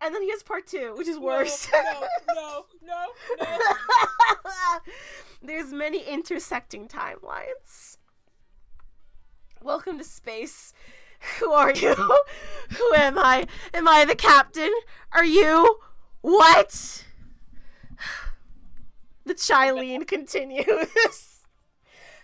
And then he has part 2, which is worse. No. There's many intersecting timelines. Welcome to space. Who are you? Who am I? Am I the captain? Are you? What? The Chilene continues.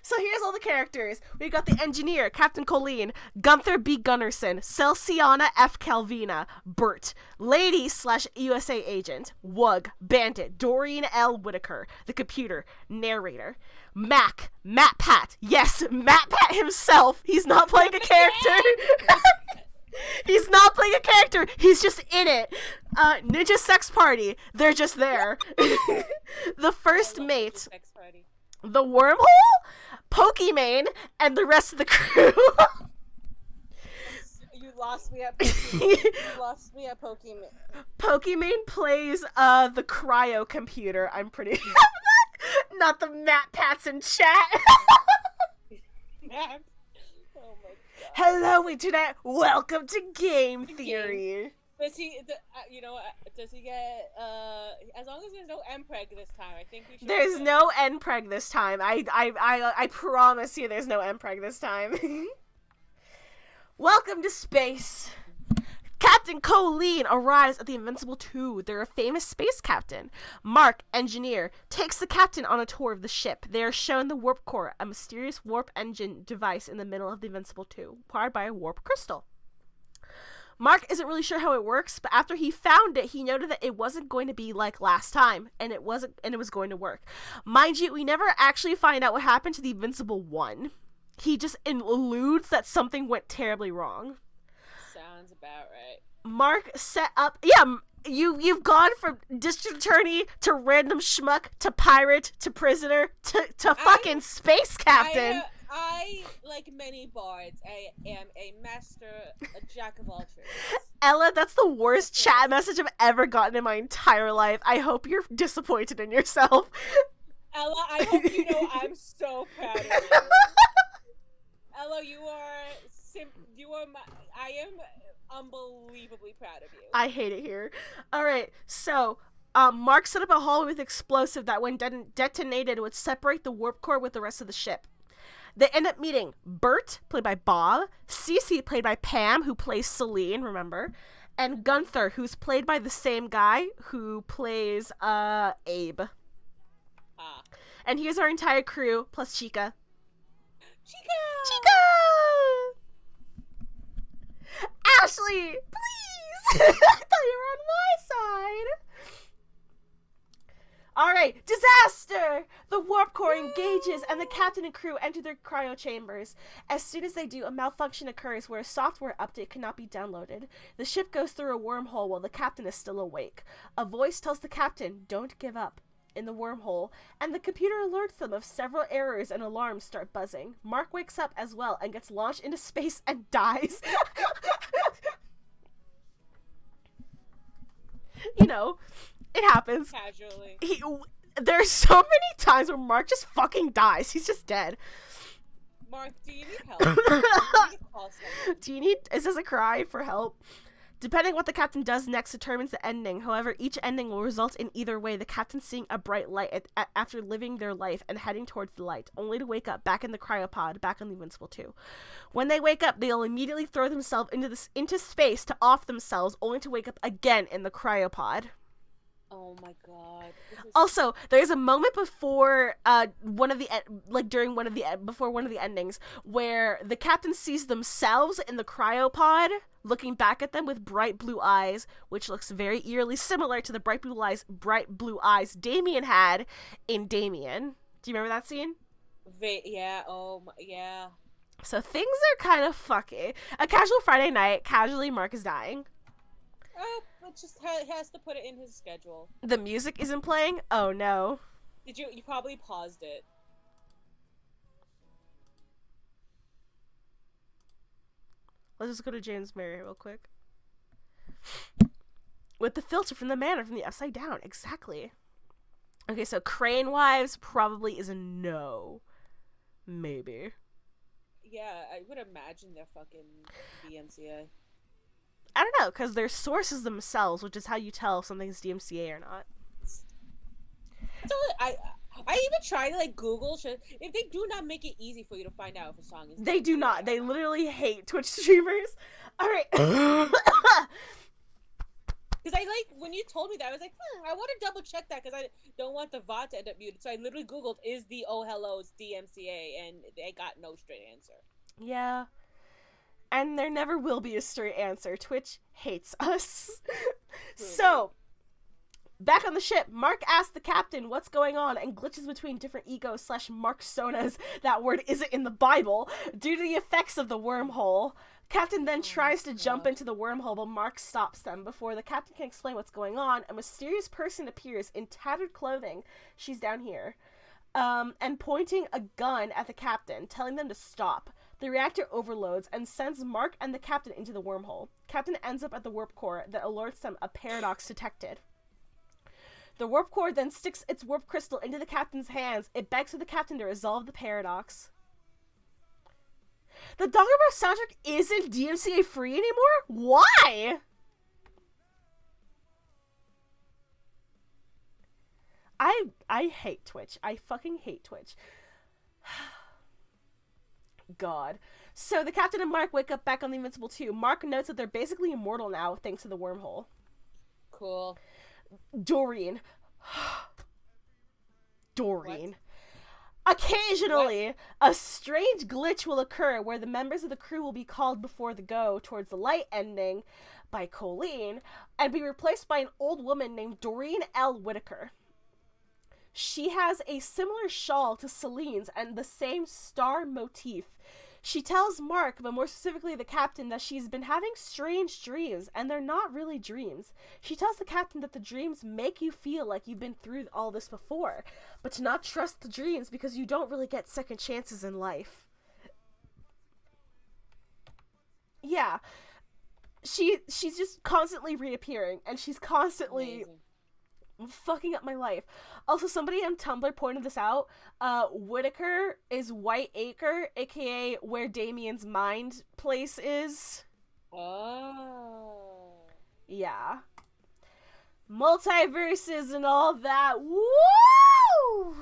So here's all the characters. We got the engineer, Captain Colleen, Gunther B. Gunnarsson, Celsiana F. Calvina, Bert, Lady/USA agent, Wug, Bandit, Doreen L. Whitaker, the computer, narrator, Matt Pat. Yes, Matt Pat himself. He's not playing a character. He's not playing a character. He's just in it. Ninja Sex Party. They're just there. The first mate. Sex party. The Wormhole, Pokimane, and the rest of the crew. You lost me at Pokimane. Pokimane plays the cryo computer. I'm pretty not the Matt Pats in chat. Oh my god. Hello internet. Welcome to Game Theory. Does he? Does he get? As long as there's no MPreg this time, I think we should. There's no MPreg this time. I promise you, there's no MPreg this time. Welcome to space. Captain Colleen arrives at the Invincible 2. They're a famous space captain. Mark, engineer, takes the captain on a tour of the ship. They are shown the warp core, a mysterious warp engine device in the middle of the Invincible 2, powered by a warp crystal. Mark isn't really sure how it works, but after he found it, he noted that it wasn't going to be like last time, and it was going to work. Mind you, we never actually find out what happened to the Invincible 1. He just alludes that something went terribly wrong. Sounds about right. Mark set up... Yeah, you've gone from district attorney to random schmuck to pirate to prisoner to fucking space captain. I, like many bards, I am a jack of all trades. Ella, that's the worst chat message I've ever gotten in my entire life. I hope you're disappointed in yourself. Ella, I hope you know I'm so proud of you. Ella, I am unbelievably proud of you. I hate it here. Alright, so, Mark set up a hallway with explosive that when detonated would separate the warp core with the rest of the ship. They end up meeting Bert, played by Bob, Cece, played by Pam, who plays Celine, remember, and Gunther, who's played by the same guy who plays, Abe. And here's our entire crew, plus Chica. Chica! Ashley, please! I thought you were on my side. Alright, disaster! The warp core engages and the captain and crew enter their cryo chambers. As soon as they do, a malfunction occurs where a software update cannot be downloaded. The ship goes through a wormhole while the captain is still awake. A voice tells the captain, "Don't give up," in the wormhole, and the computer alerts them of several errors and alarms start buzzing. Mark wakes up as well and gets launched into space and dies. You know, it happens. Casually. There's so many times where Mark just fucking dies. He's just dead. Mark, do you need help? Do you need to call someone? Is this a cry for help? Depending what the captain does next determines the ending. However, each ending will result in either way the captain seeing a bright light after living their life and heading towards the light, only to wake up back in the cryopod, back on the Invincible 2. When they wake up, they'll immediately throw themselves into space to off themselves, only to wake up again in the cryopod. Oh my god. Also, there's a moment before before one of the endings where the captain sees themselves in the cryopod looking back at them with bright blue eyes, which looks very eerily similar to the bright blue eyes Damien had in Damien. Do you remember that scene? Yeah, yeah. So things are kind of fucky. A casual Friday night, casually Mark is dying. Oh, but just has to put it in his schedule. The music isn't playing? Oh no. You probably paused it. Let's just go to James Mary real quick. With the filter from the manor from the upside down. Exactly. Okay, so Crane Wives probably is a no. Maybe. Yeah, I would imagine they're fucking DMCA. I don't know, because they're sources themselves, which is how you tell if something's DMCA or not. So I even try to like Google shit. If they do not make it easy for you to find out if a song is They do not. They literally hate Twitch streamers. Alright. Because I when you told me that, I was like, I want to double check that because I don't want the VOD to end up muted. So I literally Googled, is the Oh Hello's DMCA? And they got no straight answer. Yeah. And there never will be a straight answer. Twitch hates us. So, back on the ship, Mark asks the captain what's going on and glitches between different egos / Marksonas, that word isn't in the Bible, due to the effects of the wormhole. Captain then tries to jump into the wormhole, but Mark stops them. Before the captain can explain what's going on, a mysterious person appears in tattered clothing. She's down here. And pointing a gun at the captain, telling them to stop. The reactor overloads and sends Mark and the captain into the wormhole. Captain ends up at the warp core that alerts them a paradox detected. The warp core then sticks its warp crystal into the captain's hands. It begs for the captain to resolve the paradox. The Doggerbar soundtrack isn't DMCA free anymore? Why? I hate Twitch. I fucking hate Twitch. God. So the captain and Mark wake up back on the Invincible 2. Mark notes that they're basically immortal now thanks to the wormhole. Cool. Doreen. Doreen. What? Occasionally, a strange glitch will occur where the members of the crew will be called before the go towards the light ending by Colleen and be replaced by an old woman named Doreen L. Whitaker. She has a similar shawl to Celine's and the same star motif. She tells Mark, but more specifically the captain, that she's been having strange dreams, and they're not really dreams. She tells the captain that the dreams make you feel like you've been through all this before, but to not trust the dreams because you don't really get second chances in life. Yeah. She's just constantly reappearing, and she's constantly fucking up my life. Also, somebody on Tumblr pointed this out. Whitaker is White Acre, aka where Damien's mind place is. Oh. Yeah. Multiverses and all that. Woo!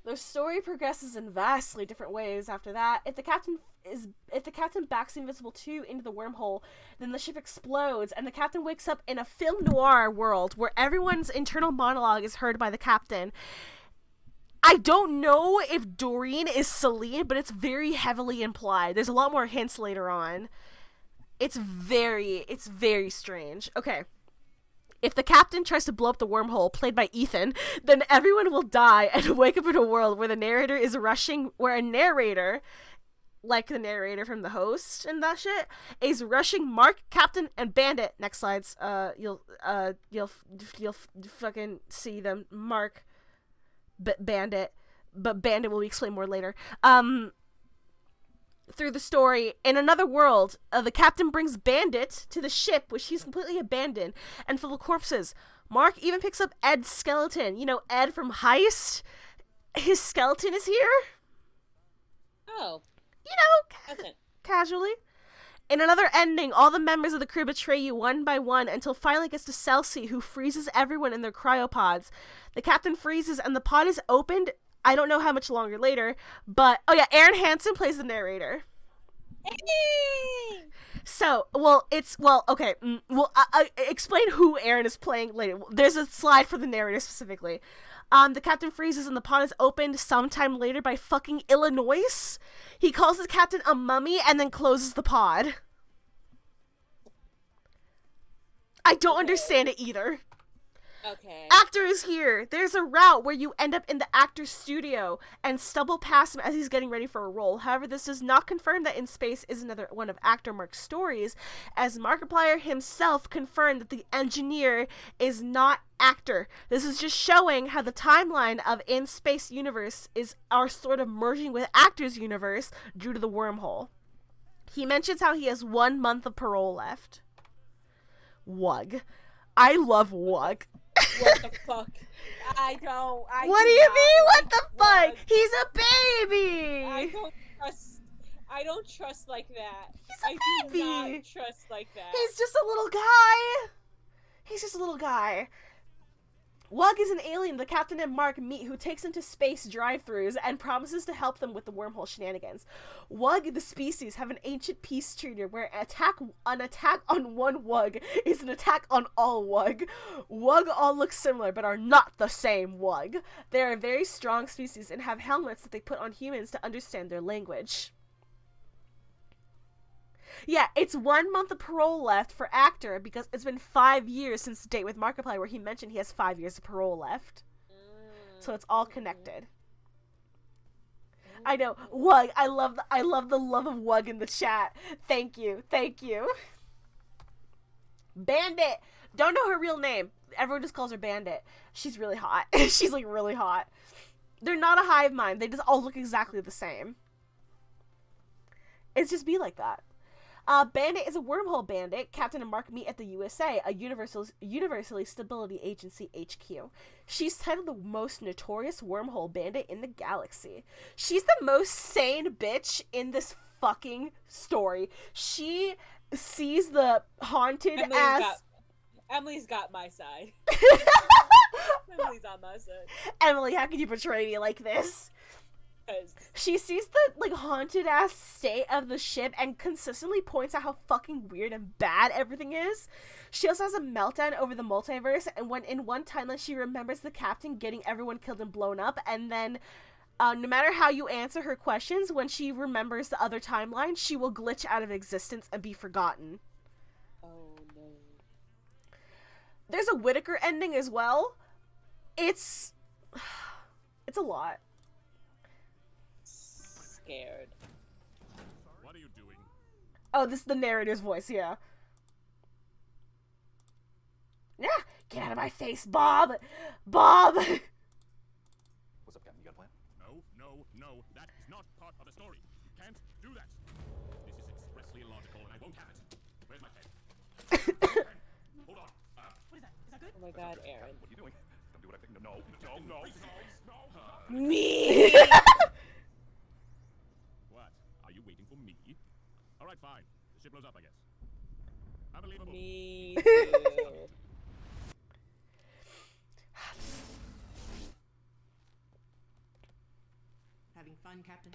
The story progresses in vastly different ways after that. If the captain backs Invisible 2 into the wormhole, then the ship explodes and the captain wakes up in a film noir world where everyone's internal monologue is heard by the captain. I don't know if Doreen is Celine, but it's very heavily implied. There's a lot more hints later on. It's very strange. Okay. If the captain tries to blow up the wormhole, played by Ethan, then everyone will die and wake up in a world where a narrator, like the narrator from The Host and that shit, is rushing Mark, Captain, and Bandit. Next slides. You'll fucking see them. Mark, Bandit, but Bandit will be explained more later. Through the story, in another world, the captain brings Bandit to the ship, which he's completely abandoned and full of corpses. Mark even picks up Ed's skeleton. You know, Ed from Heist? His skeleton is here. Oh. You know, casually. In another ending, all the members of the crew betray you one by one until finally it gets to Celsi, who freezes everyone in their cryopods. The captain freezes and the pod is opened. I don't know how much longer later, but oh yeah, Aaron Hansen plays the narrator. So, okay. I explain who Aaron is playing later. There's a slide for the narrator specifically. The captain freezes and the pod is opened sometime later by fucking Illinois. He calls the captain a mummy and then closes the pod. I don't understand it either. Okay. Actor is here. There's a route where you end up in the actor's studio and stumble past him as he's getting ready for a role. However, this does not confirm that In Space is another one of actor Mark's stories, as Markiplier himself confirmed that the engineer is not actor. This is just showing how the timeline of In Space universe are sort of merging with actor's universe due to the wormhole. He mentions how he has 1 month of parole left. Wug. I love Wug. What the fuck? What do you mean? What the fuck? He's a baby. I don't trust like that. He's a baby. I do not trust like that. He's just a little guy. Wug is an alien the captain and Mark meet who takes them to space drive-thrus and promises to help them with the wormhole shenanigans. Wug, the species, have an ancient peace treaty where an attack on one Wug is an attack on all Wug. Wug all look similar but are not the same Wug. They are a very strong species and have helmets that they put on humans to understand their language. Yeah, it's 1 month of parole left for actor because it's been 5 years since the date with Markiplier where he mentioned he has 5 years of parole left. So it's all connected. I know. Wug, I love the love of Wug in the chat. Thank you. Bandit. Don't know her real name. Everyone just calls her Bandit. She's really hot. She's like really hot. They're not a hive mind. They just all look exactly the same. It's just be like that. Bandit is a wormhole bandit. Captain and Mark meet at the USA, a universally stability agency HQ. She's titled the most notorious wormhole bandit in the galaxy. She's the most sane bitch in this fucking story. She sees the haunted Emily's got my side. Emily's on my side. Emily, how can you portray me like this? She sees the haunted ass state of the ship and consistently points out how fucking weird and bad everything is. She also has a meltdown over the multiverse, and when in one timeline she remembers the captain getting everyone killed and blown up, and then no matter how you answer her questions, when she remembers the other timeline, she will glitch out of existence and be forgotten. Oh no. There's a Whitaker ending as well. It's a lot. Scared. What are you doing? Oh, this is the narrator's voice, yeah. Yeah, get out of my face, Bob! Bob! What's up, Captain? You got a plan? No, that is not part of the story. You can't do that. This is perfectly illogical, and I won't have it. Where's my pen? Hold on. What is that? Is that good? Oh my god, Aaron. What are you doing? Don't do what I think. No. Me! What? Are you waiting for me? All right, fine. The ship blows up, I guess. Unbelievable. Me too. Having fun, Captain?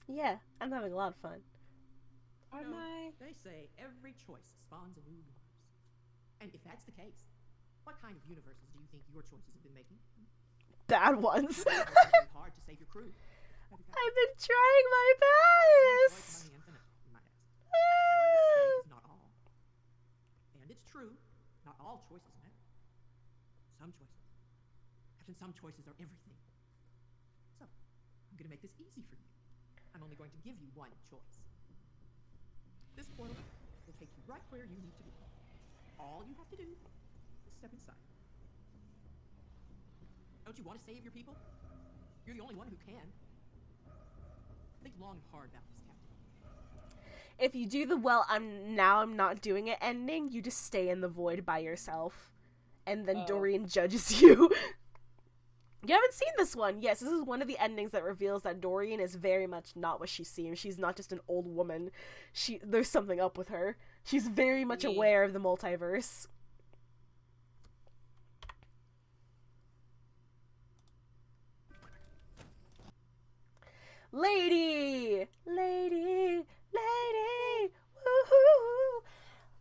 Yeah, I'm having a lot of fun. Am No, I? They say every choice spawns a new universe. And if that's the case, what kind of universes do you think your choices have been making? Bad ones. You've worked very hard to save your crew. Have you I've been trying my best. Money infinite, you might ask. One mistake is not all. And it's true, not all choices matter. Some choices. Captain, some choices are everything. So, I'm going to make this easy for you. I'm only going to give you one choice. This portal will take you right where you need to be. All you have to do is step inside. Don't you want to save your people? You're the only one who can. Think long and hard about this, Captain. If you do the well, I'm not doing it ending, you just stay in the void by yourself. And then Oh. Dorian judges you. You haven't seen this one. Yes, this is one of the endings that reveals that Dorian is very much not what she seems. She's not just an old woman. There's something up with her. She's very much aware of the multiverse. Lady! Lady! Lady! Woohoo!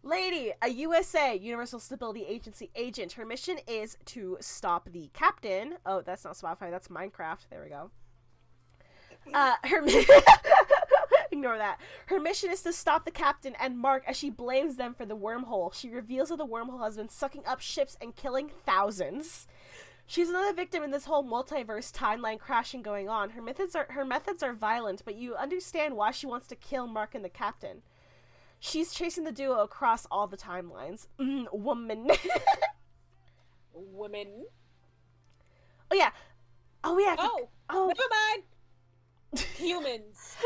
Lady, a USA, Universal Stability Agency agent. Her mission is to stop the captain. Oh, that's not Spotify, that's Minecraft. There we go. Ignore that. Her mission is to stop the captain and Mark as she blames them for the wormhole. She reveals that the wormhole has been sucking up ships and killing thousands. She's another victim in this whole multiverse timeline crashing going on. Her methods are violent, but you understand why she wants to kill Mark and the captain. She's chasing the duo across all the timelines. Woman. Women. Oh yeah. Oh, never mind. Humans.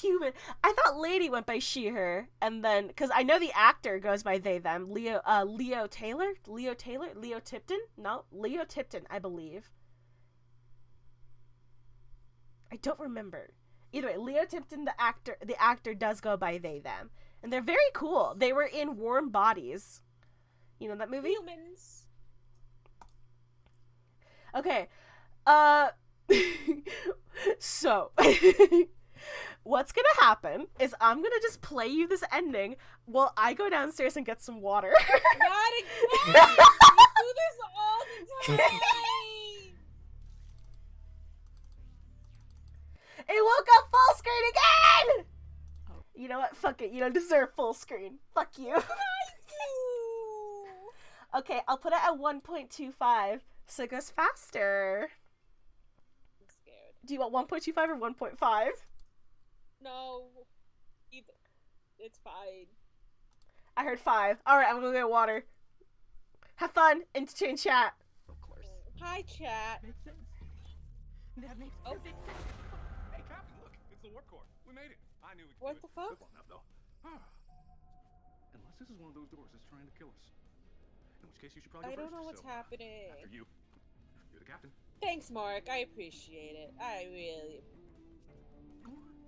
Human. I thought lady went by she, her, and then because I know the actor goes by they, them. Leo Tipton, I believe. I don't remember. Either way, Leo Tipton, the actor does go by they, them, and they're very cool. They were in Warm Bodies. You know that movie? Humans. Okay. So, what's gonna happen is I'm gonna just play you this ending while I go downstairs and get some water. Not again! You do this all the time! It woke up full screen again! You know what? Fuck it. You don't deserve full screen. Fuck you. Okay, I'll put it at 1.25 so it goes faster. I'm scared. Do you want 1.25 or 1.5? No. It's fine. I heard 5. Alright, I'm gonna go get water. Have fun. Interchange chat. Of course. Hi, chat. Makes sense. That makes Oh. perfect sense. Hey, Captain, look. It's the warp core. We made it. I knew we could What do the it. fuck? Took long enough, though. Unless this is one of those doors that's trying to kill us. In which case you should probably I go don't know first, what's so, happening. After you. You're the captain. Thanks, Mark. I appreciate it. I really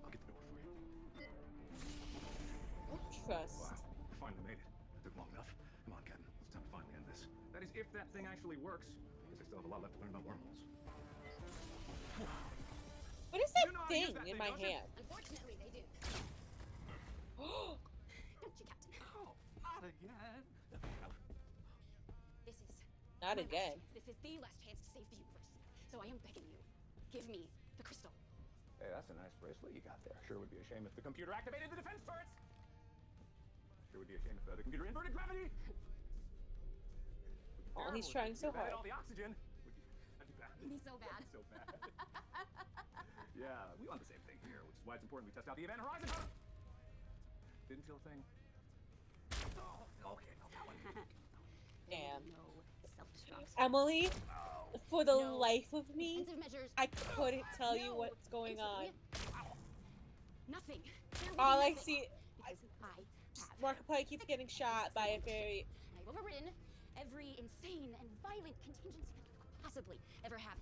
I'll get the door for you. trust. Wow. We finally made it. It took long enough. Come on, Captain. It's time to finally end this. That is, if that thing actually works. Because I still have a lot left to learn about wormholes. What is that You know how to use thing that in thing, my don't you? hand? Unfortunately, they do. Don't you, Captain? Oh, not again. This is Not my last again. chance. This is the last chance to save the universe. So I am begging you, give me the crystal. Hey, that's a nice bracelet you got there. Sure would be a shame if the computer activated the defense turrets. Sure would be a shame if the computer inverted gravity. Oh, he's Terrible if trying the so computer added hard. all the oxygen. That'd be bad. It'd be so bad. That'd be so bad. Yeah, we want the same thing here, which is why it's important we test out the event horizon. Didn't feel a thing. Oh, okay, no, that one. Damn. No self-destruct. Emily, for the No. life of me, Defensive measures. I couldn't tell you No. what's going on. Nothing. There will All be I nothing. see, Because I have. Markiplier keeps getting shot by a very. And I've overridden every insane and violent contingency that you could possibly ever have.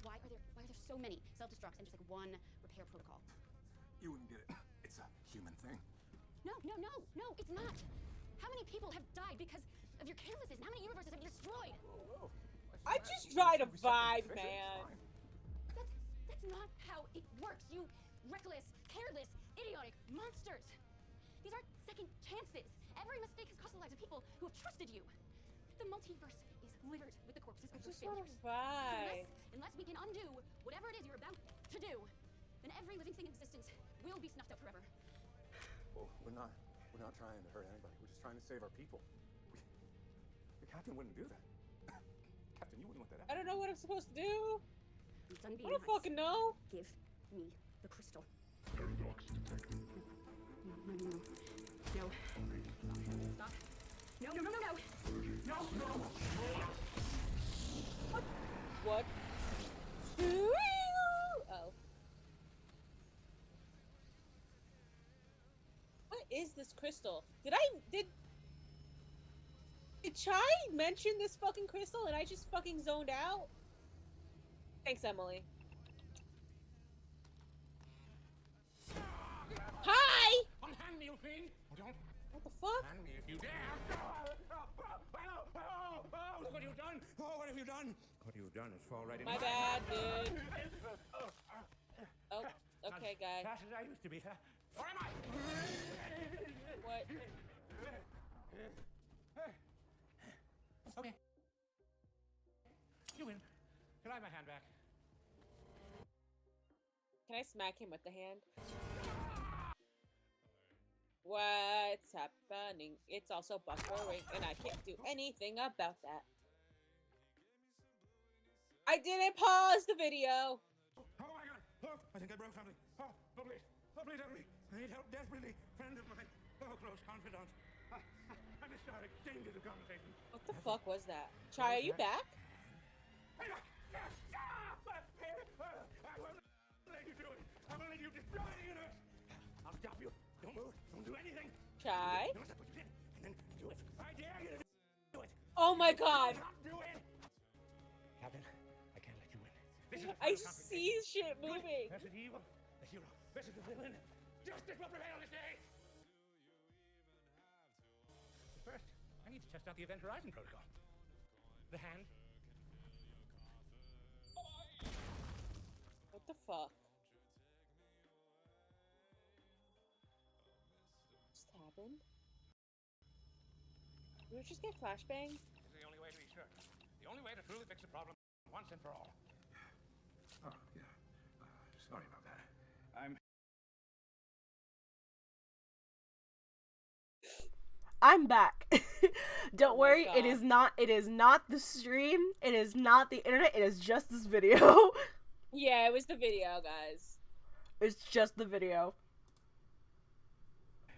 Why are there so many self-destructs and just like one repair protocol? You wouldn't get it. It's a human thing. No, it's not. How many people have died because of your carelessness? And how many universes have you destroyed? Whoa. I just try to vibe, man. That's not how it works. You reckless, careless, idiotic monsters. These aren't second chances. Every mistake has cost the lives of people who have trusted you. The multiverse is littered with the corpses of I your just want failures. to vibe. Unless we can undo whatever it is you're about to do, then every living thing in existence will be snuffed out forever. Well, we're not trying to hurt anybody. We're just trying to save our people. The captain wouldn't do that. Captain, you wouldn't want that I don't know what I'm supposed to do. I'm done being I don't nice. fucking know. Give me the crystal. Paradox detected. No. Stop. No. What? Oh. What is this crystal? Did Chai mention this fucking crystal and I just fucking zoned out? Thanks, Emily. Hi! Unhand me, you fiend! Don't What the fuck? hand me if you dare! Look what you've done! Oh, what have you done? What you've done is fall right in My bad, dude. Oh, okay, guy. Fast as I used to be, huh? Or am I? What? Okay. You win. Can I have my hand back? Can I smack him with the hand? What's happening? It's also buffering, and I can't do anything about that. I didn't pause the video. Oh my god! Oh, I think I broke something. Oh, please. Oh, please help me. I need help desperately. Friend of mine. Oh, close confidant. I'm just start exchanges of conversation. What the fuck was that? Chai, are you back? I won't let you do it. I won't let you destroy the universe. I'll stop you. Don't move. Don't do anything. Chai? No, that's what you did. And then do it. I dare you to do it. Oh my god. Not do it. Captain, I can't let you win. This is a I final see shit moving. That's the evil, the hero, this is the villain. Justice will prevail this day. First, I need to test out the Event Horizon protocol. The hand. What the fuck? Just happened? Did we just get flashbangs? This is the only way to be sure. The only way to truly fix a problem once and for all. Oh, yeah. Sorry about that. I'm back. Don't Oh my worry, God. it is not the stream, it is not the internet, it is just this video. Yeah, it was the video, guys. It's just the video. This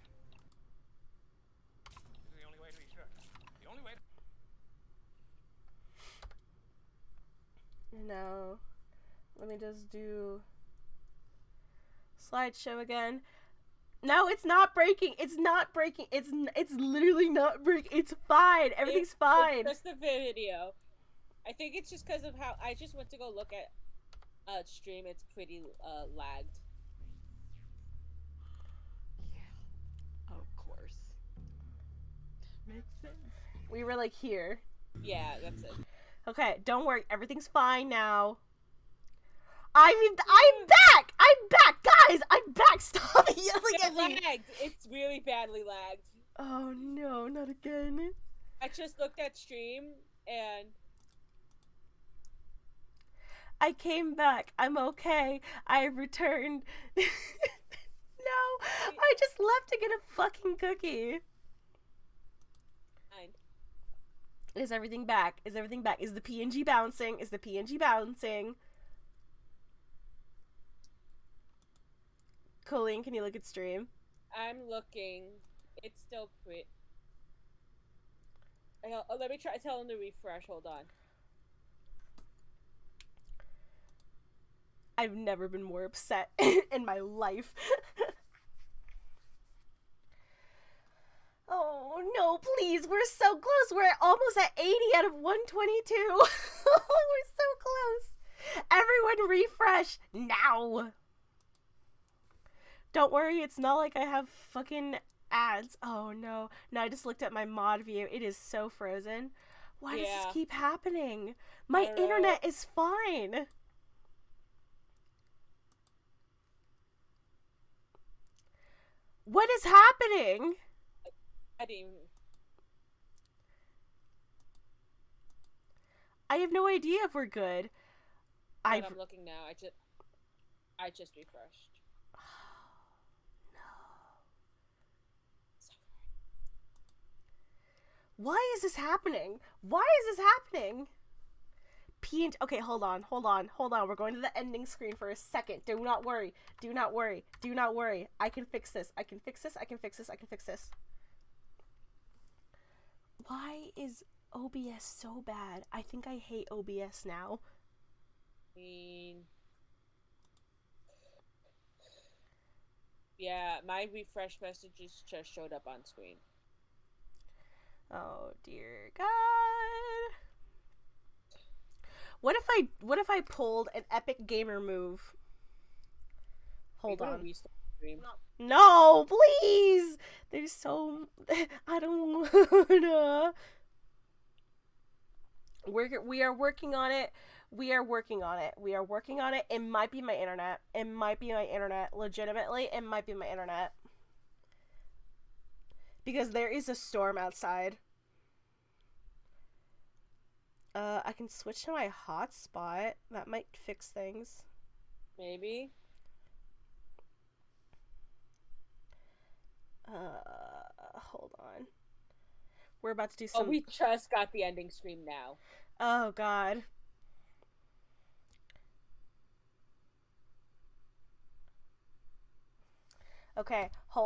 is the only way to be sure. The only way to... No. Let me just do slideshow again. No, it's not breaking. It's not breaking. It's literally not breaking. It's fine. Everything's fine. It's just the video. I think it's just because of how I just went to go look at stream. It's pretty lagged. Yeah. Of course. Makes sense. We were like here. Yeah, that's it. Okay, don't worry. Everything's fine now. I'm back. I'm back, guys. I'm back. Stop yelling It's at me. lagged. It's really badly lagged. Oh no, not again. I just looked at stream and I came back. I'm okay. I returned. No, I just left to get a fucking cookie. fine. Is everything back? Is everything back? Is the PNG bouncing? Is the PNG bouncing? Colleen, can you look at stream? I'm looking. It's still pretty. Let me try. Tell him to refresh. Hold on. I've never been more upset in my life. Oh, no, please. We're so close. We're almost at 80 out of 122. We're so close. Everyone refresh now. Don't worry. It's not like I have fucking ads. Oh, no. No, I just looked at my mod view. It is so frozen. Why does this keep happening? My internet is fine. What is happening? I have no idea if we're good. I'm looking now. I just refreshed. No. Why is this happening? Why is this happening? Okay, hold on. We're going to the ending screen for a second. Do not worry. I can fix this. I can fix this. Why is OBS so bad? I think I hate OBS now. Yeah, my refresh messages just showed up on screen. Oh dear God. What if I pulled an epic gamer move? Hold on. No, please. There's so I don't wanna. We are working on it. It might be my internet. Legitimately, it might be my internet. Because there is a storm outside. I can switch to my hotspot. That might fix things. Maybe. Hold on. We're about to do some... Oh, we just got the ending screen now. Oh, God. Okay, hold